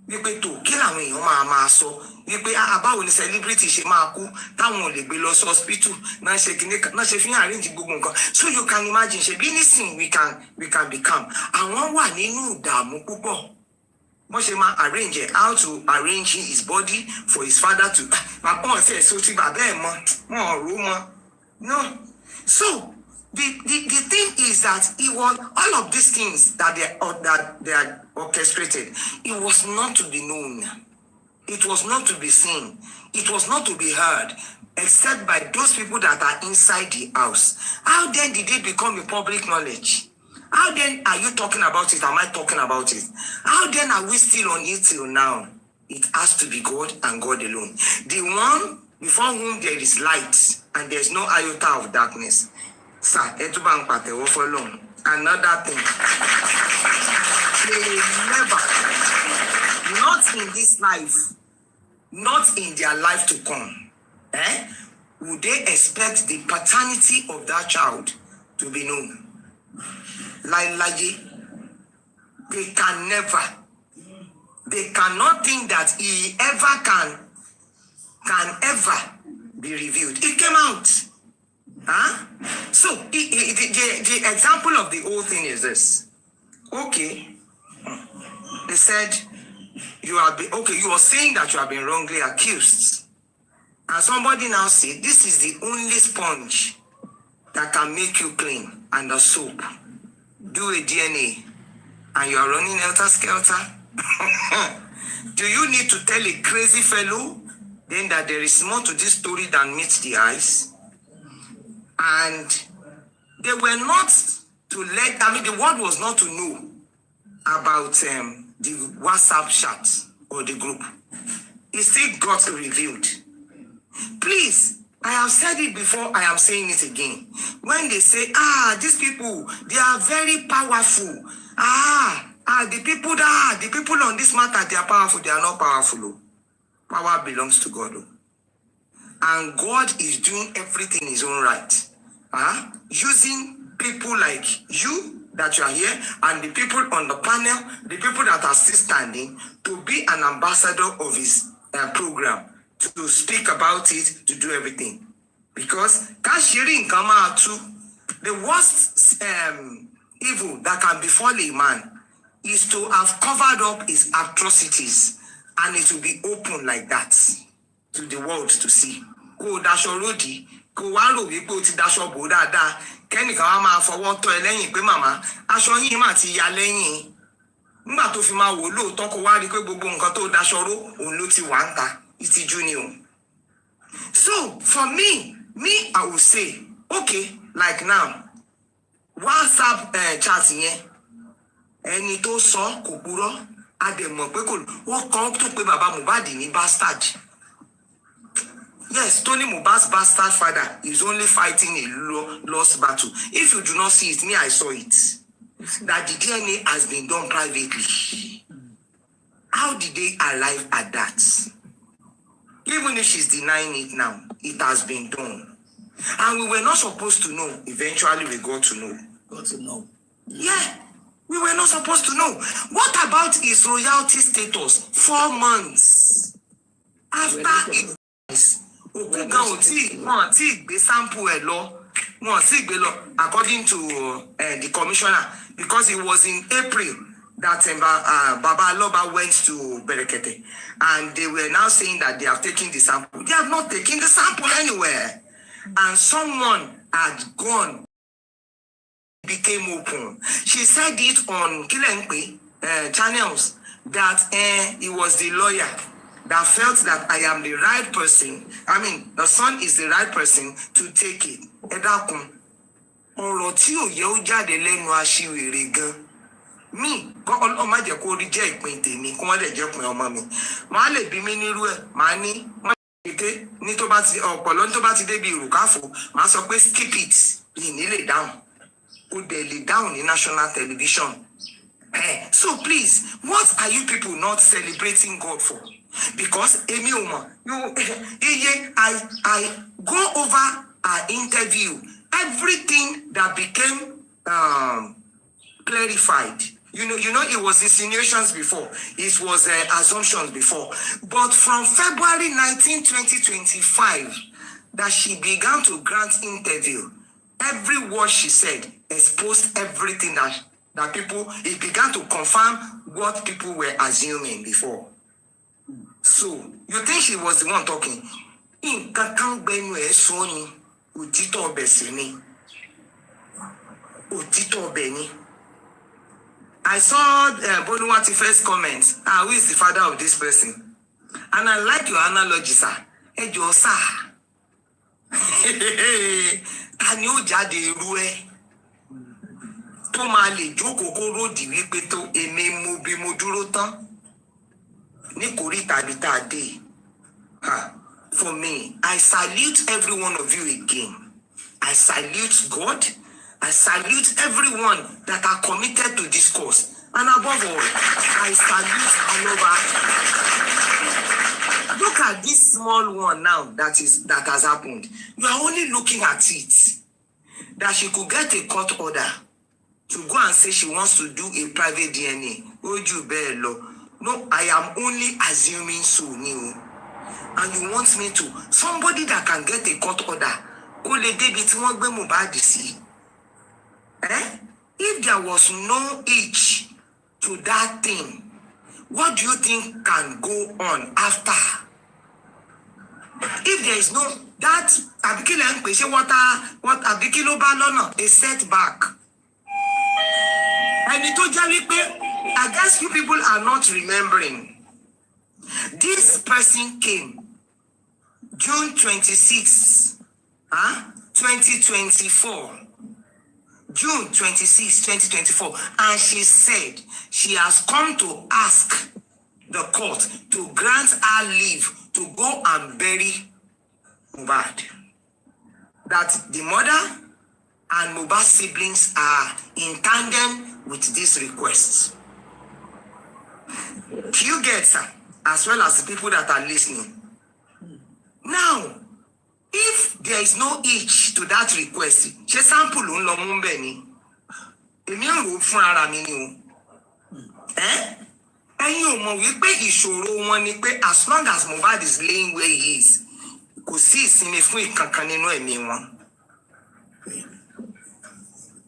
wípé tó kí làwọn èèyàn máa sọ wípé báwo ni celebrity ṣe máa kú táwọn ò lè gbé lọ sí hospital náà ṣe kíní náà ṣe fi hàn arrange gbogbo nǹkan so you can imagine ṣe bí nísìnyí we can become àwọn wà nínú ìdààmú púpọ̀ wọ́n ṣe máa arrange how to arrange his body for his father to bàbá ọ̀sẹ̀ èso tí bàbá ẹ̀ mọ wọn ò ró mọ no so the thing is that it was all of these things that they are orchestrated. It was not to be known. It was not to be seen. It was not to be heard, except by those people that are inside the house. How then did it become a public knowledge? How then are you talking about it? Am I talking about it? How then are we still on it till now? It has to be God and God alone. The one before whom there is light and there is no iota of darkness. Sir, another thing. They never, not in this life, not in their life to come, would they expect the paternity of that child to be known? They can never. They cannot think that he ever can ever be revealed. It came out. So the example of the whole thing is this. Okay, they said you are saying that you have been wrongly accused, and somebody now said this is the only sponge that can make you clean, and the soap. Do a DNA, and you are running helter-skelter. Do you need to tell a crazy fellow then that there is more to this story than meets the eyes? And they were not to the word was not to know about the WhatsApp chat or the group. It still got revealed. Please, I have said it before, I am saying it again. When they say, these people, they are very powerful. The people on this matter, they are powerful. They are not powerful. Power belongs to God. And God is doing everything in his own right. Using people like you that you are here and the people on the panel, the people that are still standing to be an ambassador of his program, to speak about it, to do everything. Because the worst evil that can befall a man is to have covered up his atrocities, and it will be open like that to the world to see. Kò daṣọ ròdì, kò wá rò wípé ó ti daṣọ bò dáadáa, kẹ́nìkan wá máa fọwọ́ tọ́ ẹ lẹ́yìn pé màmá, aṣọ yín mà ti ya lẹ́yìn. Nígbà tó fi máa wò lóòótọ́ kó wá rí pé gbogbo nǹkan tó daṣọ ró, òun ló ti wà ń ta, ìtìjú ni o. So, for me, I will say, okay, like now, WhatsApp chat yẹn, ẹni tó sọ kò purọ́, a dẹ̀ mọ̀ pé kò wọ́n kàn tó pé bàbá Mohbad ní bastard. Yes, Tony Mohbad's bastard father is only fighting a lost battle. If you do not see it, me, I saw it. That the DNA has been done privately. How did they arrive at that? Even if she's denying it now, it has been done. And we were not supposed to know. Eventually, we got to know. Got to know. Yeah, we were not supposed to know. What about his royalty status? 4 months after it dies. According to the commissioner, because it was in April that Baba Aloba went to Berekete, and they were now saying that they have taken the sample. They have not taken the sample anywhere. And someone had gone, became open. She said it on Kilenkwe channels that it was the lawyer that felt that I am the right person. I mean, the son is the right person to take it. Edakun. Ọ̀rọ̀ tí ò yẹ ó jáde lẹ́nu aṣiwèrè gan. Mi, Ọlọ́run má jẹ́ kó rí jẹ́ ìpín tèmi, kó má dẹ̀ jẹ́ ìpín ọmọ mi. Màá lè bí mi nírú ẹ̀, màá ní kété ní tó bá ti ọ̀pọ̀lọ́ ní tó bá ti débi ìrùkáfò, màá sọ pé skip it, ìní lè dáhùn. Ó dẹ̀ lè dáhùn ní national television. So please, what are you people not celebrating God for? Because Emi Uma, I go over our interview, everything that became clarified. You know, it was insinuations before, it was assumptions before. But from February 19, 2025, that she began to grant interview, every word she said exposed everything that people, it began to confirm what people were assuming before. So, you think she was the one talking? I saw Boluwati first comment. Who is the father of this person? And I like your analogy, sir. Hey, Joe, sir. Can you jade rue? To ma le jókòó kó ròdì wípé tó èmi mo bí mo dúró tán ní kòríta bí tá a dé. For me, I salute every one of you again. I salute God. I salute everyone that are committed to this cause. And above all, I salute Aloba. Look at this small one now that has happened. You are only looking at it. That she could get a court order to go and say she wants to do a private DNA. No, I am only assuming so new. And you want me to, somebody that can get a court order, if there was no itch to that thing, what do you think can go on after? If there is no, that what a setback. And it totally, I guess you people are not remembering. This person came June 26, 2024. June 26, 2024. And she said she has come to ask the court to grant her leave to go and bury Mohbad. That the mother and Mohbad's siblings are in tandem with these requests. You get, sir, as well as the people that are listening. Now, if there is no itch to that request, she sample lo mumbeni. Emi ro fún ara mi ni o. Ẹ̀yin ò mọ̀ wípé ìṣòro wọn ni pé as long as Mohbad is laying where he is, kò sí ìsinmi fún ìkankan nínú ẹ̀mí wọn.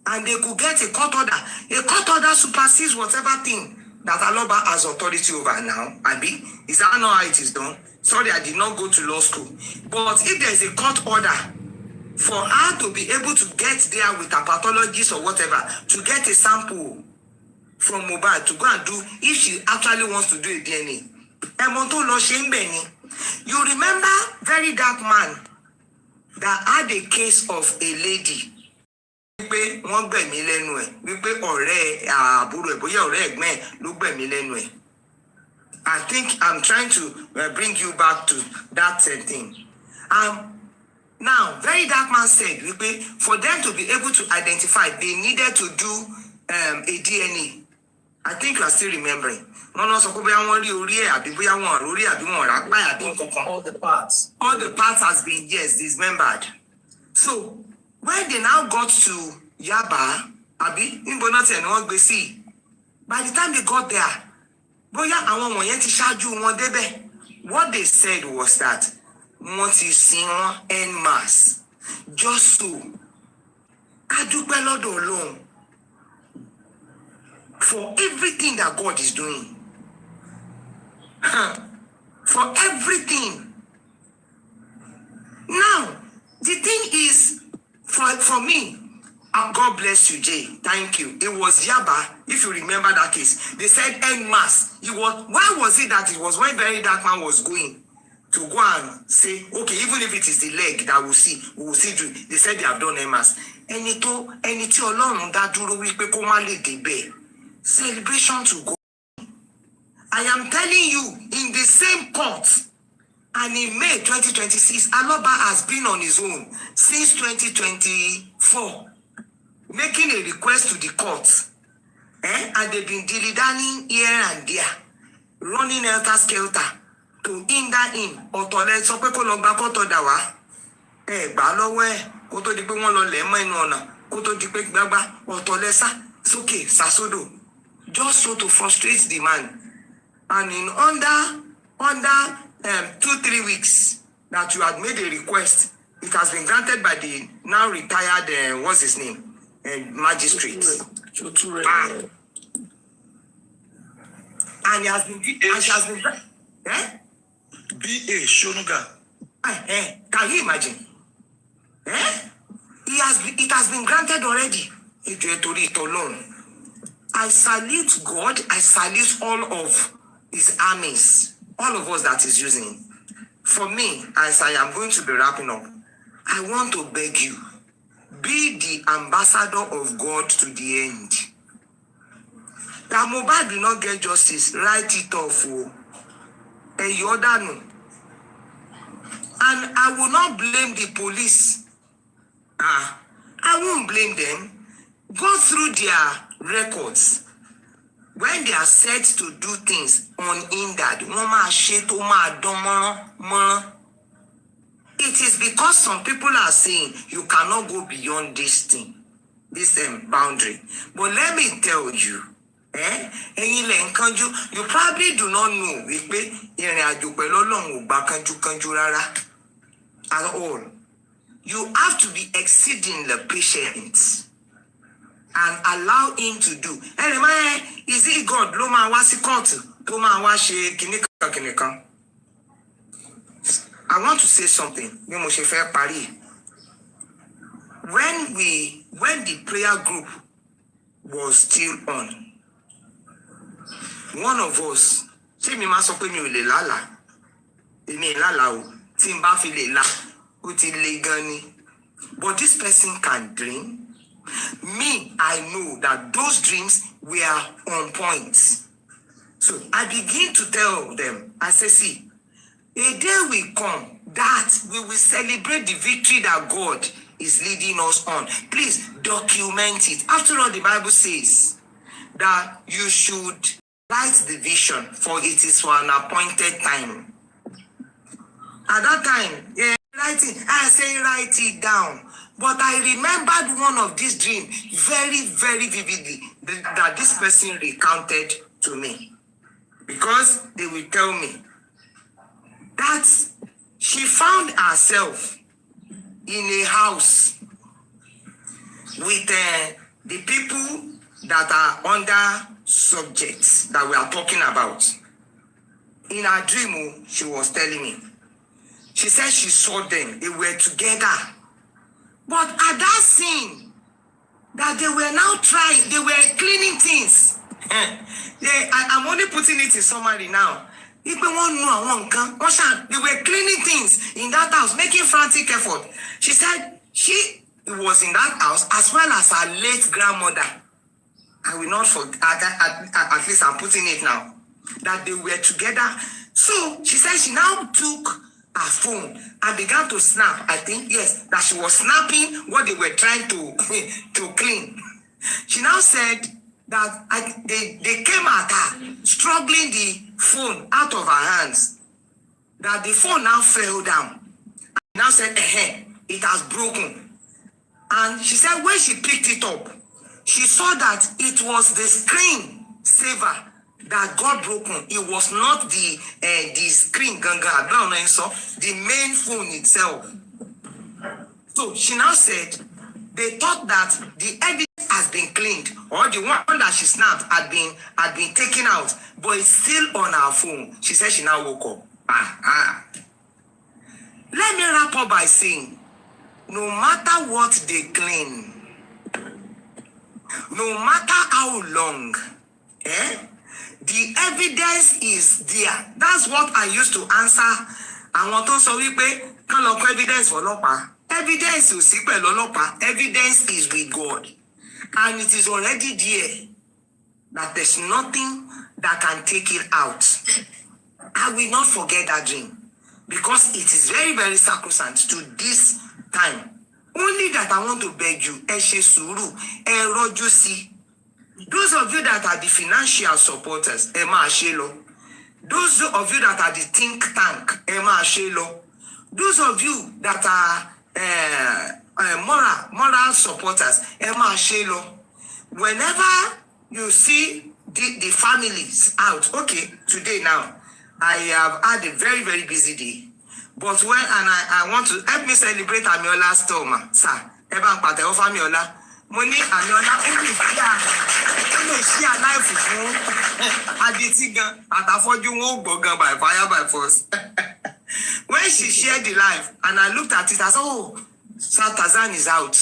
And they could get a court order. A court order supersedes whatever thing that Aloba has authority over now. Abi, is that not how it is done? Sorry, I did not go to law school. But if there is a court order for her to be able to get there with a pathologist or whatever, to get a sample from Mohbad to go and do, if she actually wants to do a DNA. You remember Very Dark Man that had a case of a lady. Wípé wọ́n gbẹ̀mí lẹ́nu ẹ̀, wípé ọ̀rẹ́ àbúrò ẹ̀ bóyá ọ̀rẹ́ ẹ̀gbọ́n ẹ̀ ló gbẹ̀mí lẹ́nu ẹ̀. I think I'm trying to bring you back to that thing. Now, Very Dark Man said, wípé for them to be able to identify, they needed to do a DNA. I think you are still remembering. All the parts. All the parts has been, yes, dismembered. So, when they now got to Yaba, by the time they got there, what they said was that what is seen en masse, just so, for everything that God is doing. For everything. Now, the thing is, for me, God bless you, Jay. Thank you. It was Yaba, if you remember that case. They said en masse. Why was it that it was when very dark man was going to go and say, okay, even if it is the leg that we will see through. They said they have done en masse. Ẹni tí Ọlọ́run dá dúró wípé kó má lè débẹ̀. Celebration to God. I am telling you, in the same court, and in May 2026, Aloba has been on his own since 2024, making a request to the court. And they've been dilly-dallying here and there, running helter-skelter to hinder him. Ọ̀tọ̀lẹ̀ sọ pé kó lọ gba kọ́tọ̀ dà wá. Gbà lọ́wọ́ ẹ̀ kó tó di pé wọ́n lọ lẹ̀ mọ́ inú ọ̀nà kó tó di pé gbàgbà ọ̀tọ̀lẹ̀ sá sókè sàsódò. Just so to frustrate the man. And in under 2-3 weeks that you had made a request, it has been granted by the now retired what's his name, magistrate. And it has been B.A. Shonuga. Can you imagine? It has been granted already. I salute God. I salute all of his armies, all of us that is using. For me, as I am going to be wrapping up, I want to beg you, be the ambassador of God to the end. That Mohbad do not get justice, write it off. And I will not blame the police. I won't blame them. Go through their records. When they are set to do things unhindered, it is because some people are saying you cannot go beyond this thing, this boundary. But let me tell you, you probably do not know at all. You have to be exceedingly patient and allow him to do. Is it God? I want to say something. When the prayer group was still on, one of us, but this person can dream. Me, I know that those dreams were on point. So I begin to tell them, I say, see, a day will come that we will celebrate the victory that God is leading us on. Please document it. After all, the Bible says that you should write the vision, for it is for an appointed time. At that time, I say write it down. But I remembered one of these dreams very, very vividly that this person recounted to me. Because they will tell me that she found herself in a house with the people that are under subjects that we are talking about. In her dream, she was telling me. She said she saw them. They were together. But at that scene, that they were now trying, they were cleaning things. I'm only putting it in summary now. They were cleaning things in that house, making frantic effort. She said she was in that house as well as her late grandmother. I will not forget, at least I'm putting it now, that they were together. So she said she now took her phone and began to snap. I think, yes, that she was snapping what they were trying to clean. She now said that they came at her, struggling the phone out of her hands. That the phone now fell down. And now said, it has broken. And she said when she picked it up, she saw that it was the screen saver that got broken. It was not the screen, the main phone itself. So she now said they thought that the evidence has been cleaned, or the one that she snapped had been taken out, but it's still on her phone. She said she now woke up. Let me wrap up by saying, no matter what they claim, no matter how long, the evidence is there. That's what I used to answer. I want to say wípé kan lọ kọ evidence ọlọ́pàá. Evidence ò sí pẹ̀lú ọlọ́pàá. Evidence is with God. And it is already there that there's nothing that can take it out. I will not forget that dream because it is very, very sacrosanct to this time. Only that I want to beg you, ẹ ṣe sùúrù, ẹ rọ́jú sí. Those of you that are the financial supporters, ẹ máa ṣe lọ. Those of you that are the think tank, ẹ máa ṣe lọ. Those of you that are moral supporters, ẹ máa ṣe lọ. Whenever you see the families out, okay, today now, I have had a very, very busy day. But when I want to help me celebrate Amiola's storm, sir, ẹ bá ń pàtẹ́wọ́ fún Amiola. Mo ní Amiola ó lè ṣí àláìfù fún adití gan àtàfọ́jú wọn ò gbọ́ gan by fire by force. When she shared the life and I looked at it, I said, oh, Sir Tazan is out.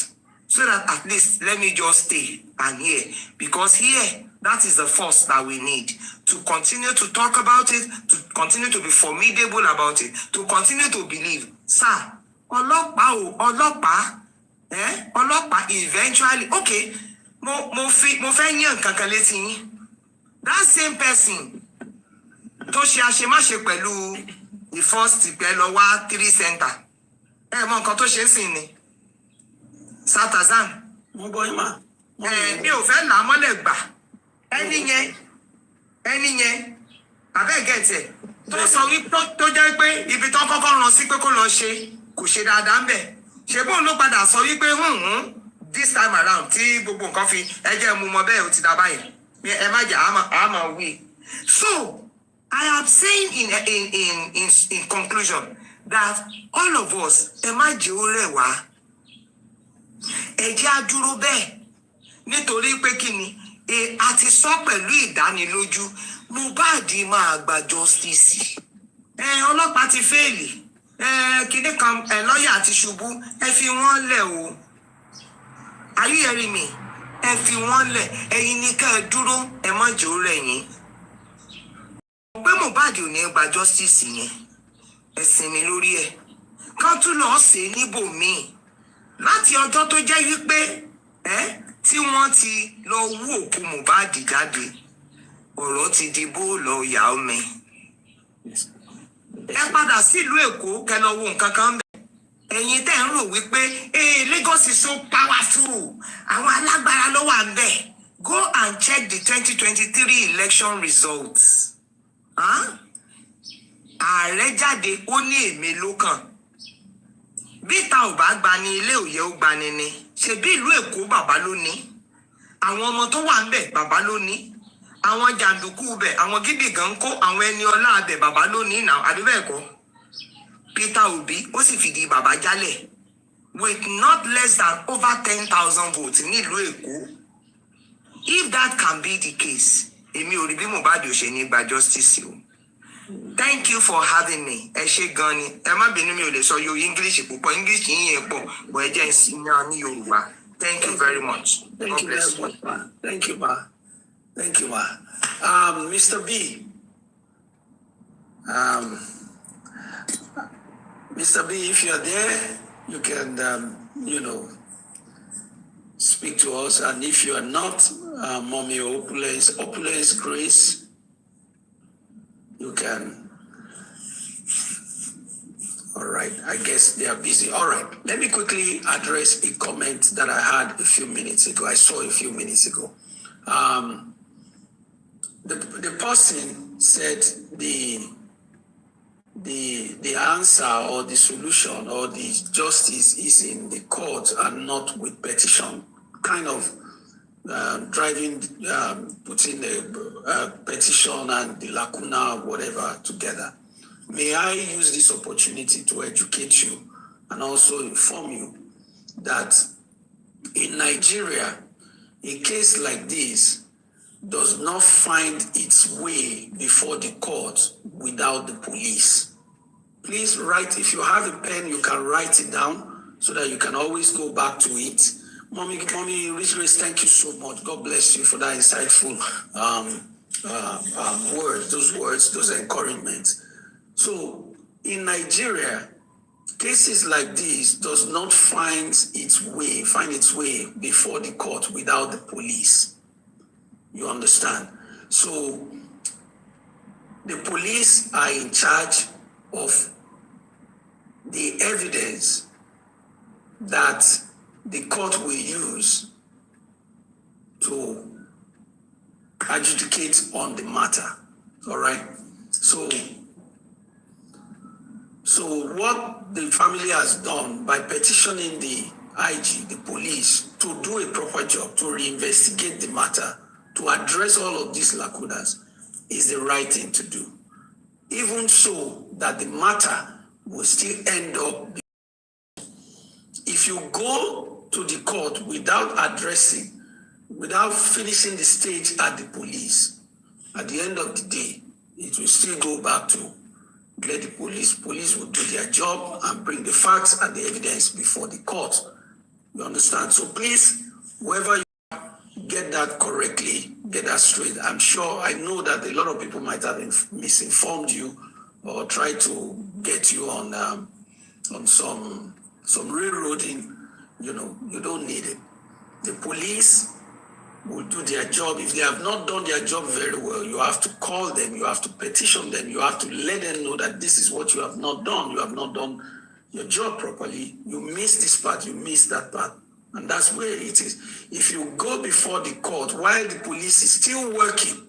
So that at least let me just stay and hear. Because here, that is the force that we need to continue to talk about it, to continue to be formidable about it, to continue to believe. Sir, ọlọ́pàá eventually, okay, mo fẹ́ yàn kankan létí yín. That same person tó ṣe àṣemáṣe pẹ̀lú the first pẹ̀lú wa 3 center. Mọ nǹkan tó ṣe sí ni. Satazan. Mo gbọ́ yín mà. Mi ò fẹ́ là á mọ́lẹ̀ gbà. Ẹni yẹn, abẹ́gẹ̀tẹ̀, tó sọ wípé tó jẹ́ pé ibi tó kọ́kọ́ rán sí pé kó lọ ṣe, kò ṣe dáadáa ń bẹ̀. Ṣé bóun ló padà sọ wípé this time around tí gbogbo nǹkan fi ẹjẹ́ mu mọ bẹ́ẹ̀ ó ti dá báyìí. Ẹ má jẹ́ àmọ́ wí. So, I am saying in conclusion that all of us, ẹ má jẹ́ ó rẹ̀ wá. Ẹ jẹ́ á dúró bẹ́ẹ̀ nítorí pé kí ni a ti sọ pẹ̀lú ìdánilójú Mohbad máa gba justice. Ọlọ́pàá ti fẹ́ẹ̀lì. Kíní kan lọ́ọ̀yà ti ṣubú. Ẹ fi wọ́n lẹ̀ o. Are you hearing me? Ẹ fi wọ́n lẹ̀. Ẹ̀yin ní ká ẹ dúró, ẹ má jẹ́ ó rẹ̀ yín. Pé Mohbad ò ní gba justice yẹn. Ẹ sinmi lórí ẹ̀. Kán tún lọ ṣe níbòmíì. Láti ọjọ́ tó jẹ́ wípé tí wọ́n ti lọ wú òkú Mohbad jáde, ọ̀rọ̀ ti di bó lọ yà ó mi. Ẹ padà sílùú Èkó kẹ́ lọ wo nǹkan kan bẹ́ẹ̀. Ẹ̀yin tẹ́ ń rò wípé Lagos is so powerful. Àwọn alágbára ló wà ń bẹ̀. Go and check the 2023 election results. Ààrẹ jáde ó ní èmi ló kàn. Bí ta ò bá gbani ilé òye ó gbani ni. Ṣebí ìlú Èkó bàbá ló ní. Àwọn ọmọ tó wà ń bẹ̀ bàbá ló ní. Àwọn jàǹdùkú bẹ̀, àwọn gidi gan kó àwọn ẹni ọlá bẹ̀ bàbá ló ní náà. Àbí bẹ́ẹ̀ kọ́? Peter Obi ó sì fìdí bàbá jálẹ̀ with not less than over 10,000 votes nílùú Èkó. If that can be the case, èmi ò rí bí Mohbad ò ṣe ní gba justice o. Thank you for having me. Ẹ ṣé gan ni. Ẹ má bínú mi ò lè sọ English púpọ̀. English yín yẹn pọ̀. Bọ̀ ẹ jẹ́ ìsinmi ní Yorùbá. Thank you very much. Thank you very much, ma. Thank you, ma. Thank you, ma. Mr. B. Mr. B, if you're there, you can, speak to us. And if you are not, Mommy Opulence Grace, you can. All right, I guess they are busy. All right, let me quickly address a comment that I had a few minutes ago. I saw a few minutes ago. The person said the answer or the solution or the justice is in the court and not with petition. Kind of putting the petition and the lacuna, whatever, together. May I use this opportunity to educate you and also inform you that in Nigeria, A case like this does not find its way before the court without the police. Please write, if you have a pen, you can write it down so that you can always go back to it. Mommy, Rich Grace, thank you so much. God bless you for that insightful words, those encouragements. So in Nigeria, cases like this does not find its way before the court without the police. You understand? So the police are in charge of the evidence that the court will use to adjudicate on the matter. All right? So what the family has done by petitioning the IG, the police, to do a proper job, to reinvestigate the matter, to address all of these lacunas, is the right thing to do. Even so that the matter will still end up. If you go to the court without finishing the stage at the police, at the end of the day, it will still go back to let the police will do their job and bring the facts and the evidence before the court. You understand? So please, whoever you are, get that correctly, get that straight. I know that a lot of people might have misinformed you or tried to get you on some railroading. You don't need it. The police will do their job. If they have not done their job very well, you have to call them, you have to petition them, you have to let them know that this is what you have not done. You have not done your job properly. You missed this part, you missed that part. And that's where it is. If you go before the court while the police is still working,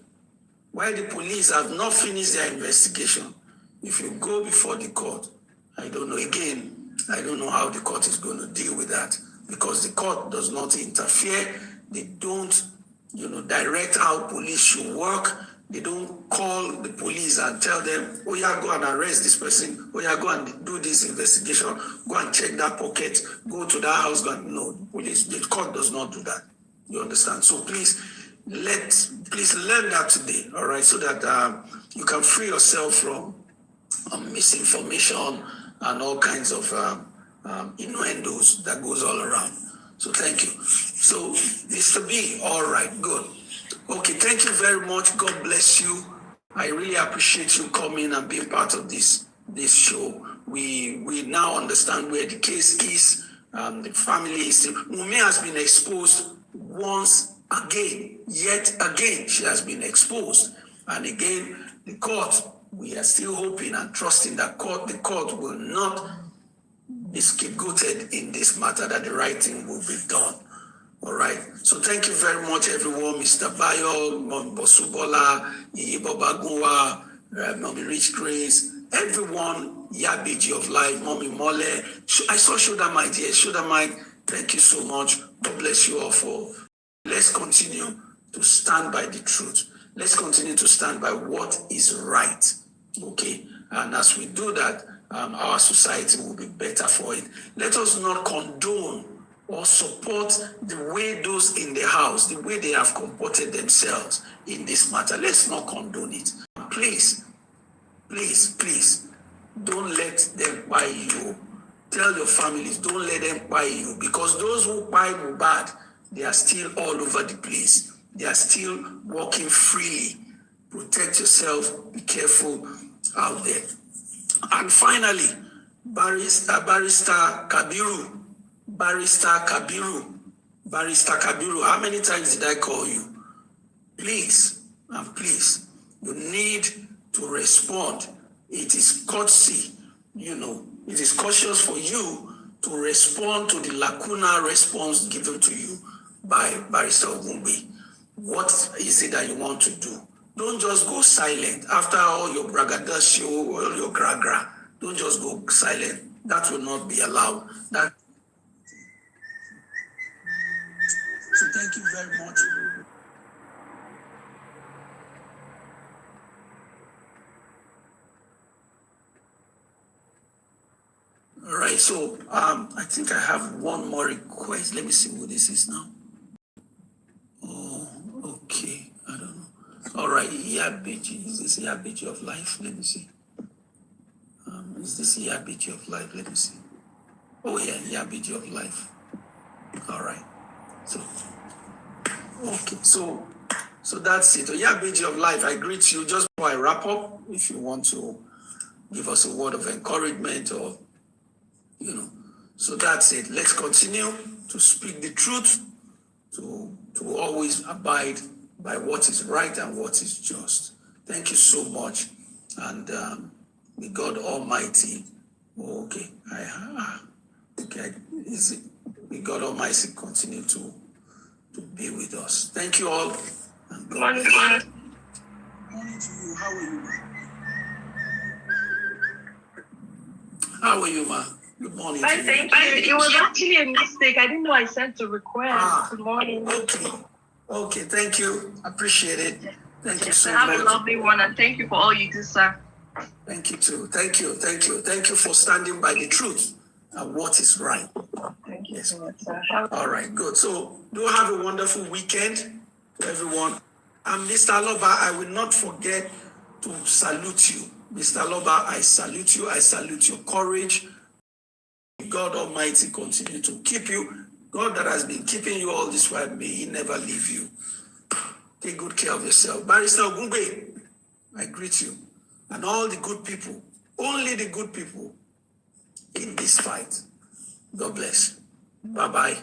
while the police have not finished their investigation, if you go before the court, I don't know how the court is going to deal with that, because the court does not interfere. They don't, direct how police should work. They don't call the police and tell them, oh yeah, go and arrest this person. Oh yeah, go and do this investigation. Go and check that pocket. Go to that house. No, the court does not do that. You understand? So please learn that today, all right? So that you can free yourself from misinformation and all kinds of innuendos that goes all around. So thank you. So Mr. B, all right, good. Okay, thank you very much. God bless you. I really appreciate you coming and being part of this show. We now understand where the case is. The family is still. Wummi has been exposed once again. Yet again, she has been exposed. And again, the court, we are still hoping and trusting that the court will not be scapegoated in this matter, that the right thing will be done. All right. So thank you very much, everyone. Mr. Bayo, Mom Bosubola, Bagunwa, Mommy Rich Grace, everyone, Yabiji of Life, Mommy Mole. I saw Shoda Mike here. Shoda Mike, thank you so much. God bless you all for. Let's continue to stand by the truth. Let's continue to stand by what is right. Okay. And as we do that, our society will be better for it. Let us not condone or support the way those in the house, the way they have comported themselves in this matter. Let's not condone it. Please, don't let them buy you. Tell your families, don't let them buy you, because those who buy Mohbad, they are still all over the place. They are still walking freely. Protect yourself. Be careful out there. And finally, Barrister Kabiru, how many times did I call you? Please, you need to respond. It is courtesy, it is cautious for you to respond to the lacuna response given to you by Barrister Wummi. What is it that you want to do? Don't just go silent after all your braggadocio, all your gra-gra. Don't just go silent. That will not be allowed. So thank you very much. All right, so I think I have one more request. Let me see who this is now. Oh, okay. I don't know. All right, Yabeji. Is this Yabeji of life? Let me see. Is this Yabeji of life? Let me see. Oh yeah, Yabeji of life. All right. So, okay. So that's it. Yabeji of life. I greet you just before I wrap up. If you want to give us a word of encouragement or, so that's it. Let's continue to speak the truth, to always abide by what is right and what is just. Thank you so much. And may God Almighty, okay, is it? May God Almighty continue to be with us. Thank you all. And God Morning, bless. sir. Morning to you. How are you? How are you, ma? Good morning to Fine, you. thank you. It was actually a mistake. I didn't know I sent a request. Good morning. Okay, thank you. Appreciate it. Thank you so Have much. a lovely one, and thank you for all you do, sir. Thank you too. Thank you for standing by the truth and what is right. Thank you Yes. so much, sir. All right, good. So do have a wonderful weekend to everyone. And Mr. Loba, I will not forget to salute you. Mr. Loba, I salute you. I salute your courage. God Almighty continue to keep you. God that has been keeping you all this while, may He never leave you. Take good care of yourself. Barrister Ogungbe, I greet you. And all the good people, only the good people in this fight. God bless. Bye-bye.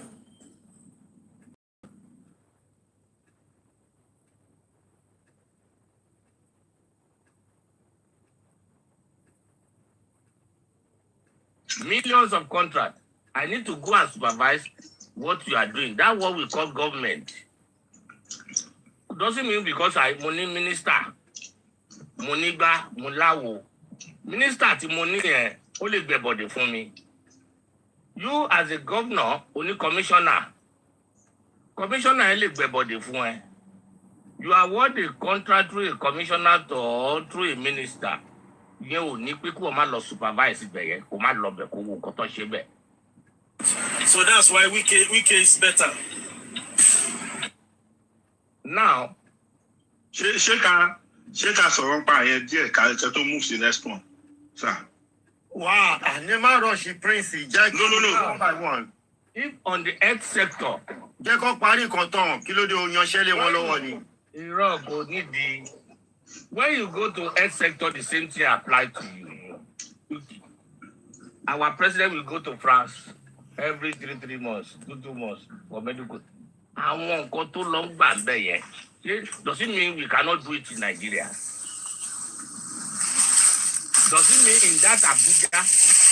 Millions of contracts. I need to go and supervise what you are doing. That's what we call government. Doesn't mean because I'm money minister, money ba, mulawo. Minister ti money only be body for me. You as a governor, only commissioner. Commissioner only be body for me. You award a contract through a commissioner or through a minister. You ò ní pé kó má lọ supervise ibẹ̀ yẹn, kó má lọ bẹ̀ kó wo nǹkan tó ṣe bẹ̀. So that's why Wike is better. Now, Ṣé ká sọ̀rọ̀ pa àyẹ̀ díẹ̀ ká ṣe tó move sí next one, sir? Wow, àní má rush Prince jẹ́ kí No. one by one. if on the health sector, Jẹ́ kó parí nǹkan tán, kí ló dé o yanṣẹ́lé wọn lọ́wọ́ ni? Irọ́ kò nídìí. When you go to health sector, the same thing apply to you. Our president will go to France every 3 months, 2 months for medical. Àwọn nǹkan tó lọ ń gbà ń bẹ̀ yẹn. Does it mean we cannot do it in Nigeria? Does it mean in that Abuja,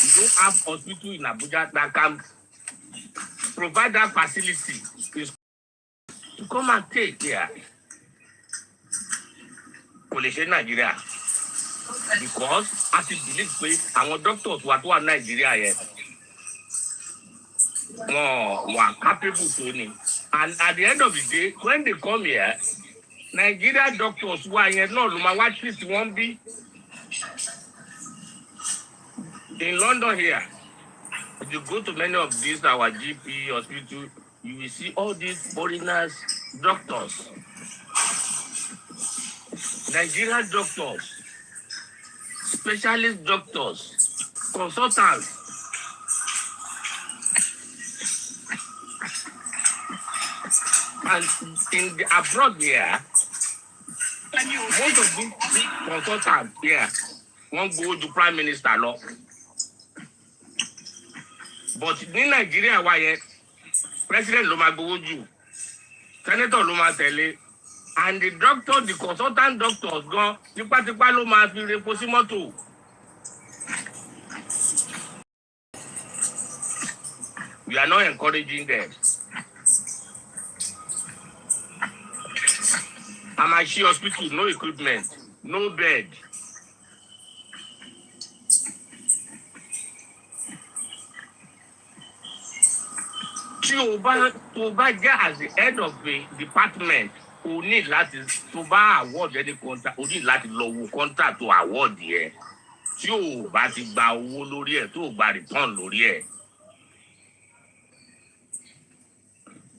you don't have hospital in Abuja that can provide that facility to come and take there? Kò lè ṣe Nigeria. Because as you believe pé àwọn doctors wà tó wà Nigeria yẹn, wọ́n wà capable tó ni. And at the end of the day, when they come here, Nigeria doctors wà yẹn náà ló máa wá treat wọ́n bí. In London here, if you go to many of these our GP hospital, you will see all these foreigners doctors. Nigerian doctors, specialist doctors, consultants. And in the abroad here, most of these big consultants here won't go to prime minister law. But in Nigeria, why president ló máa gbowó jù, senator ló máa tẹ̀lé, and the doctor, the consultant doctors gan tipátipá ló máa fi repo sí mọ́tò. We are not encouraging them. Amashi hospital, no equipment, no bed. Tí o bá jẹ́ as the head of the department, o ní láti tó bá award any contract, o ní láti lọ wo contract to award yẹn. Tí o bá ti gba owó lórí ẹ̀, tó o gba return lórí ẹ̀.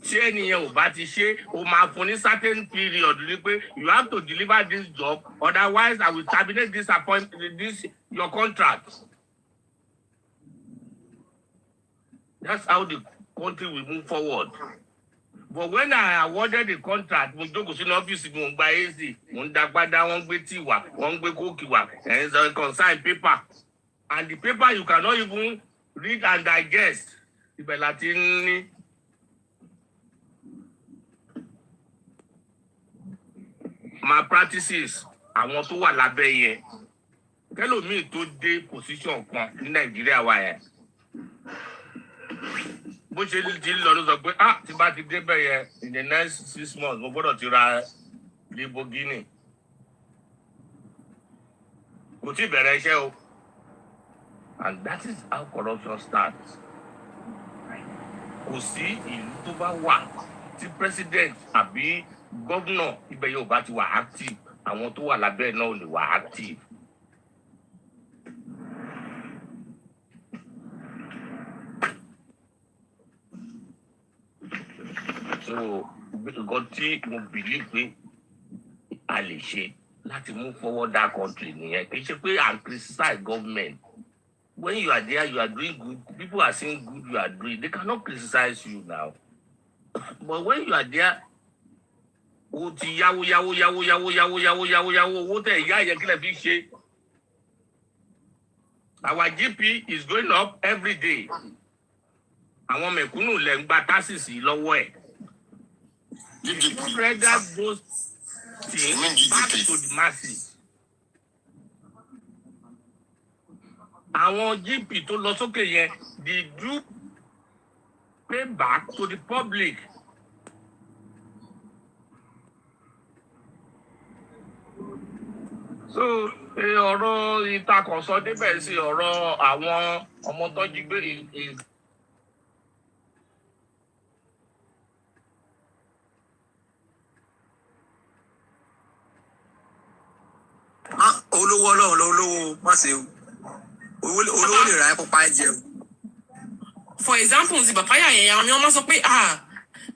ṣé ènìyàn ò bá ti ṣe o máa fún ní certain period ni pé you have to deliver this job otherwise I will terminate this your contract. That's how the country will move forward. But when I awarded the contract, mo jókòó sínú ọ́fíìsì mi, mo gba AC, mo ń dagbada, wọ́n gbé tíì wá, wọ́n gbé kóòkì wá, and so consign paper. And the paper you cannot even read and digest. Ibẹ̀ láti ní. My practices, àwọn tó wà lábẹ́ yẹn. Kẹ́lòmíì tó dé position kan ní Nàìjíríà wa yẹn. Bó ṣe ti lọ ló sọ pé tí bá ti débẹ̀ yẹn in the next 6 months mo gbọ́dọ̀ ti ra Lamborghini. Kò tí bẹ̀rẹ̀ iṣẹ́ o. And that is how corruption starts. Kò sí ìlú tó bá wà tí president àbí governor ibẹ̀ yóò bá ti wà active, àwọn tó wà lábẹ́ náà ò lè wà active. So nǹkan tí mo believe pé a lè ṣe láti move forward that country nìyẹn. Kì í ṣe pé à ń criticize government. When you are there, you are doing good. People are saying good you are doing. They cannot criticize you now. But when you are there, o ti yáwó owó tẹ̀ ìyá yẹn kílẹ̀ fi ṣe. Our GP is going up every day. Àwọn mẹ̀kúnnù lẹ̀ ń gba taxes lọ́wọ́ ẹ̀. Rather those things back to the masses. Àwọn GP tó lọ sókè yẹn, they do pay back to the public. So ọ̀rọ̀ ìtakọ̀sọ débẹ̀ sí ọ̀rọ̀ àwọn ọmọ tó jí gbé olówó ọlọ́run olówó má ṣe olówó lè ra ẹ̀kọ́ pa ẹ̀jẹ̀ o. For example ti bàbáyà yẹn àwọn ọmọ sọ pé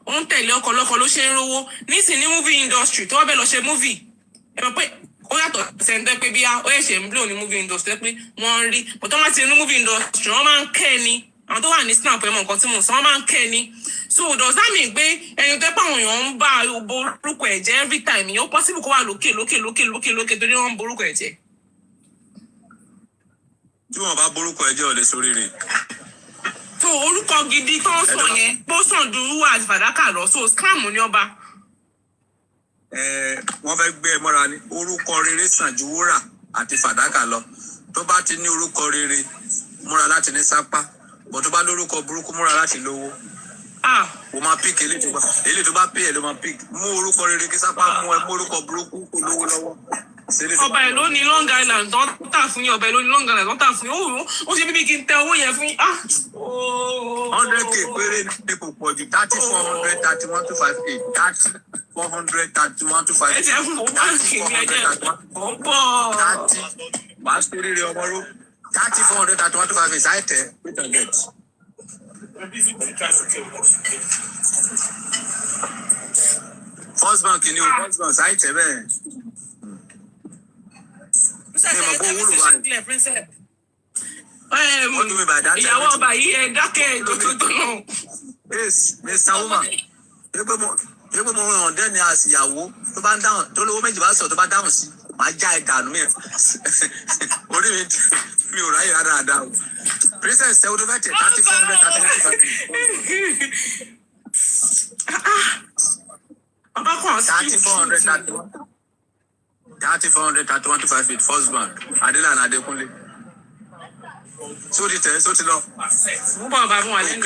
ó ń tẹ̀lé ọkọ lọ́kọ ló ṣe ń rówó nísìnyí movie industry tó wá bẹ́ẹ̀ lọ ṣe movie ẹ mọ̀ pé ó yàtọ̀ sẹ́ńtẹ́ pé bí ó yẹ ṣe ń blow ní movie industry pé wọ́n ń rí but tó máa ti ní movie industry wọ́n máa ń kẹ́ ni àwọn tó wà ní snap ẹ̀ mọ̀ nǹkan tí mo sọ wọ́n máa ń kẹ́ ni. So does that mean pé ẹni tó pàwọn èèyàn ń bá borúkọ ẹ̀ jẹ́ every time ìyẹn ó possible kó wà lókè torí wọ́n ń borúkọ ẹ̀ jẹ́. tí wọ́n bá borúkọ ẹ̀ jẹ́ ò lè ṣoríire. So orúkọ gidi tó ń sọ yẹn bó sàn dúró àti fàdákà lọ so scam ní ọba. Wọ́n fẹ́ gbé ẹ mọ́ra ní orúkọ rere sàn ju wúrà àti fàdákà lọ. Tó bá ti ní orúkọ rere múra láti ní sápá bọ̀ tó bá lórúkọ burúkú múra láti lówó. O máa pick eléyìí tó bá pay ẹ ló máa pick. Mú orúkọ rere kí sápá mú ẹ mú orúkọ burúkú kó lówó lọ́wọ́. Ọba ẹ̀ ló ní Long Island tó ń tà fún yín ọba ẹ̀ ló ní Long Island tó ń tà fún yín ó ṣe bíbí kí n tẹ owó yẹn fún yín. 100k péré ní kò pọ̀ jù 30 400 31 258 30 400 31 258. Ẹ jẹ́ fún owó báńkì ní ẹ̀jẹ̀ ọ̀pọ̀. 30 wàá sórí rẹ̀ ọmọ ró 30 400 31 258 ṣáìtẹ̀ wait and get. First bank ni o First bank ṣáìtẹ̀ bẹ́ẹ̀. Ìyàwó ọba yìí ẹ dákẹ́ tó náà. Mr. Woman, ẹgbẹ́ mo ràn dẹ́ni àṣìyàwó tó bá ń dáhùn tó lówó méjì bá sọ tó bá dáhùn sí máa já ẹ̀dà nù mí. Orí mi ò ráyè rárá o. Princess tẹ́wọ́ tó fẹ́ tẹ̀ 30 400 30 400 31 258 First Bank Adelana Adekunle. Sórí tẹ̀ só ti lọ. Mo bá ọba fún wa lẹ́nu.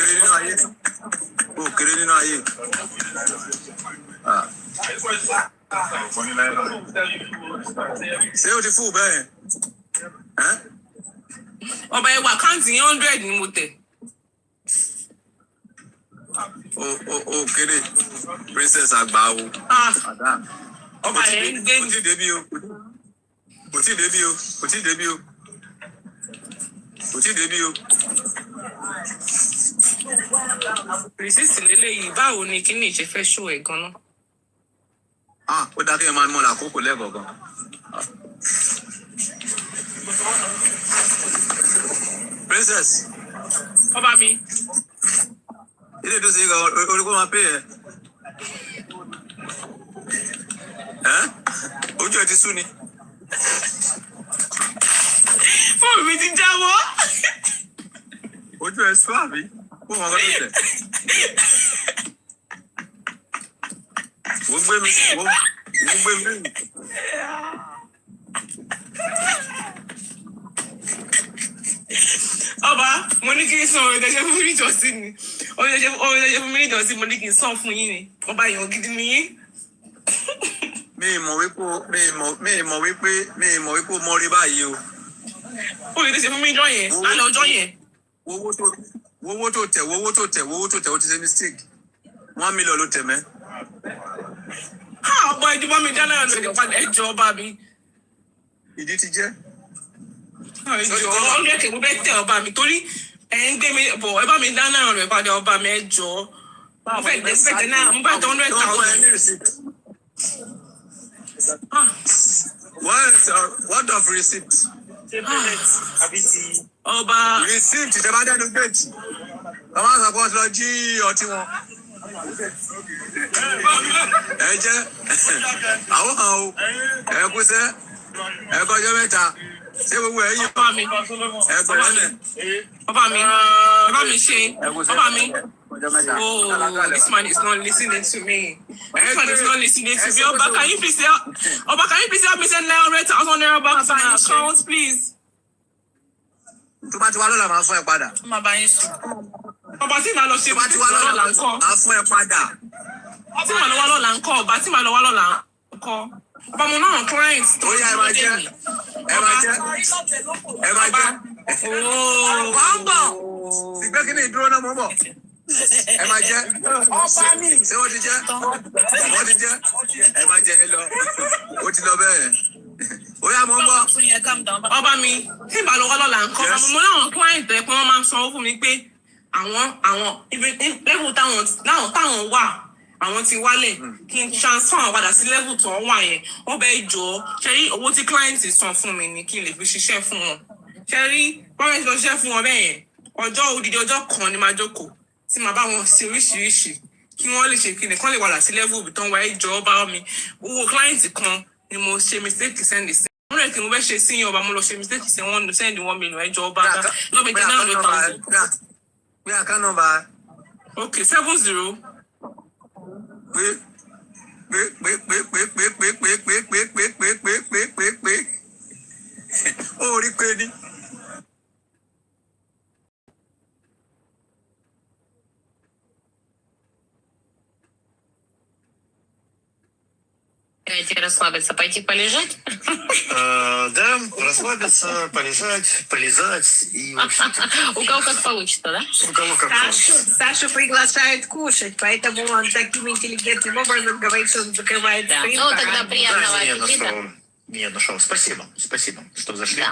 O kéré nínú ayé. Ṣé o ti fún bẹ́ẹ̀? Ọba ẹwà àkáǹtì 100 ni mo tẹ̀. O kéré Princess àgbà o. Ọba yẹn ń gbé mi. Kò tí débi o. Resist lélẹ́yìí báwo ni kíní ìṣe fẹ́ ṣó ẹ̀ gan-an. Ó dá kí ẹ máa mọ àkókò lẹ́ẹ̀kọ̀ọ̀kan. Princess. Ọba mi. Ilé ìdó sí orúkọ máa pè ẹ́. Ojú ẹ ti sú ni. Fóònù mi ti jáwọ́. Ojú ẹ sú àbí? Fóònù ọkọ tó tẹ̀. Wọ́n gbé mi. Ọba, mo ní kí n san ọ̀rọ̀ ìdẹ́jẹ́ fún mi níjọ́sí ni. Ọ̀rọ̀ ìdẹ́jẹ́ fún mi níjọ́sí mo ní kí n san fún yín ni. Ọba èèyàn gidi ni yín. Mi mọ̀ wípé mo rí báyìí o. Ó lè ṣe fún mi jọ yẹn, lálẹ́ ọjọ́ yẹn. Owó tó tẹ̀, ó ti ṣe mistake. 1 million ló tẹ̀ mẹ́. Ọba ìdìbò mi dáná ọ̀nà ìpadà ẹjọ́ ọba mi. Ìdí ti jẹ́. Ẹjọ́ ọ̀rẹ́ mo bẹ́ tẹ ọba mi torí ẹ̀ ń gbé mi bọ̀ ẹ bá mi dáná ọ̀nà ìpadà ọba mi ẹjọ́. Mo fẹ́ tẹ 100,000. What of receipt? Ọba. Receipt ṣe bá dẹnu gate. Ọmọ àgbà lọ jí ọtí wọn. Ẹ jẹ́ àwọn kan o. Ẹ kú sẹ́. Ẹ kọjọ́ mẹ́ta. Ṣé gbogbo ẹ yí? Ọba mi. Ẹ gbọ́dọ̀ lẹ̀. Ọba mi. Ọba mi ṣe. Ọba mi. Oh, this man is not listening to me. This man is not listening to me. Oba, can you please help me send 100,000 naira back to my account, please? Tó bá ti wá lọ́la máa fún ẹ padà. Má bá yín sùn. Ọba tí màá lọ ṣe tó bá ti wá lọ́la máa fún ẹ padà. Tí màá lọ wá lọ́la ńkọ́, ọba tí màá lọ wá lọ́la ńkọ́. Ọba mo náà client. Ó yá ẹ máa jẹ́. Wọ́n bọ̀. Sì gbé kí ni ìdúró náà mọ́ bọ̀. Ẹ máa jẹ́. Ṣé wọ́n ti jẹ́? Ẹ máa jẹ́ ẹ lọ. Ó ti lọ bẹ́ẹ̀. Ó yá mo ń bọ̀. Ọba mi, tí ìbá lọ wá lọ́la ńkọ́, mo láwọn client ẹ̀ pé wọ́n máa ń sanwó fún mi pé àwọn level táwọn wà, àwọn ti wálẹ̀ kí n transfer àwọn padà sí level tó wà yẹn. Wọ́n bẹ́ẹ̀ jọ ṣe rí owó tí client san fún mi ni kí n lè fi ṣiṣẹ́ fún wọn. Ṣe rí wọ́n fẹ́ lọ ṣiṣẹ́ fún wọn bẹ́ẹ̀ yẹn. Odidi ọjọ́ kan ni máa jókòó tí màá bá wọn ṣe oríṣiríṣi kí wọ́n lè ṣe kíni kán lè wàdà sí level ibi tán wà ẹjọ́ ọba mi. Owó client kan ni mo ṣe mistake send sí. Wọ́n rẹ̀ kí mo fẹ́ ṣe sí ọba mo lọ ṣe mistake sí wọ́n send 1 million ẹjọ́ ọba lọ́bẹ̀ jẹ́ 900,000. Pé àká nọ́mbà. Okay, 70. Pé. Ó rí pé ní. Расслабиться, пойти полежать? Да, расслабиться, полежать, полизать и У кого как получится, да? У кого как Сашу приглашают кушать, поэтому он таким интеллигентным образом говорит, что он закрывает скрин. Ну, тогда приятного аппетита. аппетита. Нет, ну что, спасибо, что зашли.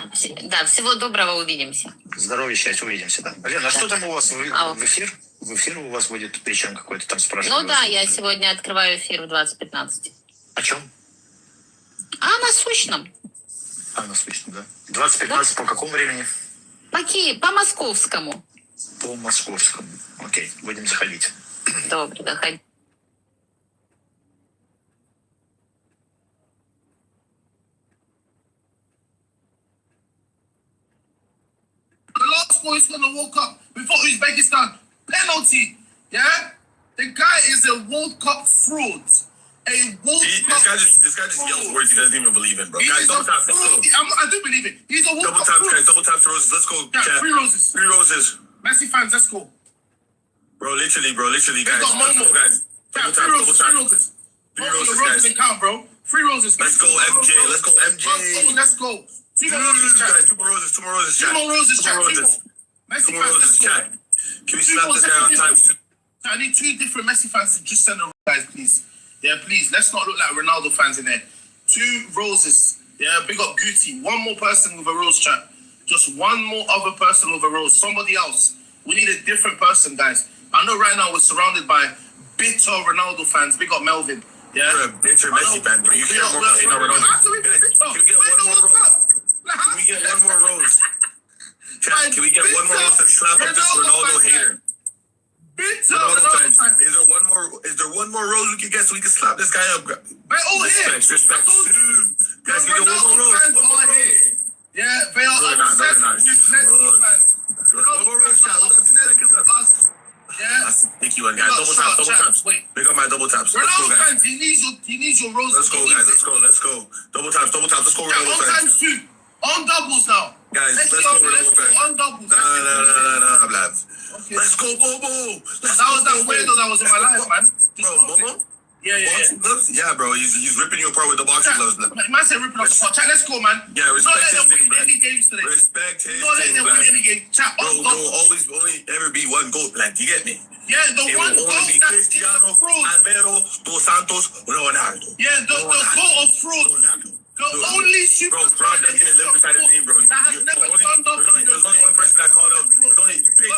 Да, всего доброго, увидимся. Здоровья, счастья, увидимся, да. Лена, а что там у вас в эфир? В эфир у вас будет, причем какой-то там спрашивают? Ну да, я сегодня открываю эфир в 20:15. О чем? А насущном. Насущном, да. 20:15 по какому времени? По московскому. По московскому. Окей, будем заходить. Добре, заходи. The last boy is going to walk up before Uzbekistan. Penalty. Yeah? The guy is a World Cup fraud. This guy just yells words he doesn't even believe in, bro. Guys, double tap. Let's go. I do believe it. He's a World Cup fraud. Guys, double tap for roses. Let's go. Yeah, chat. 3 roses. 3 roses. Messi fans, let's go. Bro, literally, guys. They got Let's go, Momo. guys. Yeah, Double tap, 3 double roses. tap. 3 roses. 3 The roses, roses guys. didn't count, bro. 3 roses. Let's go, MJ. Let's go, MJ. Let's go. 2 more roses, chat. Guys, 2 more roses. 2 more roses, 2 chat. more roses, 2 chat. more roses. Messi 2 more fans, roses, let's go. chat. Can we slap this down times 2? I need 2 different Messi fans to just send a guys, please. Yeah, please. Let's not look like Ronaldo fans in there. 2 roses. Yeah, big up Gucci. 1 more person with a rose, chat. Just 1 more other person with a rose. Somebody else. We need a different person, guys. I know right now we're surrounded by bitter Ronaldo fans. Big up Melvin. Yeah, you're a bitter Messi fan, bro. You can't hate on Ronaldo. Can we get one more rose? Can we get one more rose? Can we get one more rose to slap up this Ronaldo hater? Ronaldo fans. Is there one more rose we can get so we can slap this guy up? Respect. Guys, we get one more rose. Yeah, they are obsessed with Messi fans. One more rose shot. We got 2 seconds left. Yeah. Thank you, one guy. Double taps. Wait. Pick up my double taps. Let's go, guys. He needs your roses. Let's go, guys. Let's go. Double taps. Let's go, Ronaldo fans. On times 2. On doubles now. Guys, let's go, Ronaldo fans. On doubles. No, lads. Okay. Let's go, Bobo. That was that weirdo that was in my life, man. Bro, Bobo? Yeah. Boxing gloves? Yeah, bro. He's ripping you apart with the boxing gloves. Man said ripping off the part. Chat, let's go, man. Yeah, respect his thing, man. Any games today. Respect his Not thing, letting them win any game. Chat, bro, there will only ever be one GOAT, like, you get me? Yeah, the it one will GOAT only be that's Cristiano, in the fraud. Alvaro, Dos Santos, Ronaldo. Yeah, the GOAT of fraud. The only bro, fraud doesn't get live beside his name, bro. That has never turned up. There's only one person that called up. There's only big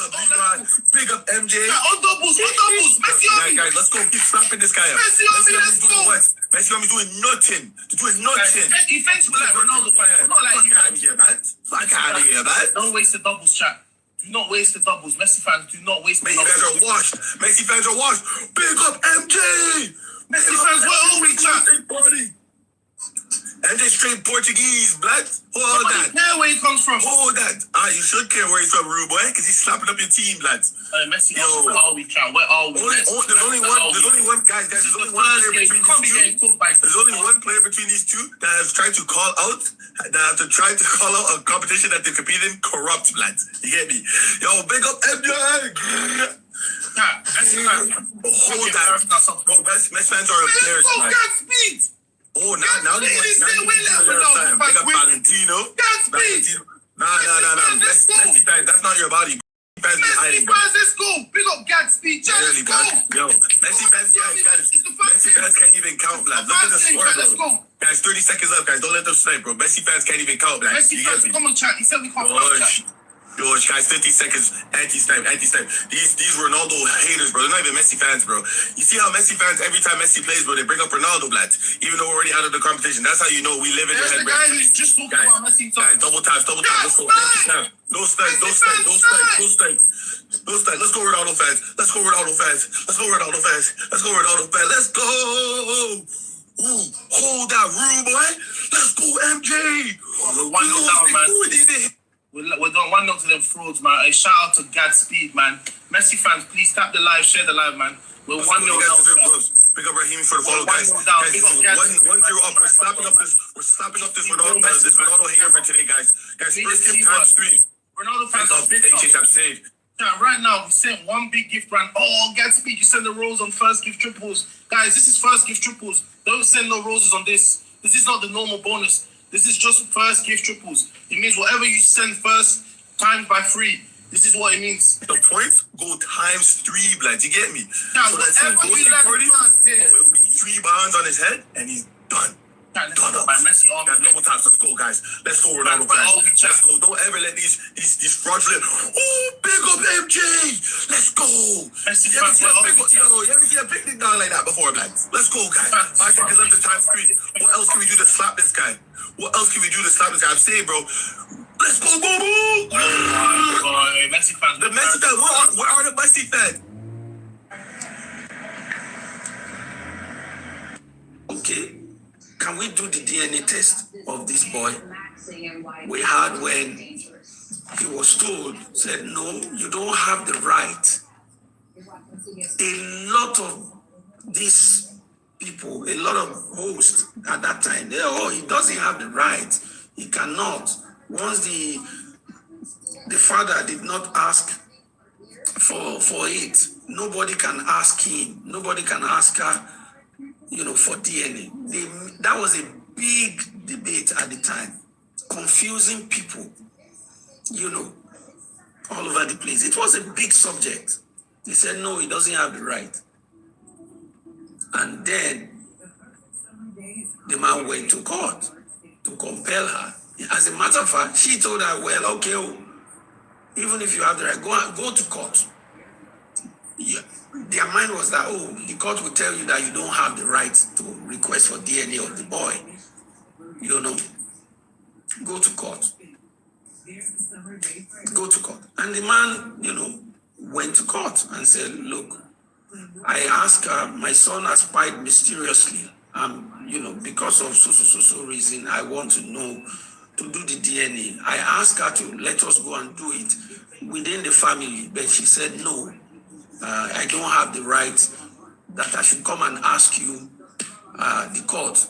up MJ. On doubles. Messi on me. Guys, let's go. Keep slapping this guy up. Messi on me, let's go. Messi on me doing nothing. Doing nothing. He thinks we're like Ronaldo, man. Not like you. Fuck out of here, man. Don't waste the doubles, chat. Do not waste the doubles. Messi fans, do not waste the doubles. Messi fans are washed. Big up MJ. Messi fans, where are we, chat? MJ straight Portuguese, blood. Hold that. Care where he comes from. Hold that. You should care where he's from, rude boy, because he's slapping up your team, lads. Messi, where are we, chat? Where are we? There's only one, guys. There's only one player between these two. There's only one player between these two that has tried to call out, a competition that they compete in corrupt, lads. You get me? Yo, big up MJ. Hold that. Bro, Messi fans are embarrassed, man. Speed. Oh, now they want big up Valentino. Nah. Messi fans, that's not your body. Fans be hiding. Let's go. Big up Gatsby. Let's go. Yo, Messi fans, guys. Messi fans can't even count, lad. Look at the score, bro. Guys, 30 seconds left, guys. Don't let them snipe, bro. Messi fans can't even count, lad. Messi fans, come on, chat. He said we can't count. Yo, guys, 50 seconds, anti-snipe. These Ronaldo haters, bro, they're not even Messi fans, bro. You see how Messi fans, every time Messi plays, bro, they bring up Ronaldo, blood. Even though we're already out of the competition. That's how you know we live in your head, bro. Guy who's just talking about Messi. Guys, double taps, let's go. No snipe. Let's go, Ronaldo fans. Let's go. Ooh, hold that room, boy. Let's go, MJ. We're 1-0 down, man. We're doing 1-0 to them frauds, man. A shout out to Godspeed, man. Messi fans, please tap the live, share the live, man. We're 1-0 down. Pick up Raheem for the follow, guys. 1-0 up. We're slapping up this Ronaldo hater for today, guys. Guys, first game times 3. Ronaldo fans are big. I'm saved. Right now, we sent one big gift brand. Oh, Godspeed, you send the rose on first gift triples. Guys, this is first gift triples. Don't send no roses on this. This is not the normal bonus. This is just first gift triples. It means whatever you send first times by 3. This is what it means. The points go times 3, blood. You get me? Yeah, so that's it. It will be 3 bonds on his head, and he's done. Done up. Messi on. Guys, double taps. Let's go, guys. Let's go, Ronaldo fans. Let's go. Don't ever let these fraudulent. Oh, big up MJ. Let's go. Messi you ever see a picnic down like that before, lads? Let's go, guys. 5 seconds left to time 3. What else can we do to slap this guy? I'm saying, bro. Let's go, Bobo. Messi fans. The Messi fans. Where are the Messi fans? Okay. Can we do the DNA test of this boy? We had when he was told, said, no, you don't have the right. A lot of these people, a lot of hosts at that time, he doesn't have the right. He cannot. Once the father did not ask for it, nobody can ask him, nobody can ask her, for DNA. That was a big debate at the time, confusing people, all over the place. It was a big subject. They said, no, he doesn't have the right. And then the man went to court to compel her. As a matter of fact, she told her, well, okay, even if you have the right, go to court. their mind was that, oh, the court will tell you that you don't have the right to request for DNA of the boy. You know, go to court. Go to court. And the man, you know, went to court and said, look, I asked my son has spied mysteriously. You know, because of so reason, I want to know, to do the DNA. I asked her to let us go and do it within the family, but she said, no, I don't have the right, that I should come and ask you, the court,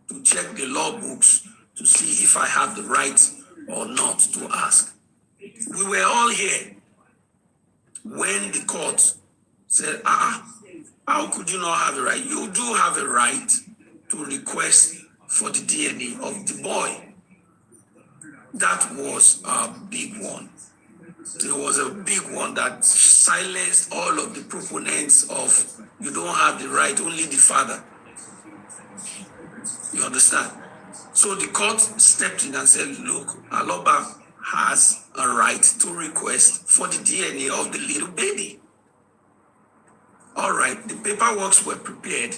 to check the law books to see if I have the right or not to ask. We were all here when the court said, how could you not have a right? You do have a right to request for the DNA of the boy. That was a big one. It was a big one that silenced all of the proponents of you don't have the right, only the father. You understand? So the court stepped in and said, look, Aloba has a right to request for the DNA of the little baby. All right, the paperwork were prepared.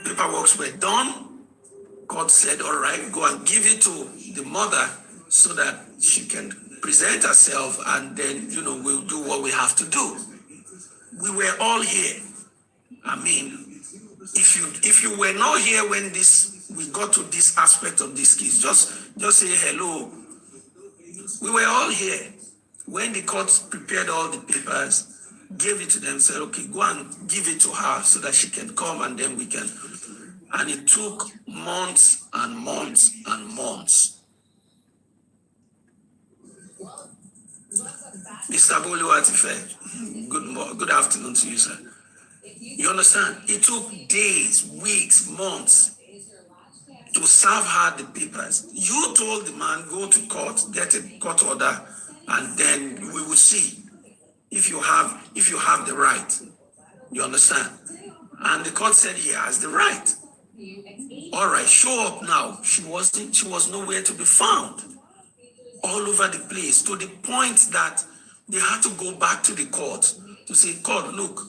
Paperwork were done. Court said, all right, go and give it to the mother so that she can present herself, and then, you know, we'll do what we have to do. We were all here. I mean, if you were not here when we got to this aspect of this case, just say hello. We were all here when the court prepared all the papers, gave it to them, said, okay, go and give it to her so that she can come, and then we can. And it took months and months and months. Mr. Boluwatife, good afternoon to you, sir. You understand? It took days, weeks, months to serve her the papers. You told the man, go to court, get a court order, and then we will see if you have the right. You understand? And the court said he has the right. All right, show up now. She was nowhere to be found. All over the place, to the point that they had to go back to the court to say, court, look,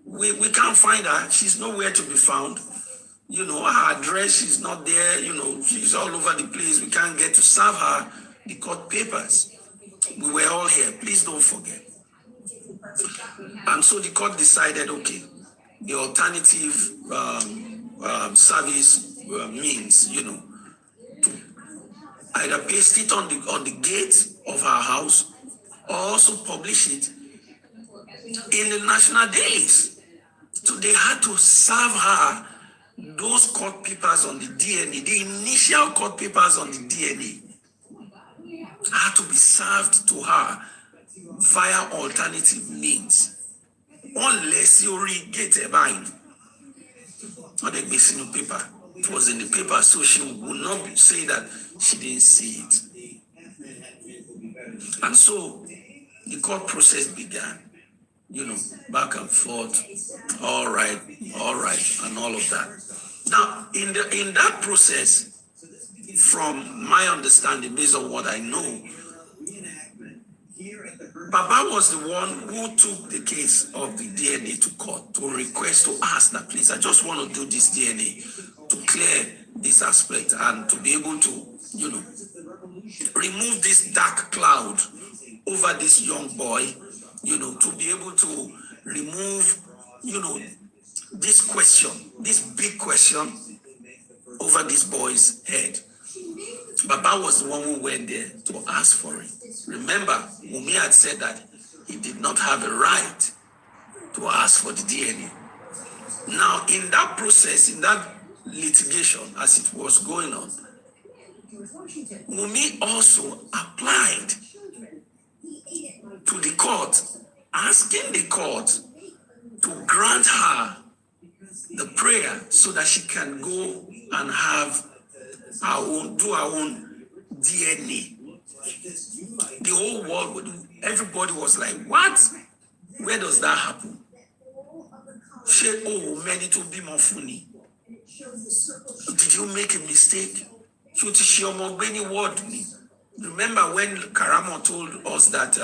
we can't find her. She's nowhere to be found. You know, her address is not there. You know, she's all over the place. We can't get to serve her the court papers. We were all here. Please don't forget. And so the court decided, okay, the alternative service means, you know, to either paste it on the gate of her house or also publish it in the national dailies. So they had to serve her those court papers on the DNA, the initial court papers on the DNA had to be served to her via alternative means. Unless you get a bind or the missing paper. It was in the paper, so she would not say that she didn't see it. And so the court process began, you know, back and forth, all right, and all of that. Now, in that process, from my understanding, based on what I know, Baba was the one who took the case of the DNA to court to request, to ask that, please, I just want to do this DNA to clear this aspect and to be able to, you know, remove this dark cloud over this young boy, you know, to be able to remove, you know, this question, this big question over this boy's head. Baba was the one who went there to ask for it. Remember, Wummi had said that he did not have a right to ask for the DNA. Now, in that process, in that litigation, as it was going on, Wummi also applied to the court, asking the court to grant her the prayer so that she can go and have do her own DNA. The whole world, everybody was like, what? Where does that happen? She, oh, many to be more funny. Did you make a mistake? Remember when Karamo told us that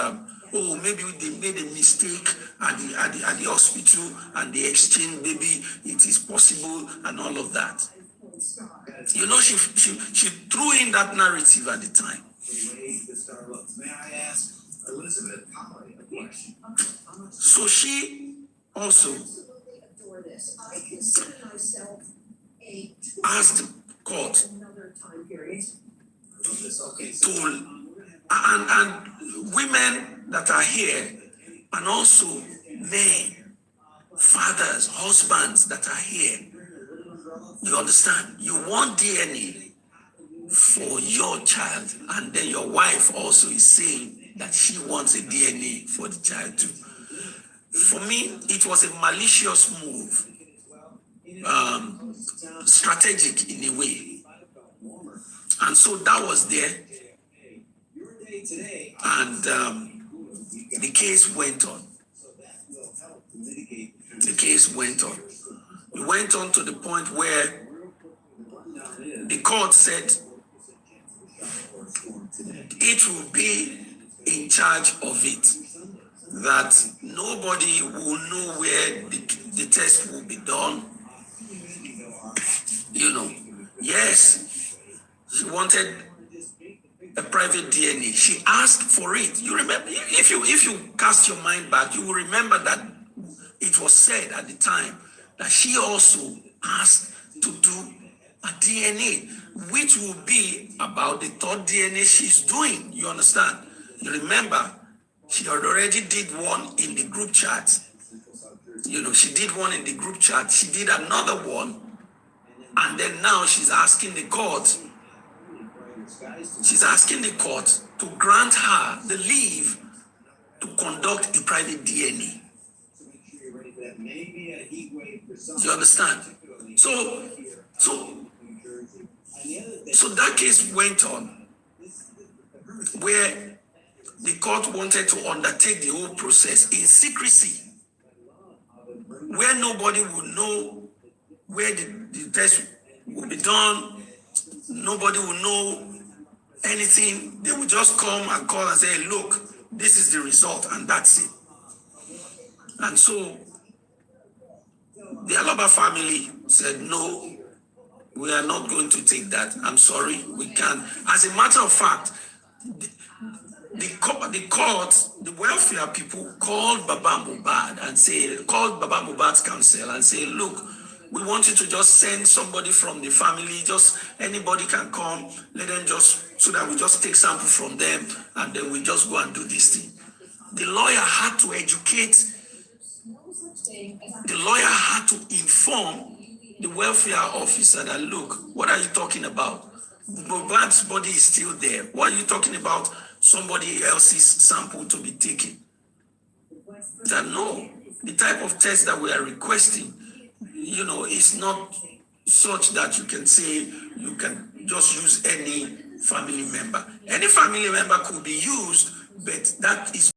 oh, maybe they made a mistake at the hospital and they exchanged, maybe it is possible and all of that. You know, she threw in that narrative at the time. So she also asked the court to, and women that are here, and also men, fathers, husbands that are here, you understand? You want DNA for your child, and then your wife also is saying that she wants a DNA for the child too. For me, it was a malicious move, strategic in a way. And so that was there. And the case went on. The case went on. It went on to the point where the court said it will be in charge of it, that nobody will know where the test will be done. You know, yes, she wanted a private DNA. She asked for it. You remember, if you cast your mind back, you will remember that it was said at the time that she also asked to do a DNA, which will be about the third DNA she's doing. You understand? You remember, she had already did one in the group chat. You know, she did one in the group chat. She did another one. And then now she's asking the court to grant her the leave to conduct a private DNA. You understand? So that case went on, where the court wanted to undertake the whole process in secrecy, where nobody would know where the test will be done. Nobody will know anything. They will just come and call and say, look, this is the result, and that's it. And so the Aloba family said, no, we are not going to take that. I'm sorry, we can't. As a matter of fact, the court, the welfare people called Baba Mohbad and called Baba Mohbad's counsel and say, look, we want you to just send somebody from the family, just anybody can come, let them just, so that we just take sample from them and then we just go and do this thing. The lawyer had to educate, the lawyer had to inform the welfare officer that, look, what are you talking about? Mohbad's body is still there. What are you talking about? Somebody else's sample to be taken? That no, the type of test that we are requesting, you know, is not such that you can say you can just use any family member. Any family member could be used, but that is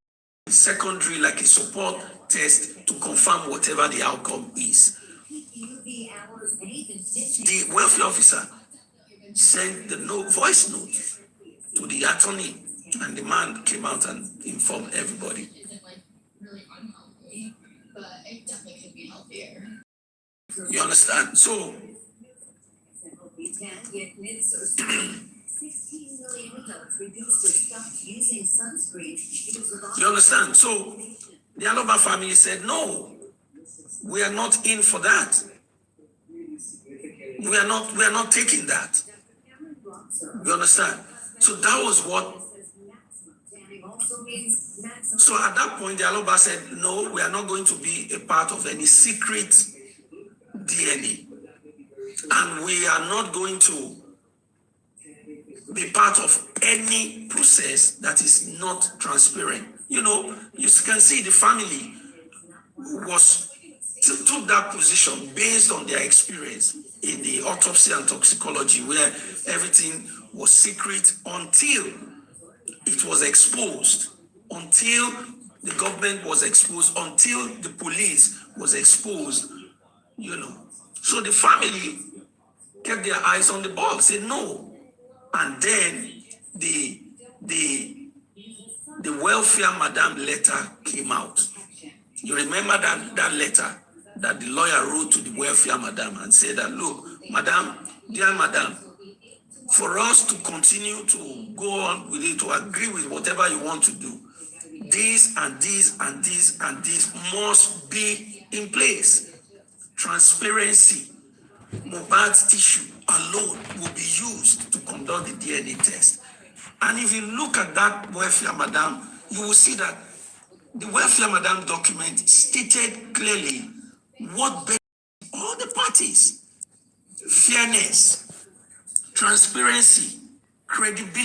secondary, like a support test to confirm whatever the outcome is. The welfare officer sent the voice note to the attorney, and the man came out and informed everybody. You understand? So, you understand? So, the Aloba family said, no, we are not in for that. We are not taking that. You understand? So that was what. So at that point, the Aloba said, no, we are not going to be a part of any secret DNA. And we are not going to be part of any process that is not transparent. You know, you can see the family took that position based on their experience in the autopsy and toxicology, where everything was secret until it was exposed, until the government was exposed, until the police was exposed, you know. So the family kept their eyes on the ball, said no. And then the the welfare madam letter came out. You remember that letter that the lawyer wrote to the welfare madam and said that, look, madam, dear madam, for us to continue to go on with it, to agree with whatever you want to do, this and this and this and this must be in place. Transparency. Mohbad's tissue alone will be used to conduct the DNA test. And if you look at that welfare madam, you will see that the welfare madam document stated clearly what benefits all the parties: fairness, transparency, credibility.